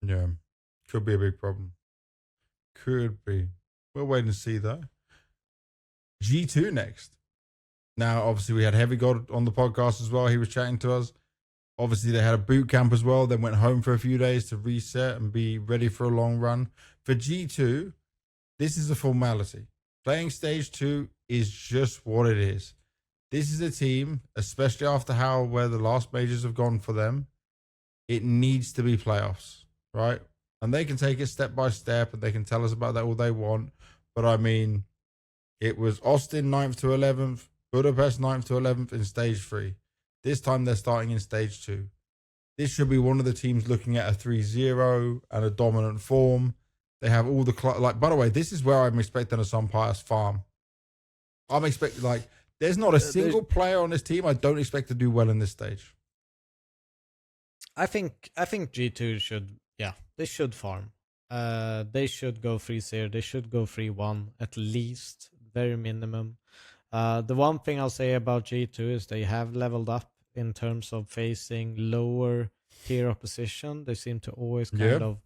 Yeah, could be a big problem. Could be. We'll wait and see though. G2 next. Now, obviously, we had Heavy God on the podcast as well. He was chatting to us. Obviously, they had a boot camp as well. Then went home for a few days to reset and be ready for a long run. For G2, this is a formality. Playing stage 2 is just what it is. This is a team, especially after where the last majors have gone for them, it needs to be playoffs, right? And they can take it step by step and they can tell us about that all they want. But I mean, it was Austin 9th to 11th, Budapest 9th to 11th in stage 3. This time they're starting in stage 2. This should be one of the teams looking at a 3-0 and a dominant form. They have all the by the way, this is where I'm expecting a Sunpire's farm. I'm expecting there's not a single player on this team I don't expect to do well in this stage. I think G2 should they should farm. They should go 3-0. They should go 3-1 at least, very minimum. The one thing I'll say about G2 is they have leveled up in terms of facing lower tier opposition. They seem to always kind of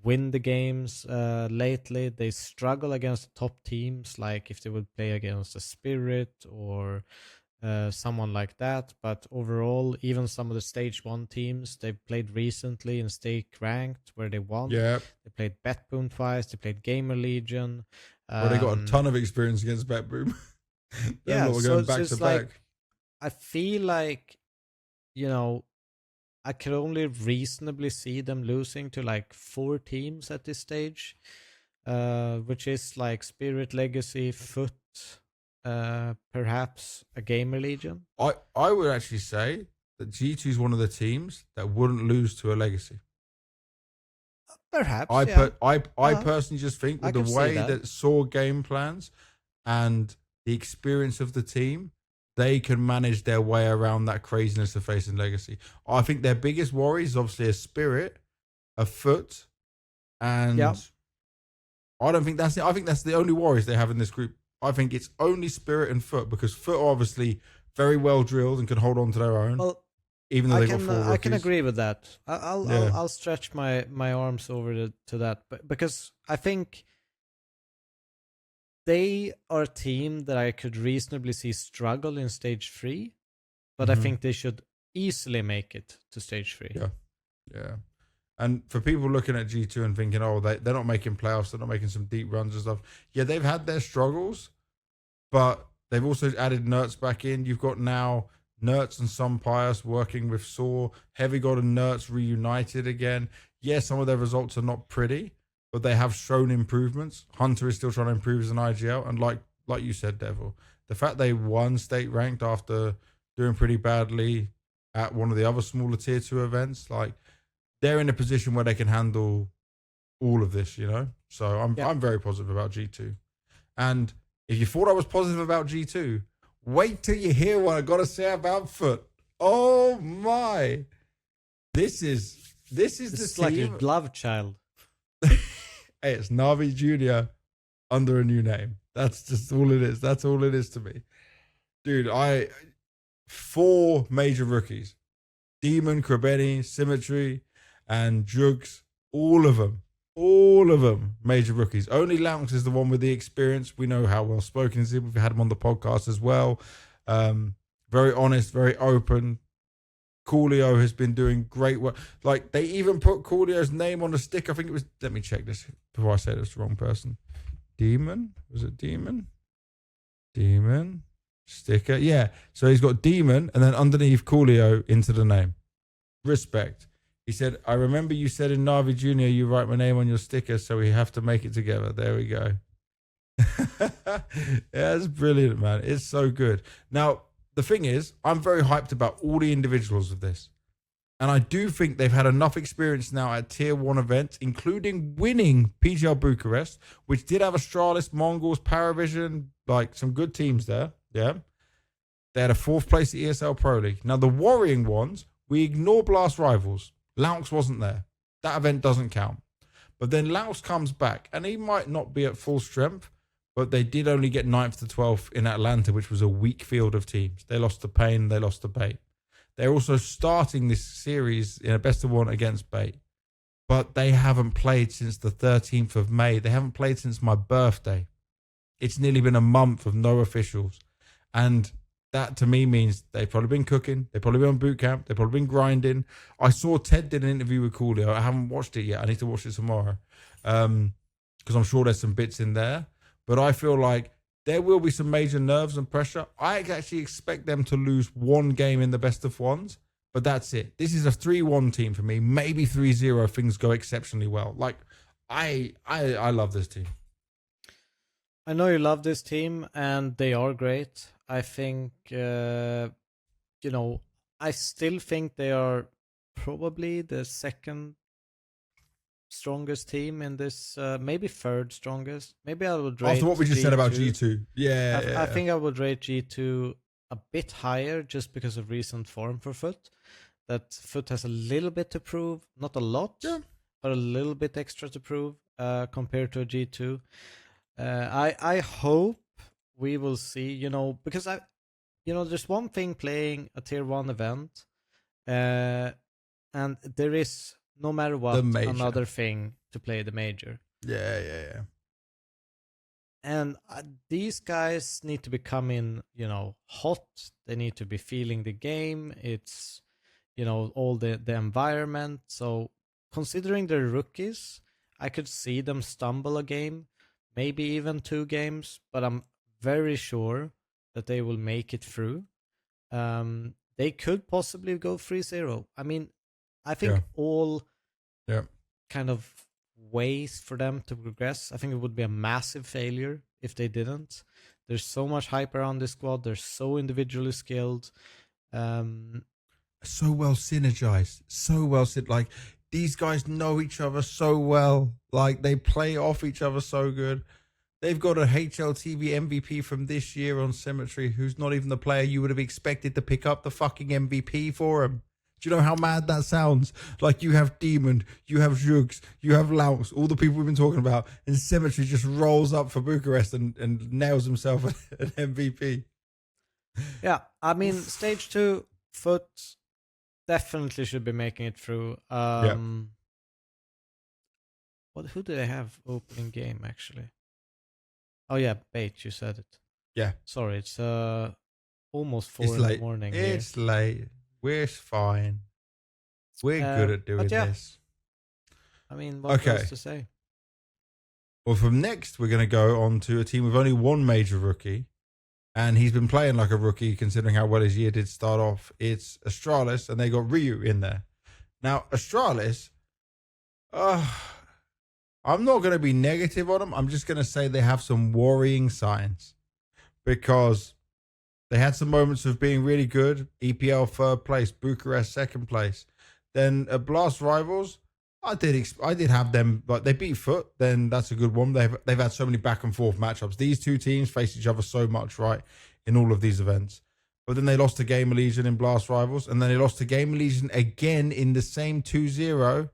win the games lately. They struggle against top teams, like if they would play against a Spirit or someone like that. But overall, even some of the stage 1 teams they've played recently in stake ranked where they won. Yeah. They played BetBoom twice. They played GamerLegion. Well, they got a ton of experience against BetBoom. Yeah, we're going back to back. I feel like, I could only reasonably see them losing to 4 teams at this stage, which is Spirit, Legacy, FUT, perhaps a GamerLegion. I would actually say that G2 is one of the teams that wouldn't lose to a Legacy. Perhaps, I personally just think I with the can see way that. that Saw game plans and the experience of the team, they can manage their way around that craziness of facing Legacy. I think their biggest worry is obviously a Spirit, a FUT, and Yeah. I don't think that's it. I think that's the only worries they have in this group. I think it's only Spirit and FUT, because FUT are obviously very well drilled and can hold on to their own. Well, even though they got 4 rookies. I can agree with that. Yeah. I'll stretch my arms over to that, but because I think they are a team that I could reasonably see struggle in stage 3, but I think they should easily make it to stage 3. Yeah. And for people looking at G2 and thinking, oh, they're not making playoffs, they're not making some deep runs and stuff. Yeah, they've had their struggles, but they've also added Nerds back in. You've got now Nerds and Sunpius working with Saw. Heavy God and Nerds reunited again. Yeah, some of their results are not pretty, but they have shown improvements. Hunter is still trying to improve as an IGL. And like you said, Devil, the fact they won state ranked after doing pretty badly at one of the other smaller tier 2 events, like, they're in a position where they can handle all of this, you know? So I'm very positive about G2. And if you thought I was positive about G2, wait till you hear what I got to say about FUT. Oh my. This is the team. Like your love child. Hey, it's Navi Jr. under a new name. That's just all it is. That's all it is to me. Dude, 4 major rookies. Demon, Krabeni, Symmetry, and Jugs, all of them major rookies. Only Lounx is the one with the experience. We know how well spoken he is. We've had him on the podcast as well. Very honest, very open. Coolio has been doing great work. Like, they even put Coolio's name on a stick. I think it was, let me check this before I say this the wrong person. Demon? Was it Demon? Demon? Sticker? Yeah. So he's got Demon and then underneath Coolio into the name. Respect. He said, I remember you said in Navi Jr. you write my name on your sticker, so we have to make it together. There we go. Yeah, it's brilliant, man. It's so good. Now, the thing is, I'm very hyped about all the individuals of this. And I do think they've had enough experience now at tier 1 events, including winning PGL Bucharest, which did have Astralis, Mongols, Paravision, like some good teams there. Yeah. They had a 4th place at ESL Pro League. Now, the worrying ones, we ignore Blast Rivals. Laux wasn't there. That event doesn't count. But then Laux comes back, and he might not be at full strength, but they did only get 9th to 12th in Atlanta, which was a weak field of teams. They lost to Pain, they lost to Bait. They're also starting this series in a best of 1 against Bait, but they haven't played since the 13th of May. They haven't played since my birthday. It's nearly been a month of no officials. And that to me means they've probably been cooking. They've probably been on boot camp. They've probably been grinding. I saw Ted did an interview with Coolio. I haven't watched it yet. I need to watch it tomorrow because I'm sure there's some bits in there. But I feel like there will be some major nerves and pressure. I actually expect them to lose 1 game in the best of 1s, but that's it. This is a 3-1 team for me. Maybe 3-0 if things go exceptionally well. Like, I love this team. I know you love this team, and they are great. I think, I still think they are probably the 2nd strongest team in this, maybe 3rd strongest. Maybe I would rate after what we just G2. said about G2. Yeah, I think I would rate G2 a bit higher just because of recent form for FUT. That FUT has a little bit to prove, not a lot, but a little bit extra to prove compared to a G2. I hope we will see, because there's one thing playing a tier 1 event, and there is, no matter what, another thing to play the major. Yeah. And these guys need to be coming, hot. They need to be feeling the game. It's, all the environment. So considering they're rookies, I could see them stumble a game, maybe even 2 games, but I'm very sure that they will make it through. They could possibly go 3-0. I mean, I think all kind of ways for them to progress, I think it would be a massive failure if they didn't. There's so much hype around this squad. They're so individually skilled. So well synergized, like these guys know each other so well, like they play off each other so good. They've got a HLTV MVP from this year on Symmetry who's not even the player you would have expected to pick up the fucking MVP for him. Do you know how mad that sounds? Like you have Demon, you have Zhugs, you have Laux, all the people we've been talking about, and Symmetry just rolls up for Bucharest and nails himself an MVP. Yeah, I mean, stage 2, FUT definitely should be making it through. Who do they have opening game actually? Oh yeah, Bait, you said it. Yeah. Sorry, it's almost 4 in the morning. It's late. We're fine. We're good at doing this. I mean, what else to say? Well, from next, we're going to go on to a team with only one major rookie. And he's been playing like a rookie, considering how well his year did start off. It's Astralis, and they got Ryu in there. Now, Astralis, I'm not going to be negative on them. I'm just going to say they have some worrying signs. Because they had some moments of being really good. EPL 3rd place, Bucharest 2nd place. Then at Blast Rivals, I did have them, like they beat FUT, then that's a good one. They've had so many back and forth matchups. These two teams face each other so much, right, in all of these events. But then they lost to GamerLegion in Blast Rivals, and then they lost to GamerLegion again in the same 2-0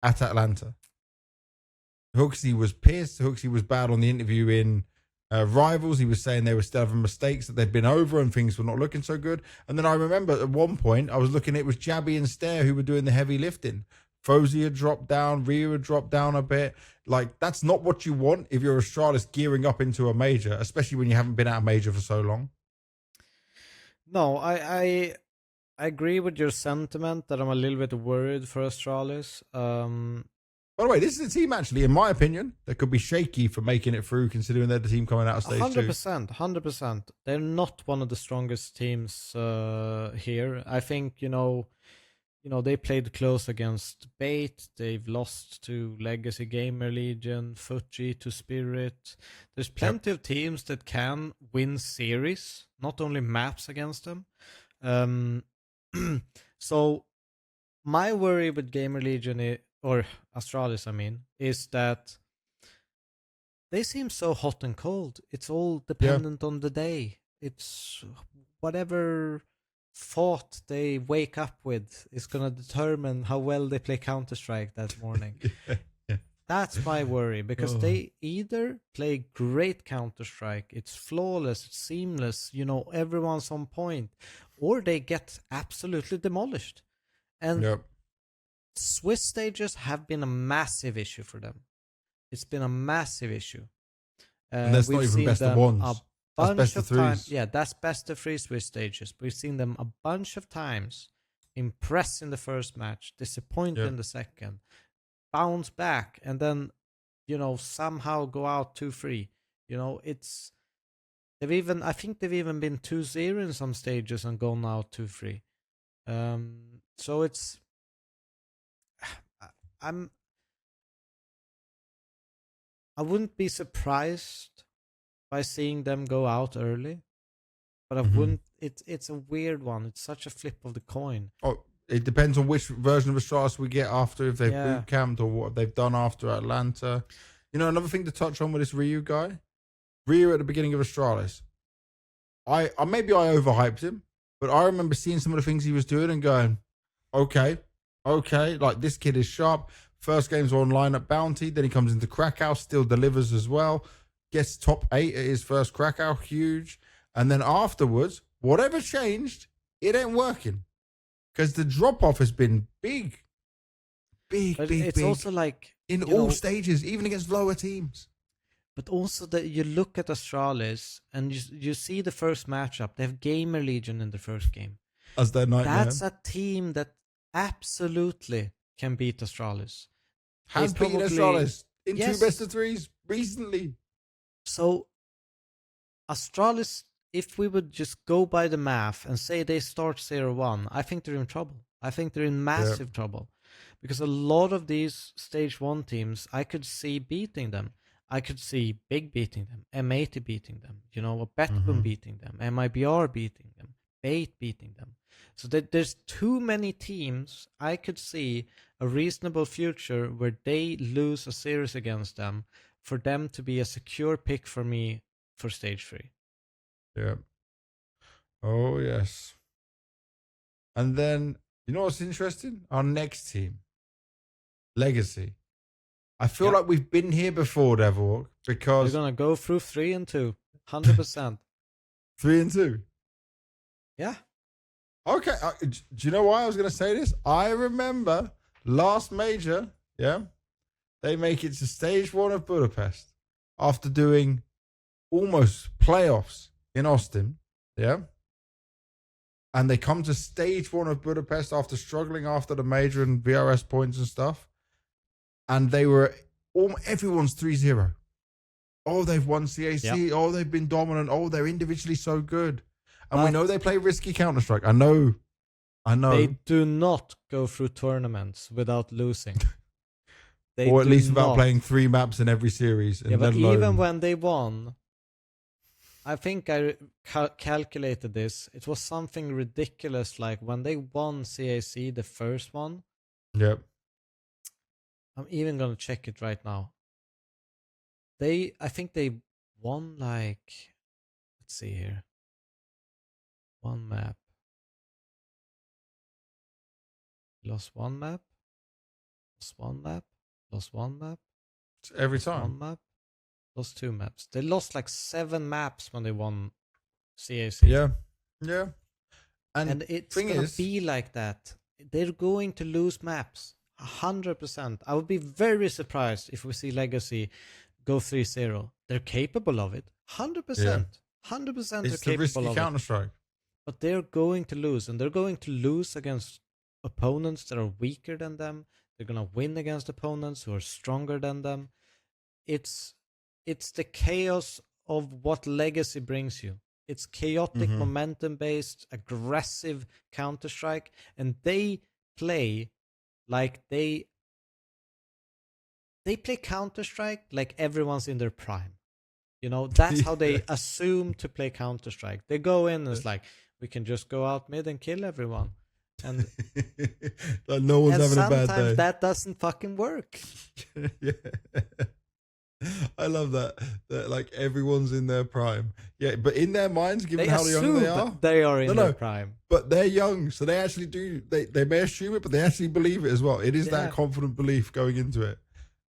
at Atlanta. Hooksy was pissed. Hooksy was bad on the interview in Rivals. He was saying they were still having mistakes, that they'd been over and things were not looking so good. And then I remember at one point I was looking, it was Jabby and Stare who were doing the heavy lifting. Fozy had dropped down, Ryu had dropped down a bit. Like, that's not what you want if you're Astralis gearing up into a major, especially when you haven't been at a major for so long. No, I agree with your sentiment that I'm a little bit worried for Astralis. By the way, this is a team, actually, in my opinion, that could be shaky for making it through, considering they're the team coming out of stage 100%, 100%. They're not one of the strongest teams here. I think, they played close against Bait. They've lost to Legacy GamerLegion, FUT to Spirit. There's plenty of teams that can win series, not only maps against them. So my worry with GamerLegion or Astralis, is that they seem so hot and cold. It's all dependent on the day. It's whatever thought they wake up with is going to determine how well they play Counter-Strike that morning. That's my worry, because they either play great Counter-Strike, it's flawless, it's seamless, everyone's on point, or they get absolutely demolished. And Swiss stages have been a massive issue for them. It's been a massive issue. And that's not even best of ones. That's best of threes. Yeah, that's best of 3 Swiss stages. We've seen them a bunch of times impress in the first match, disappoint in the second, bounce back, and then, somehow go out 2-3. I think they've even been 2-0 in some stages and gone out 2-3. So it's, I wouldn't be surprised by seeing them go out early, but I wouldn't. It's a weird one. It's such a flip of the coin. Oh, it depends on which version of Astralis we get after, if they've boot camped or what they've done after Atlanta. Another thing to touch on with this Ryu guy, Ryu at the beginning of Astralis, I maybe I overhyped him, but I remember seeing some of the things he was doing and going, okay, like this kid is sharp. First game's online at Bounty, then he comes into Krakow, still delivers as well. Gets top 8 at his first Krakow, huge. And then afterwards, whatever changed, it ain't working. Because the drop-off has been big. It's also like, in all stages, even against lower teams. But also that you look at Astralis and you see the first matchup. They have GamerLegion in the first game. As their nightmare. That's a team that absolutely can beat Astralis. Has beaten Astralis in 2 best of 3s recently. So, Astralis, if we would just go by the math and say they start 0-1, I think they're in trouble. I think they're in massive trouble. Because a lot of these stage 1 teams, I could see beating them. I could see Big beating them, M80 beating them, you know, a Betboom Mhm. beating them, MIBR beating them, Bait beating them. So there's too many teams. I could see a reasonable future where they lose a series against them for them to be a secure pick for me for stage 3. Yeah. Oh yes. And then you know what's interesting? Our next team, Legacy. I feel Yeah. like we've been here before, Devilwalk, They're because gonna go through 3 and 2, 100%. 3-2. Yeah. Okay. Do you know why I was going to say this? I remember last major, yeah, they make it to stage 1 of Budapest after doing almost playoffs in Austin, yeah. And they come to stage 1 of Budapest after struggling after the major and VRS points and stuff. And they were, everyone's 3-0. Oh, they've won CAC. Yep. Oh, they've been dominant. Oh, they're individually so good. And we But know they play risky Counter-Strike. I know. they do not go through tournaments without losing. They or at do least without not. playing 3 maps in every series. Yeah, but even when they won, I think I calculated this. It was something ridiculous, like when they won CAC, the first one. Yep. I'm even gonna check it right now. I think they won like, let's see here. One map. Lost one map. Lost one map. Lost one map. Every Lost time. one map. Lost 2 maps. They lost like 7 maps when they won CAC. Yeah. Yeah. And it's gonna be like that. They're going to lose maps. 100%. I would be very surprised if we see Legacy go 3-0. They're capable of it. 100%. 100% it's they're the capable risky of Counter-Strike. it. But they're going to lose. And they're going to lose against opponents that are weaker than them. They're going to win against opponents who are stronger than them. It's the chaos of what Legacy brings you. It's chaotic, momentum-based, aggressive Counter-Strike. And they play like they play Counter-Strike like everyone's in their prime. You know, that's how they assume to play Counter-Strike. They go in and it's like, we can just go out mid and kill everyone. And like no one's having a bad day. Sometimes that doesn't fucking work. Yeah. I love that like everyone's in their prime. Yeah, but in their minds, given They how young they are, that they are in their prime. but they're young, so they actually do. They may assume it, but they actually believe it as well. It is that confident belief going into it,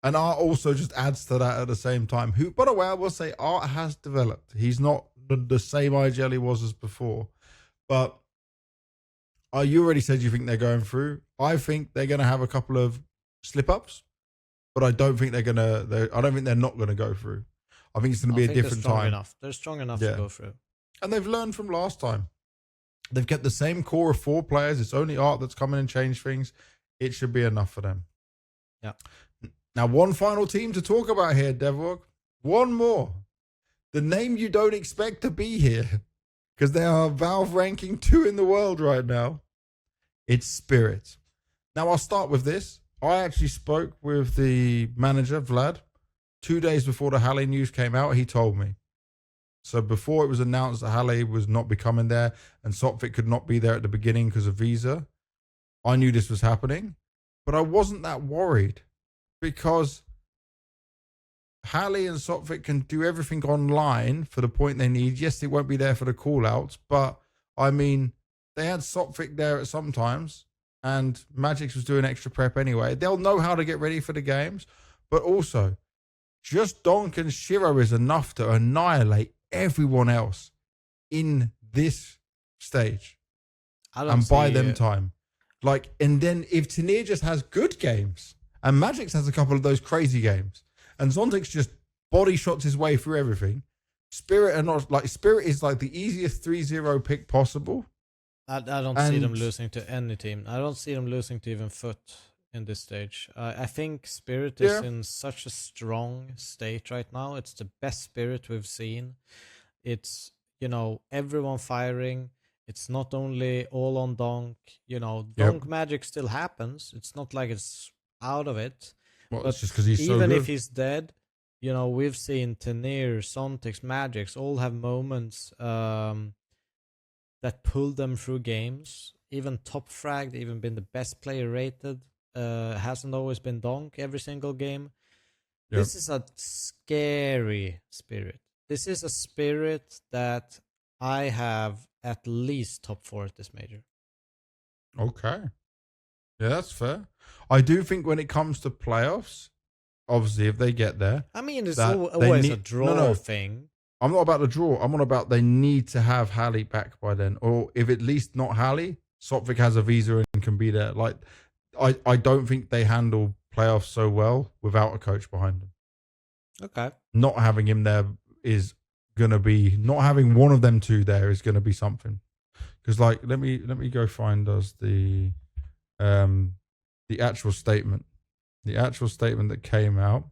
and Art also just adds to that at the same time. Who, by the way, I will say Art has developed. He's not the same IGL he was as before, but you already said you think they're going through. I think they're going to have a couple of slip ups. But I don't think I don't think they're not going to go through. I think it's going to be a different time. They're strong enough to go through. And they've learned from last time. They've kept the same core of 4 players. It's only Art that's come in and changed things. It should be enough for them. Yeah. Now, one final team to talk about here, Devilwalk. One more. The name you don't expect to be here. Because they are Valve ranking 2 in the world right now. It's Spirit. Now, I'll start with this. I actually spoke with the manager, Vlad, 2 days before the Halle news came out. He told me. So before it was announced that Halle was not becoming there and Sopvik could not be there at the beginning because of visa, I knew this was happening. But I wasn't that worried because Halle and Sopvik can do everything online for the point they need. Yes, they won't be there for the call-outs, but I mean, they had Sopvik there at some times. And Magix was doing extra prep anyway. They'll know how to get ready for the games. But also, just Donk and Shiro is enough to annihilate everyone else in this stage. And buy them time. Like, and then if Tanir just has good games, and Magix has a couple of those crazy games, and Zontix just body shots his way through everything, Spirit is like the easiest 3-0 pick possible. I don't see them losing to any team. I don't see them losing to even FUT in this stage. I think Spirit is in such a strong state right now. It's the best Spirit we've seen. It's, everyone firing. It's not only all on Donk. Donk magic still happens. It's not like it's out of it. Well, it's just because he's so even good. if he's dead, we've seen Tenir, Sontex, Magix all have moments that pull them through games. Even top fragged, even been the best player rated. Hasn't always been donk every single game. Yep. This is a scary spirit. This is a spirit that I have at least top 4 at this major. Okay. Yeah, that's fair. I do think when it comes to playoffs, obviously if they get there, I mean, it's that always need- a draw thing. I'm not about the draw. I'm on about they need to have Hallie back by then. Or if at least not Hallie, Sopvik has a visa and can be there. Like, I don't think they handle playoffs so well without a coach behind them. Okay. Not having him there is gonna be, not having one of them two there is gonna be something. Because like, let me go find us the actual statement. The actual statement that came out.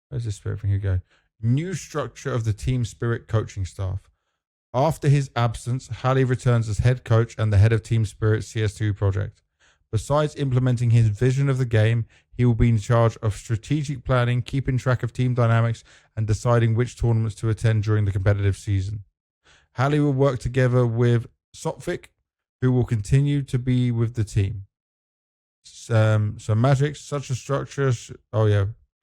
Where's this spirit thing? Here we go. New structure of the team spirit coaching staff. After his absence, Hallie returns as head coach and the head of Team Spirit CS2 project. Besides implementing his vision of the game, he will be in charge of strategic planning, keeping track of team dynamics, and deciding which tournaments to attend during the competitive season. Hallie will work together with Sopvik, who will continue to be with the team. So Magics, such a structure,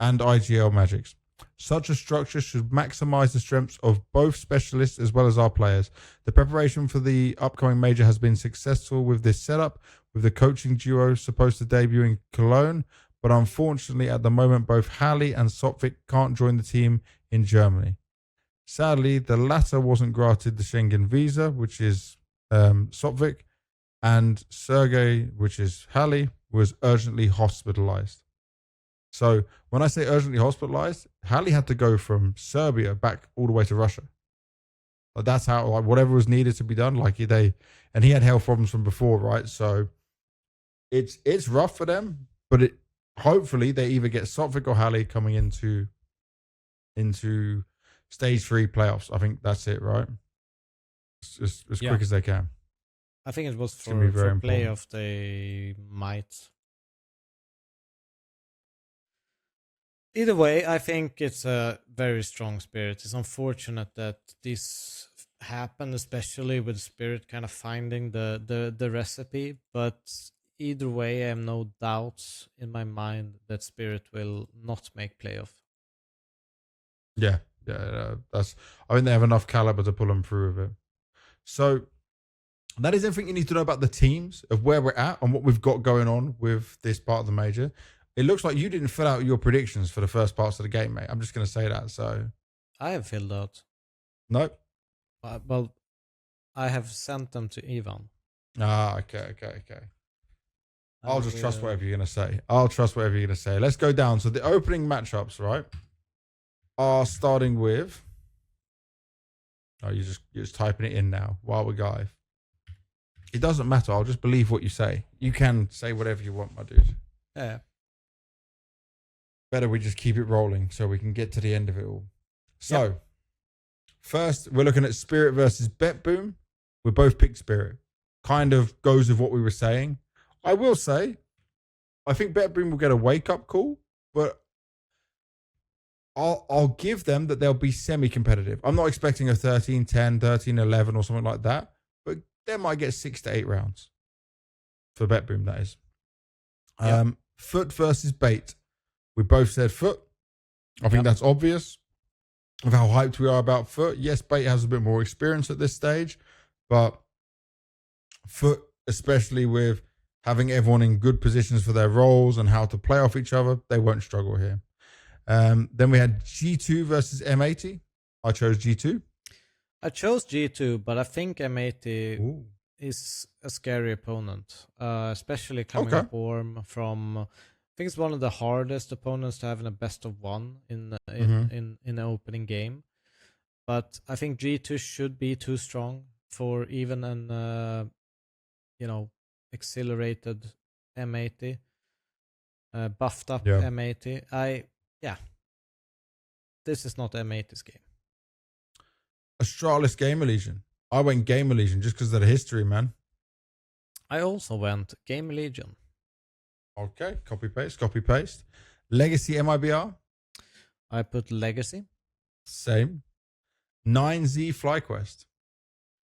and IGL Magics. Such a structure should maximize the strengths of both specialists as well as our players. The preparation for the upcoming major has been successful with this setup, with the coaching duo supposed to debut in Cologne, but unfortunately at the moment both Hallie and Sopvik can't join the team in Germany. Sadly, the latter wasn't granted the Schengen visa, which is Sopvik, and Sergey, which is Hallie, was urgently hospitalized. So when I say urgently hospitalized, Hallie had to go from Serbia back all the way to Russia. Like that's how, like, whatever was needed to be done. Like he had health problems from before, right? So it's rough for them, but hopefully they either get Sopvik or Hallie coming into stage 3 playoffs. I think that's it, right? As quick as they can. I think it was for important. playoff they might. Either way, I think it's a very strong spirit. It's unfortunate that this happened, especially with Spirit kind of finding the recipe. But either way, I have no doubts in my mind that Spirit will not make playoff. Yeah, that's. I think they have enough caliber to pull them through with it. So that is everything you need to know about the teams, of where we're at and what we've got going on with this part of the major. It looks like you didn't fill out your predictions for the first parts of the game, mate. I'm just going to say that. So I have filled out. Nope. Well, I have sent them to Ivan. Okay. I'll just trust whatever you're going to say. I'll trust whatever you're going to say. Let's go down. So the opening matchups, right, are starting with... Oh, you're just typing it in now while we're live. It doesn't matter. I'll just believe what you say. You can say whatever you want, my dude. Yeah. Better we just keep it rolling so we can get to the end of it all. So, First, we're looking at Spirit versus Bet Boom. We both picked Spirit. Kind of goes with what we were saying. I will say, I think Bet Boom will get a wake-up call, but I'll give them that they'll be semi-competitive. I'm not expecting a 13-10, 13-11 or something like that, but they might get 6 to 8 rounds. For Bet Boom, that is. FUT versus Bait. We both said FUT. I think that's obvious of how hyped we are about FUT. Yes, Bait has a bit more experience at this stage, but FUT, especially with having everyone in good positions for their roles and how to play off each other, they won't struggle here. Then we had G2 versus M80. I chose G2. I chose G2, but I think M80 is a scary opponent, especially coming up warm from... I think it's one of the hardest opponents to have in a best of one in the opening game. But I think G2 should be too strong for even an accelerated M80, buffed up M80. This is not M80's game. Astralis GamerLegion. I went GamerLegion just because of the history, man. I also went GamerLegion. Okay, copy paste. Legacy MIBR. I put Legacy. Same. 9Z FlyQuest.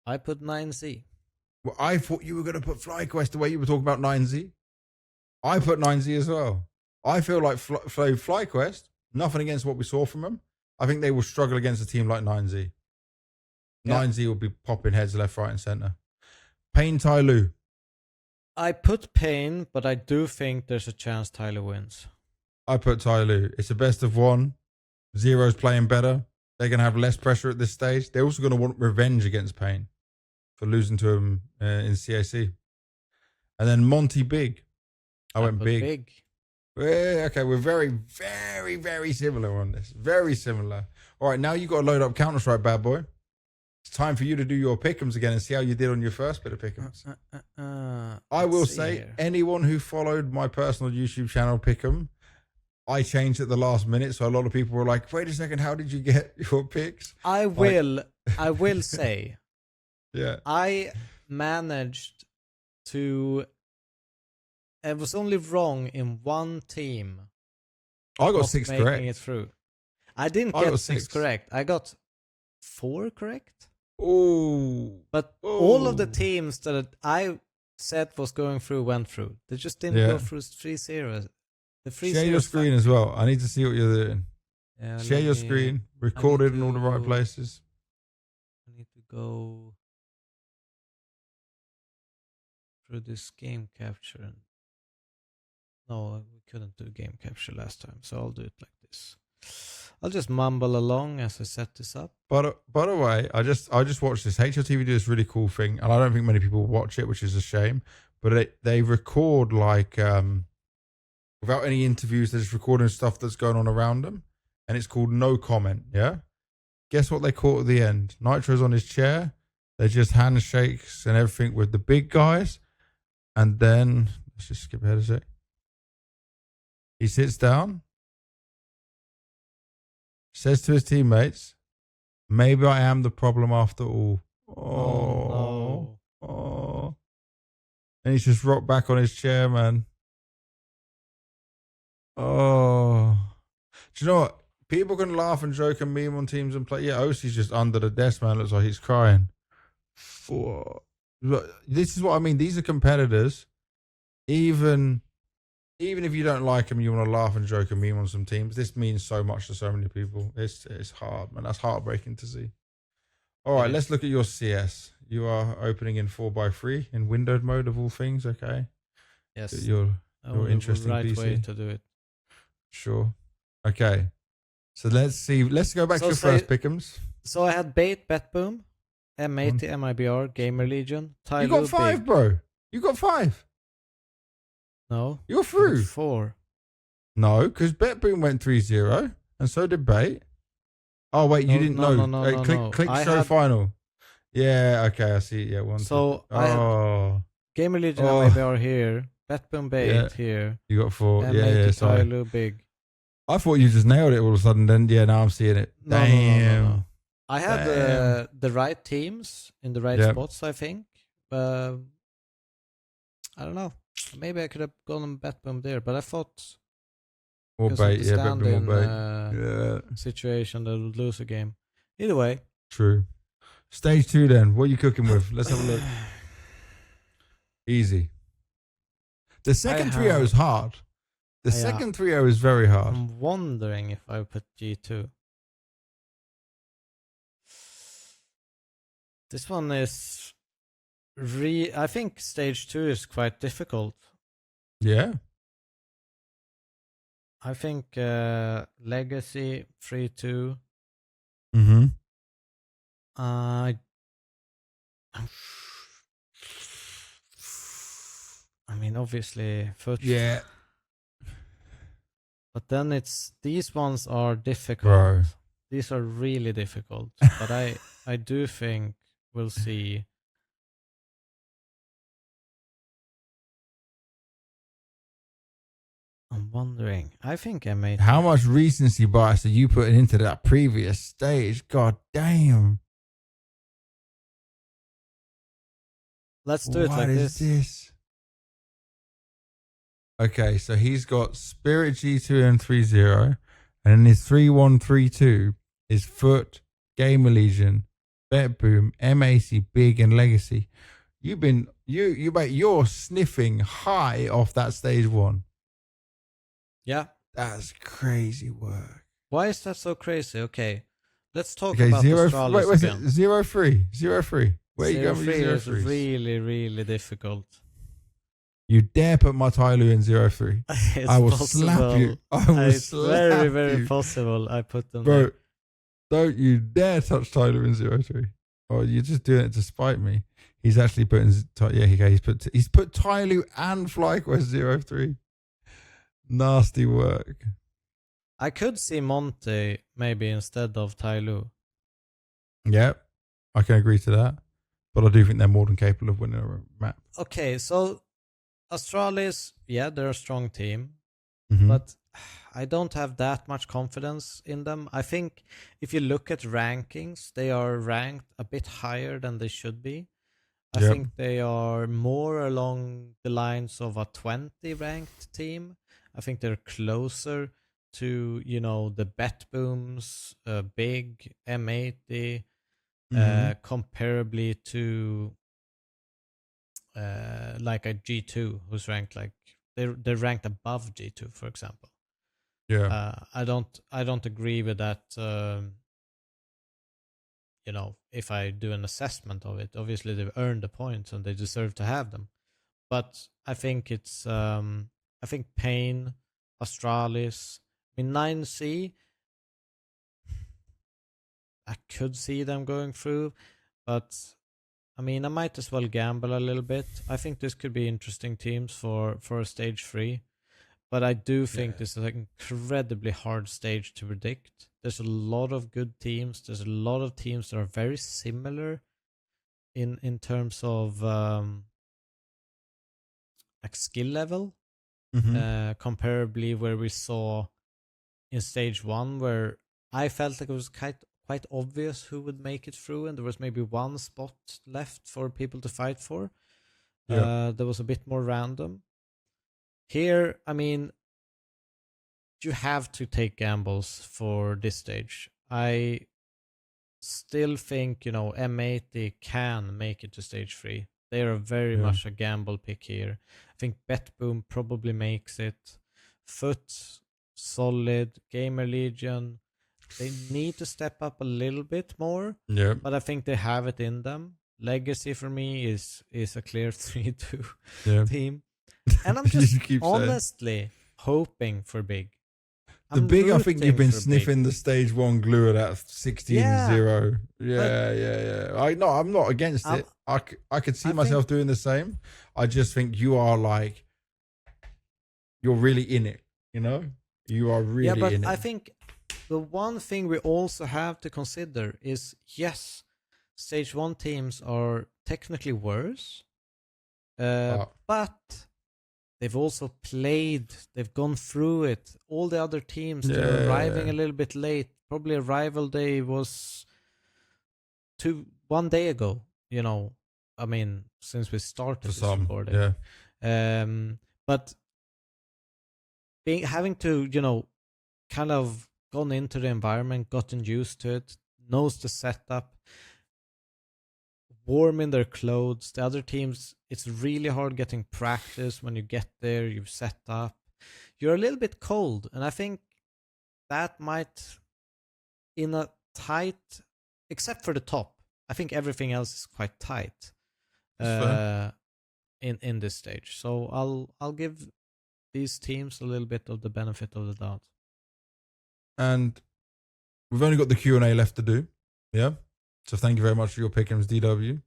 I put 9Z. Well, I thought you were going to put FlyQuest the way you were talking about 9Z. I put 9Z as well. I feel like FlyQuest, nothing against what we saw from them. I think they will struggle against a team like 9Z. Yeah. 9Z will be popping heads left, right, and center. Pain TyLoo. I put Pain, but I do think there's a chance TyLoo wins. I put TyLoo. It's a best of one. Zero's playing better. They're going to have less pressure at this stage. They're also going to want revenge against Pain for losing to him in CAC. And then Monte Big. I went big. Okay, we're very, very, very similar on this. Very similar. All right, now you got to load up Counter-Strike, bad boy. It's time for you to do your Pick-Ems again and see how you did on your first bit of Pick-Ems. I will say, here. Anyone who followed my personal YouTube channel, Pick-Em, I changed at the last minute, so a lot of people were like, wait a second, how did you get your picks? I will say, yeah, I managed to... I was only wrong in one team. I got 6 correct. Making it through. I didn't get 6 correct. I got 4 correct. Oh. But all of the teams that I said was going through went through. They just didn't go through 3-0. Share your screen as well. I need to see what you're doing. Yeah, share your screen. Record it in all the right places. I need to go through this game capture. No, we couldn't do game capture last time, so I'll do it like this. I'll just mumble along as I set this up. But by the way, I just watched this. HLTV do this really cool thing, and I don't think many people watch it, which is a shame. But they record like without any interviews. They're just recording stuff that's going on around them, and it's called No Comment. Yeah. Guess what they caught at the end? Nitro's on his chair. They just handshakes and everything with the big guys, and then let's just skip ahead a sec. He sits down, says to his teammates, maybe I am the problem after all. Oh, no. And he's just rocked back on his chair, man. Oh. Do you know what? People can laugh and joke and meme on teams and play. Yeah, OC's just under the desk, man. Looks like he's crying. This is what I mean. These are competitors. Even if you don't like them, you want to laugh and joke and meme on some teams. This means so much to so many people. It's hard, man. That's heartbreaking to see. All right, let's look at your CS. You are opening in 4x3 in windowed mode of all things, okay? Yes. Your interesting right PC. Way to do it. Sure. Okay. So let's see. Let's go back to your first Pick-Ems. So I had Bait, Bet Boom, M80, MIBR, GamerLegion, TyLoo. You got 5, bro. You got 5. No. You're through. 4. No, because Bet Boom went 3-0, and so did Bait. Oh, wait, you didn't know. No. Click show final. Yeah, okay, I see. Yeah, 1. So I had GamerLegion, MIBR here, Bet Boom, Bait here. You got 4. M80, sorry. TyLoo, Big. I thought you just nailed it all of a sudden. Then, yeah, now I'm seeing it. Damn. No. I had the right teams in the right spots, I think. I don't know. Maybe I could have gone on Bet Boom there, but I thought or Bait, Bet Boom or Bait. Situation that would lose a game. Either way. True. Stage 2 then. What are you cooking with? Let's have a look. Easy. The second 3-0 is hard. The second 3-0 is very hard. I'm wondering if I put G2. This one is I think stage 2 is quite difficult. Yeah. I think Legacy 3-2. Mm-hmm. I mean, obviously, FUT. Yeah. But then these ones are difficult. Bro. These are really difficult. But I do think we'll see. I'm wondering. I think I made. How much recency bias are you putting into that previous stage? God damn. Let's do it like What is this? Okay, so he's got Spirit G2 and 3-0, and then his 3-1-3-2 is FUT, GamerLegion, BetBoom, MAC, Big, and Legacy. You're sniffing high off that stage 1. Yeah. That's crazy work. Why is that so crazy? Okay, let's talk about zero. Astralis Wait, was it again. 0-3? 0-3. Where are you going with 0-3 your is 0-3s? really, really difficult. You dare put my TyLoo in 0-3? It's I will possible. slap you. I will It's slap very, you. very possible. I put them Bro, there. don't you dare touch TyLoo in 0-3. Oh, you're just doing it to spite me. He's actually putting, he's put TyLoo and FlyQuest 0-3. Nasty work. I could see Monte maybe instead of TyLoo. Yep, I can agree to that. But I do think they're more than capable of winning a map. Okay, so Astralis, yeah, they're a strong team, Mm-hmm. but I don't have that much confidence in them. I think if you look at rankings, they are ranked a bit higher than they should be. I Yep. think they are more along the lines of a 20 ranked team. I think they're closer to, the BetBooms, Big, M80, comparably to like a G2 who's ranked like they're ranked above G2, for example. Yeah. I don't agree with that. If I do an assessment of it, obviously they've earned the points and they deserve to have them. But I think it's I think Pain, Astralis, I mean 9C. I could see them going through, but I mean I might as well gamble a little bit. I think this could be interesting teams for a stage 3. But I do think this is an incredibly hard stage to predict. There's a lot of good teams. There's a lot of teams that are very similar in terms of like skill level. Comparably where we saw in stage 1, where I felt like it was quite obvious who would make it through, and there was maybe one spot left for people to fight for. There was a bit more random. Here, I mean, you have to take gambles for this stage. I still think, M80 can make it to stage 3. They are very much a gamble pick here. I think BetBoom probably makes it. FUT, solid. GamerLegion, they need to step up a little bit more. Yeah. But I think they have it in them. Legacy for me is a clear 3-2 team. And I'm just honestly hoping for Big. The Big, I think you've been sniffing the stage 1 glue at that 16-0. Yeah. I'm not against it. I could see myself doing the same. I just think you are like, you're really in it, You are really in it. Yeah, but I think the one thing we also have to consider is, yes, stage 1 teams are technically worse, but they've also played, they've gone through it. All the other teams, they're arriving a little bit late. Probably arrival day was 1 day ago, I mean, since we started this recording. But having to, kind of gone into the environment, gotten used to it, knows the setup, warm in their clothes. The other teams, it's really hard getting practice when you get there, you've set up. You're a little bit cold, and I think that might, in a tight, except for the top, I think everything else is quite tight in this stage. So I'll give these teams a little bit of the benefit of the doubt. And we've only got the Q&A left to do. Yeah. So thank you very much for your Pick-Ems, DW.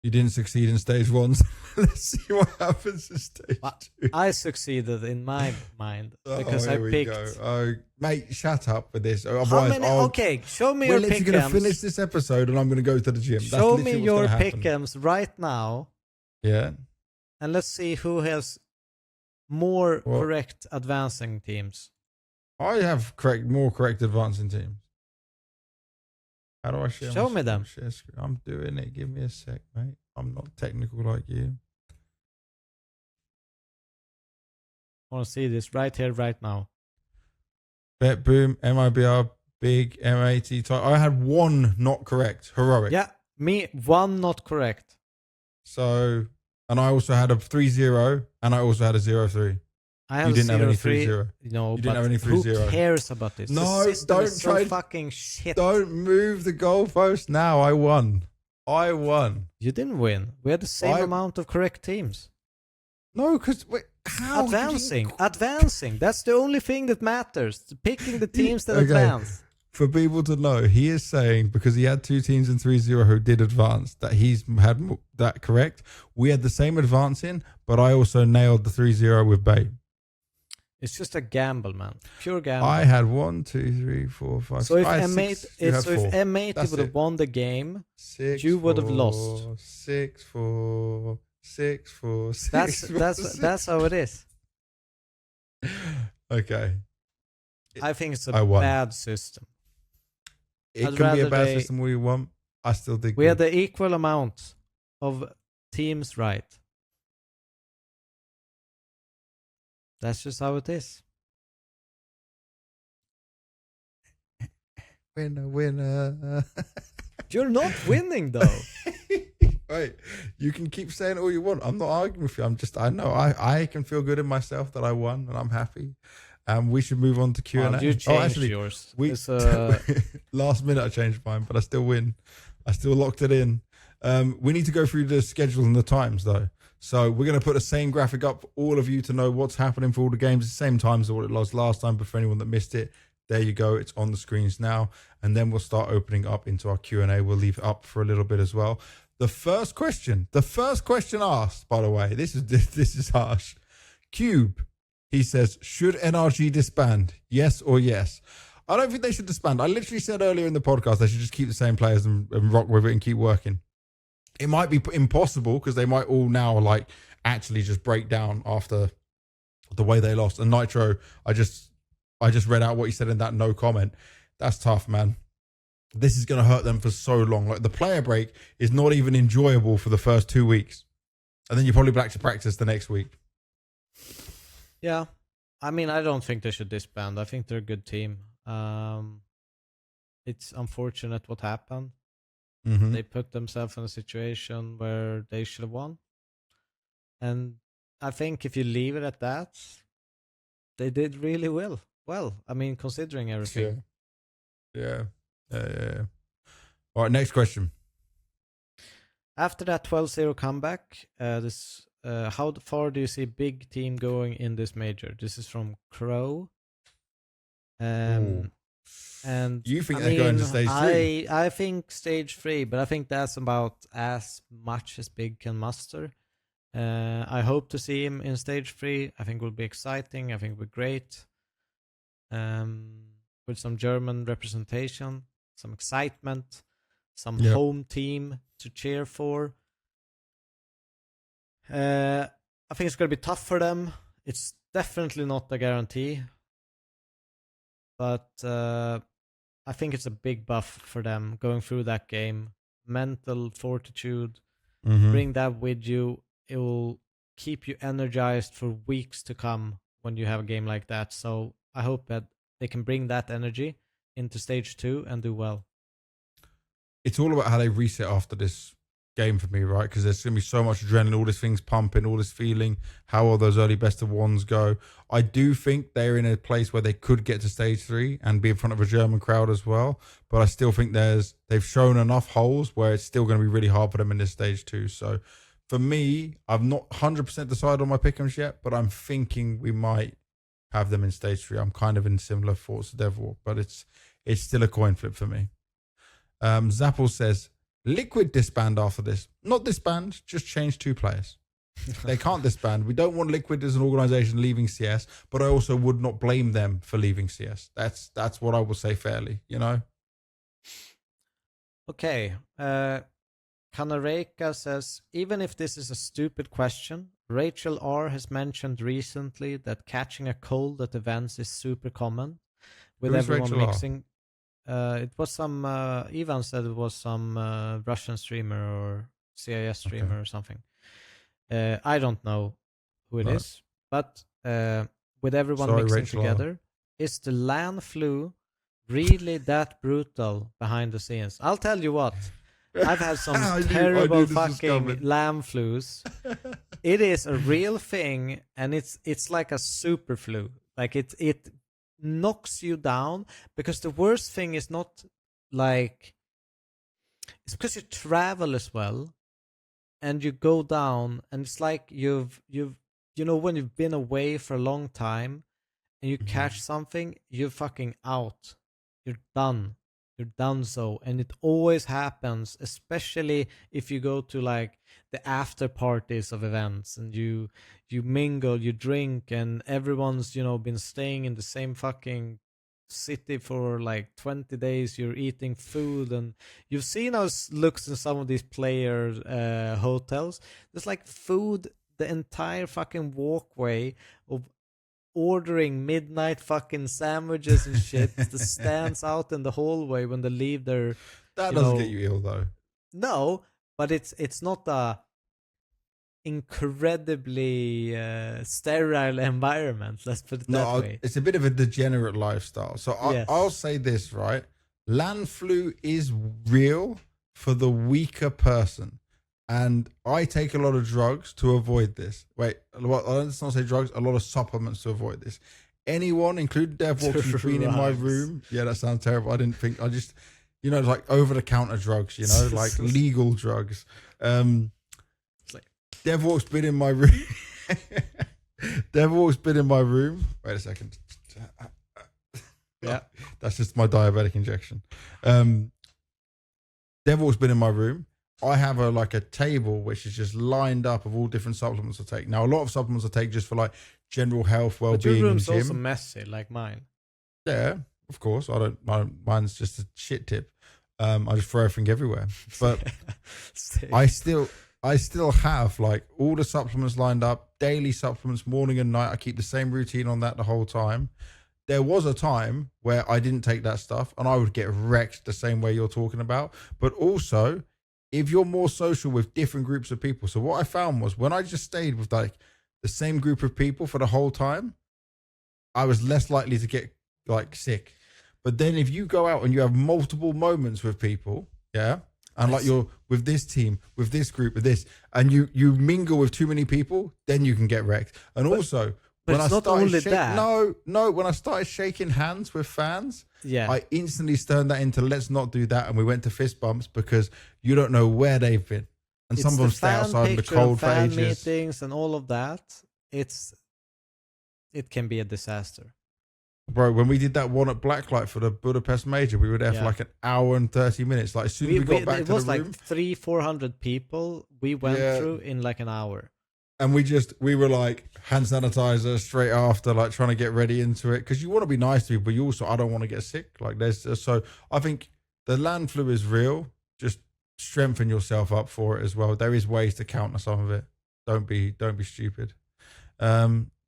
You didn't succeed in stage 1. So let's see what happens in stage 2. I succeeded in my mind because I picked. Oh, mate, shut up with this. How many? Okay, show me your Pick-Ems. We're literally going to finish this episode and I'm going to go to the gym. Show me your Pick-Ems right now. Yeah. And let's see who has more correct advancing teams. I have more correct advancing teams. How do I share? Show me them. I'm doing it. Give me a sec, mate. I'm not technical like you. I want to see this right here, right now. Bet boom, MIBR, big, MAT. I had one not correct. Heroic. Yeah, me, one not correct. So, and I also had a 3-0, and I also had a 0-3. I have you didn't have any 0-3. 3-0. No, you didn't have any 3-0. Who cares about this? No, the system don't is so try. fucking shit. Don't move the goalpost now. I won. You didn't win. We had the same amount of correct teams. No, because how? Advancing. That's the only thing that matters. Picking the teams that advance. For people to know, he is saying because he had 2 teams in 3-0 who did advance that he's had that correct. We had the same advancing, but I also nailed the 3-0 with bait. It's just a gamble, man. Pure gamble. I had 1, 2, 3, 4, 5. So if M80 would have won the game, 6, you would have lost. 6-4, 6-4, 6-4. That's how it is. Okay. I think it's a bad system. It can be a bad system we want. I still think we had the equal amount of teams right. That's just how it is. Winner. You're not winning though. Right. You can keep saying all you want. I'm not arguing with you. I know I can feel good in myself that I won and I'm happy. We should move on to Q&A. You changed yours. Last minute I changed mine, but I still win. I still locked it in. We need to go through the schedule and the times though. So we're going to put the same graphic up for all of you to know what's happening for all the games. The same times as what it was last time, but for anyone that missed it, there you go. It's on the screens now. And then we'll start opening up into our Q&A. We'll leave it up for a little bit as well. The first question asked, by the way, this is harsh. Cube, he says, should NRG disband? Yes or yes? I don't think they should disband. I literally said earlier in the podcast they should just keep the same players and rock with it and keep working. It might be impossible because they might all now like actually just break down after the way they lost. And Nitro, I just read out what he said in that no comment. That's tough, man. This is going to hurt them for so long. Like the player break is not even enjoyable for the first 2 weeks. And then you're probably back to practice the next week. Yeah. I mean, I don't think they should disband. I think they're a good team. It's unfortunate what happened. Mm-hmm. They put themselves in a situation where they should have won. And I think if you leave it at that, they did really well. Well, I mean, considering everything. Yeah. All right, next question. After that 12-0 comeback, how far do you see big team going in this major? This is from Crow. And you think they're going to stage 3? I think stage 3, but I think that's about as much as big can muster. I hope to see him in stage 3. I think it will be exciting. I think it will be great. With some German representation, some excitement, some home team to cheer for. I think it's going to be tough for them. It's definitely not a guarantee. But I think it's a big buff for them going through that game. Mental fortitude, bring that with you. It will keep you energized for weeks to come when you have a game like that. So I hope that they can bring that energy into stage 2 and do well. It's all about how they reset after this game for me, right? Because there's going to be so much adrenaline, all these things pumping, all this feeling, how all those early best of ones go. I do think they're in a place where they could get to stage 3 and be in front of a German crowd as well. But I still think they've shown enough holes where it's still going to be really hard for them in this stage 2. So for me, I've not 100% decided on my Pick-Ems yet, but I'm thinking we might have them in stage 3. I'm kind of in similar thoughts to Devilwalk, but it's still a coin flip for me. Zappel says, Liquid disband after this. Not disband, just change 2 players. They can't disband. We don't want Liquid as an organization leaving CS, but I also would not blame them for leaving CS. That's what I will say fairly, you know? Okay. Kanareka says, even if this is a stupid question, Rachel R has mentioned recently that catching a cold at events is super common. With Who's everyone Rachel mixing... it was some Ivan said it was some Russian streamer or CIS streamer or something. I don't know who it is, but with everyone mixing Rachel. together, is the LAN flu really that brutal behind the scenes? I'll tell you what. I've had some terrible fucking LAN flus. It is a real thing, and it's like a super flu. Like it knocks you down, because the worst thing is not like, it's because you travel as well and you go down, and it's like you've when you've been away for a long time and you catch something, you're fucking out. You're done. You're done so. And it always happens, especially if you go to like the after parties of events and you mingle, you drink, and everyone's, been staying in the same fucking city for like 20 days. You're eating food, and you've seen how it looks in some of these player hotels. There's like food the entire fucking walkway of ordering midnight fucking sandwiches and shit that stands out in the hallway when they leave their. That doesn't get you ill though. No, but it's not a incredibly sterile environment. Let's put it that way. It's a bit of a degenerate lifestyle. So I'll say this, right? LAN flu is real for the weaker person. And I take a lot of drugs to avoid this. Wait, let's not say drugs, a lot of supplements to avoid this. Anyone, including Devwalk, who's been in my room. Yeah, that sounds terrible. I just, like over-the-counter drugs, like legal drugs. Devwalk's been in my room. Devwalk's been in my room. Wait a second. Yeah. That's just my diabetic injection. Devwalk's been in my room. I have a table which is just lined up of all different supplements I take. Now, a lot of supplements I take just for like general health, well-being. But your room's also messy, like mine. Yeah, of course. Mine's just a shit tip. I just throw everything everywhere. But I still have like all the supplements lined up, daily supplements, morning and night. I keep the same routine on that the whole time. There was a time where I didn't take that stuff and I would get wrecked the same way you're talking about. But also, if you're more social with different groups of people. So what I found was when I just stayed with like the same group of people for the whole time, I was less likely to get like sick. But then if you go out and you have multiple moments with people, yeah, and like you're with this team, with this group, with this, and you mingle with too many people, then you can get wrecked. And also, when I started when I started shaking hands with fans, yeah, I instantly turned that into let's not do that, and we went to fist bumps because you don't know where they've been, and some of them stay outside in the cold for ages. Meetings and all of that, it can be a disaster. Bro, when we did that one at Blacklight for the Budapest Major, we were there for like an hour and 30 minutes. Like as soon as we got back to the room, it was like 300-400 people we went through in like an hour. And we were like hand sanitizer straight after, like trying to get ready into it. Because you want to be nice to people, but you also, I don't want to get sick. Like so I think the LAN flu is real. Just strengthen yourself up for it as well. There is ways to counter some of it. Don't be stupid.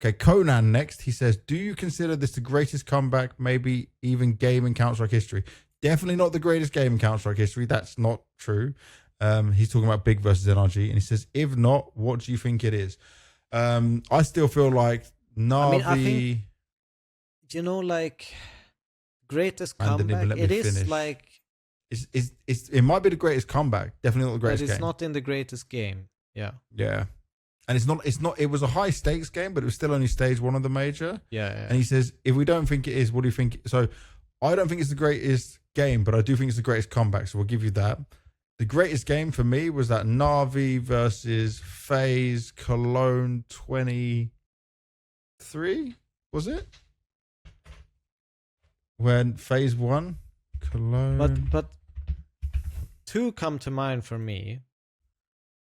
Okay, Conan next. He says, do you consider this the greatest comeback, maybe even game in Counter-Strike history? Definitely not the greatest game in Counter-Strike history. That's not true. He's talking about Big versus NRG, and he says, if not, what do you think it is? I still feel like Na'Vi... I think, like, greatest comeback, it is finish. Like... It might be the greatest comeback. Definitely not the greatest game. But it's not in the greatest game. Yeah. Yeah. And it was a high stakes game, but it was still only stage one of the major. Yeah. And he says, if we don't think it is, what do you think? So I don't think it's the greatest game, but I do think it's the greatest comeback. So we'll give you that. The greatest game for me was that Na'Vi versus FaZe Cologne 23, was it? When FaZe won Cologne. But two come to mind for me.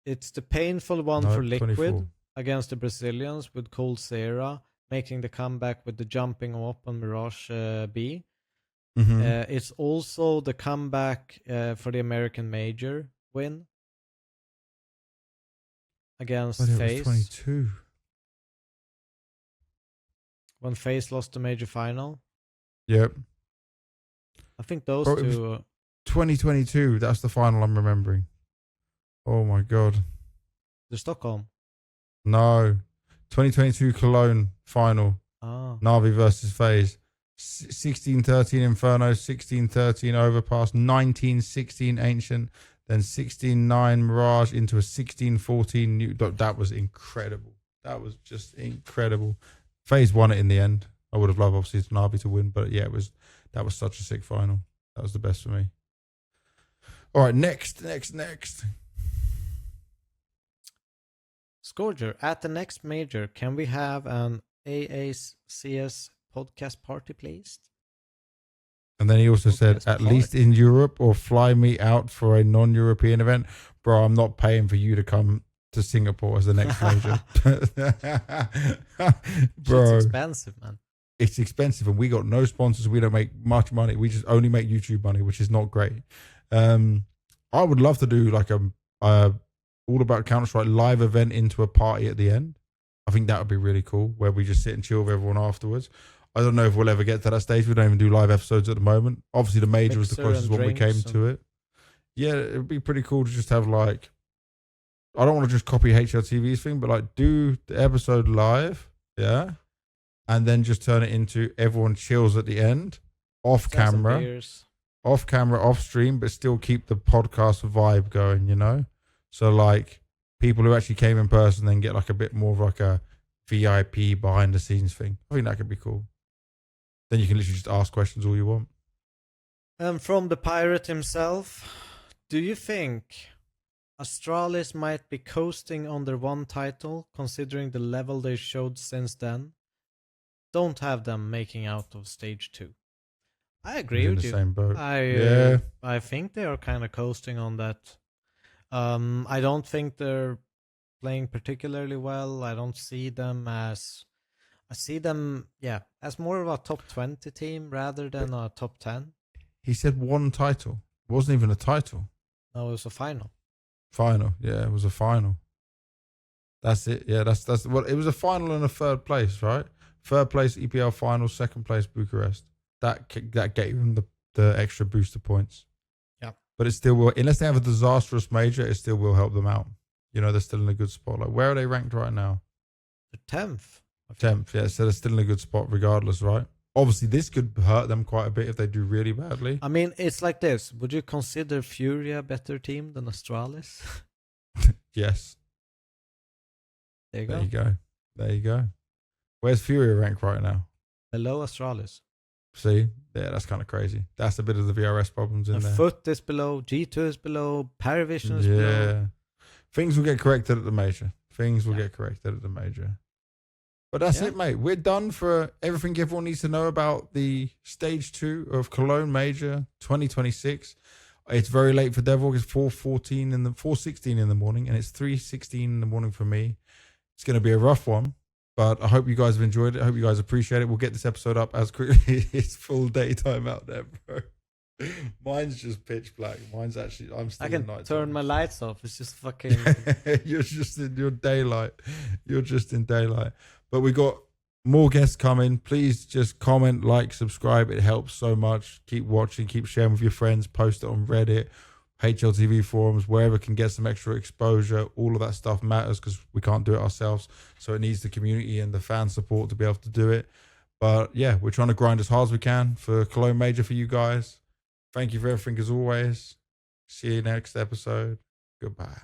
It's the painful one for Liquid 24. Against the Brazilians with Cold Sierra making the comeback with the jumping up on Mirage B. Mm-hmm. It's also the comeback for the American Major win against FaZe. 22. When FaZe lost the major final. Yep. I think those two. 2022, that's the final I'm remembering. Oh my God. The Stockholm. No. 2022 Cologne final. Oh. Navi versus FaZe. 16-13 Inferno, 16-13 Overpass, 19-16 Ancient, then 16-9 Mirage into a 16-14 new. That was incredible. That was just incredible. FaZe won it in the end. I would have loved obviously Navi to win, but yeah, that was such a sick final. That was the best for me. All right, next. Scourger, at the next major, can we have an AACS podcast party, please? And then he also said, Podcast at party. least in Europe, or fly me out for a non-European event. Bro, I'm not paying for you to come to Singapore as the next major. Bro, It's expensive, man. it's expensive, and we got no sponsors. We don't make much money. We just only make YouTube money, which is not great. I would love to do like a all about Counter-Strike live event into a party at the end. I think that would be really cool, where we just sit and chill with everyone afterwards. I don't know if we'll ever get to that stage. We don't even do live episodes at the moment. Obviously, the major was the closest one we came to it. Yeah, it would be pretty cool to just have like, I don't want to just copy HLTV's thing, but like do the episode live, yeah, and then just turn it into everyone chills at the end, off camera, off stream, but still keep the podcast vibe going, you know? So like people who actually came in person then get like a bit more of like a VIP behind the scenes thing. I think that could be cool. Then you can literally just ask questions all you want. And from the pirate himself, do you think Astralis might be coasting on their one title, considering the level they showed since then? Don't have them making out of stage 2. I agree with you. Same boat. I think they are kind of coasting on that. I don't think they're playing particularly well. I don't see them as... I see them, as more of a top 20 team rather than a top 10. He said one title. It wasn't even a title. No, it was a final. Final, yeah, it was a final. That's it. Yeah, that's well. It was a final and a third place, right? Third place EPL final, second place Bucharest. That gave them the extra booster points. Yeah, but it still will, unless they have a disastrous major, it still will help them out. You know, they're still in a good spot. Like, where are they ranked right now? The 10th. 10th, yeah. So they're still in a good spot regardless, right? Obviously, this could hurt them quite a bit if they do really badly. I mean, it's like this. Would you consider Fury a better team than Astralis? Yes. There you go. There you go. There you go. Where's Fury ranked right now? Below Astralis. See? Yeah, that's kind of crazy. That's a bit of the VRS problems in there. FUT is below, G2 is below, Paravision is below. Yeah. Things will get corrected at the major. Things will get corrected at the major. But that's it, mate. We're done for everything everyone needs to know about the stage 2 of Cologne Major 2026. It's very late for Devilwalk. It's 4:16 in the morning, and it's 3:16 in the morning for me. It's going to be a rough one, but I hope you guys have enjoyed it. I hope you guys appreciate it. We'll get this episode up as quickly. It's full daytime out there, bro. Mine's just pitch black. Mine's actually, I'm still I can in night turn time. my lights off. It's just fucking... You're just in your daylight. You're just in daylight. But we got more guests coming. Please just comment, like, subscribe. It helps so much. Keep watching, keep sharing with your friends. Post it on Reddit, HLTV forums, wherever can get some extra exposure. All of that stuff matters because we can't do it ourselves. So it needs the community and the fan support to be able to do it. But yeah, we're trying to grind as hard as we can for Cologne Major for you guys. Thank you for everything as always. See you next episode. Goodbye.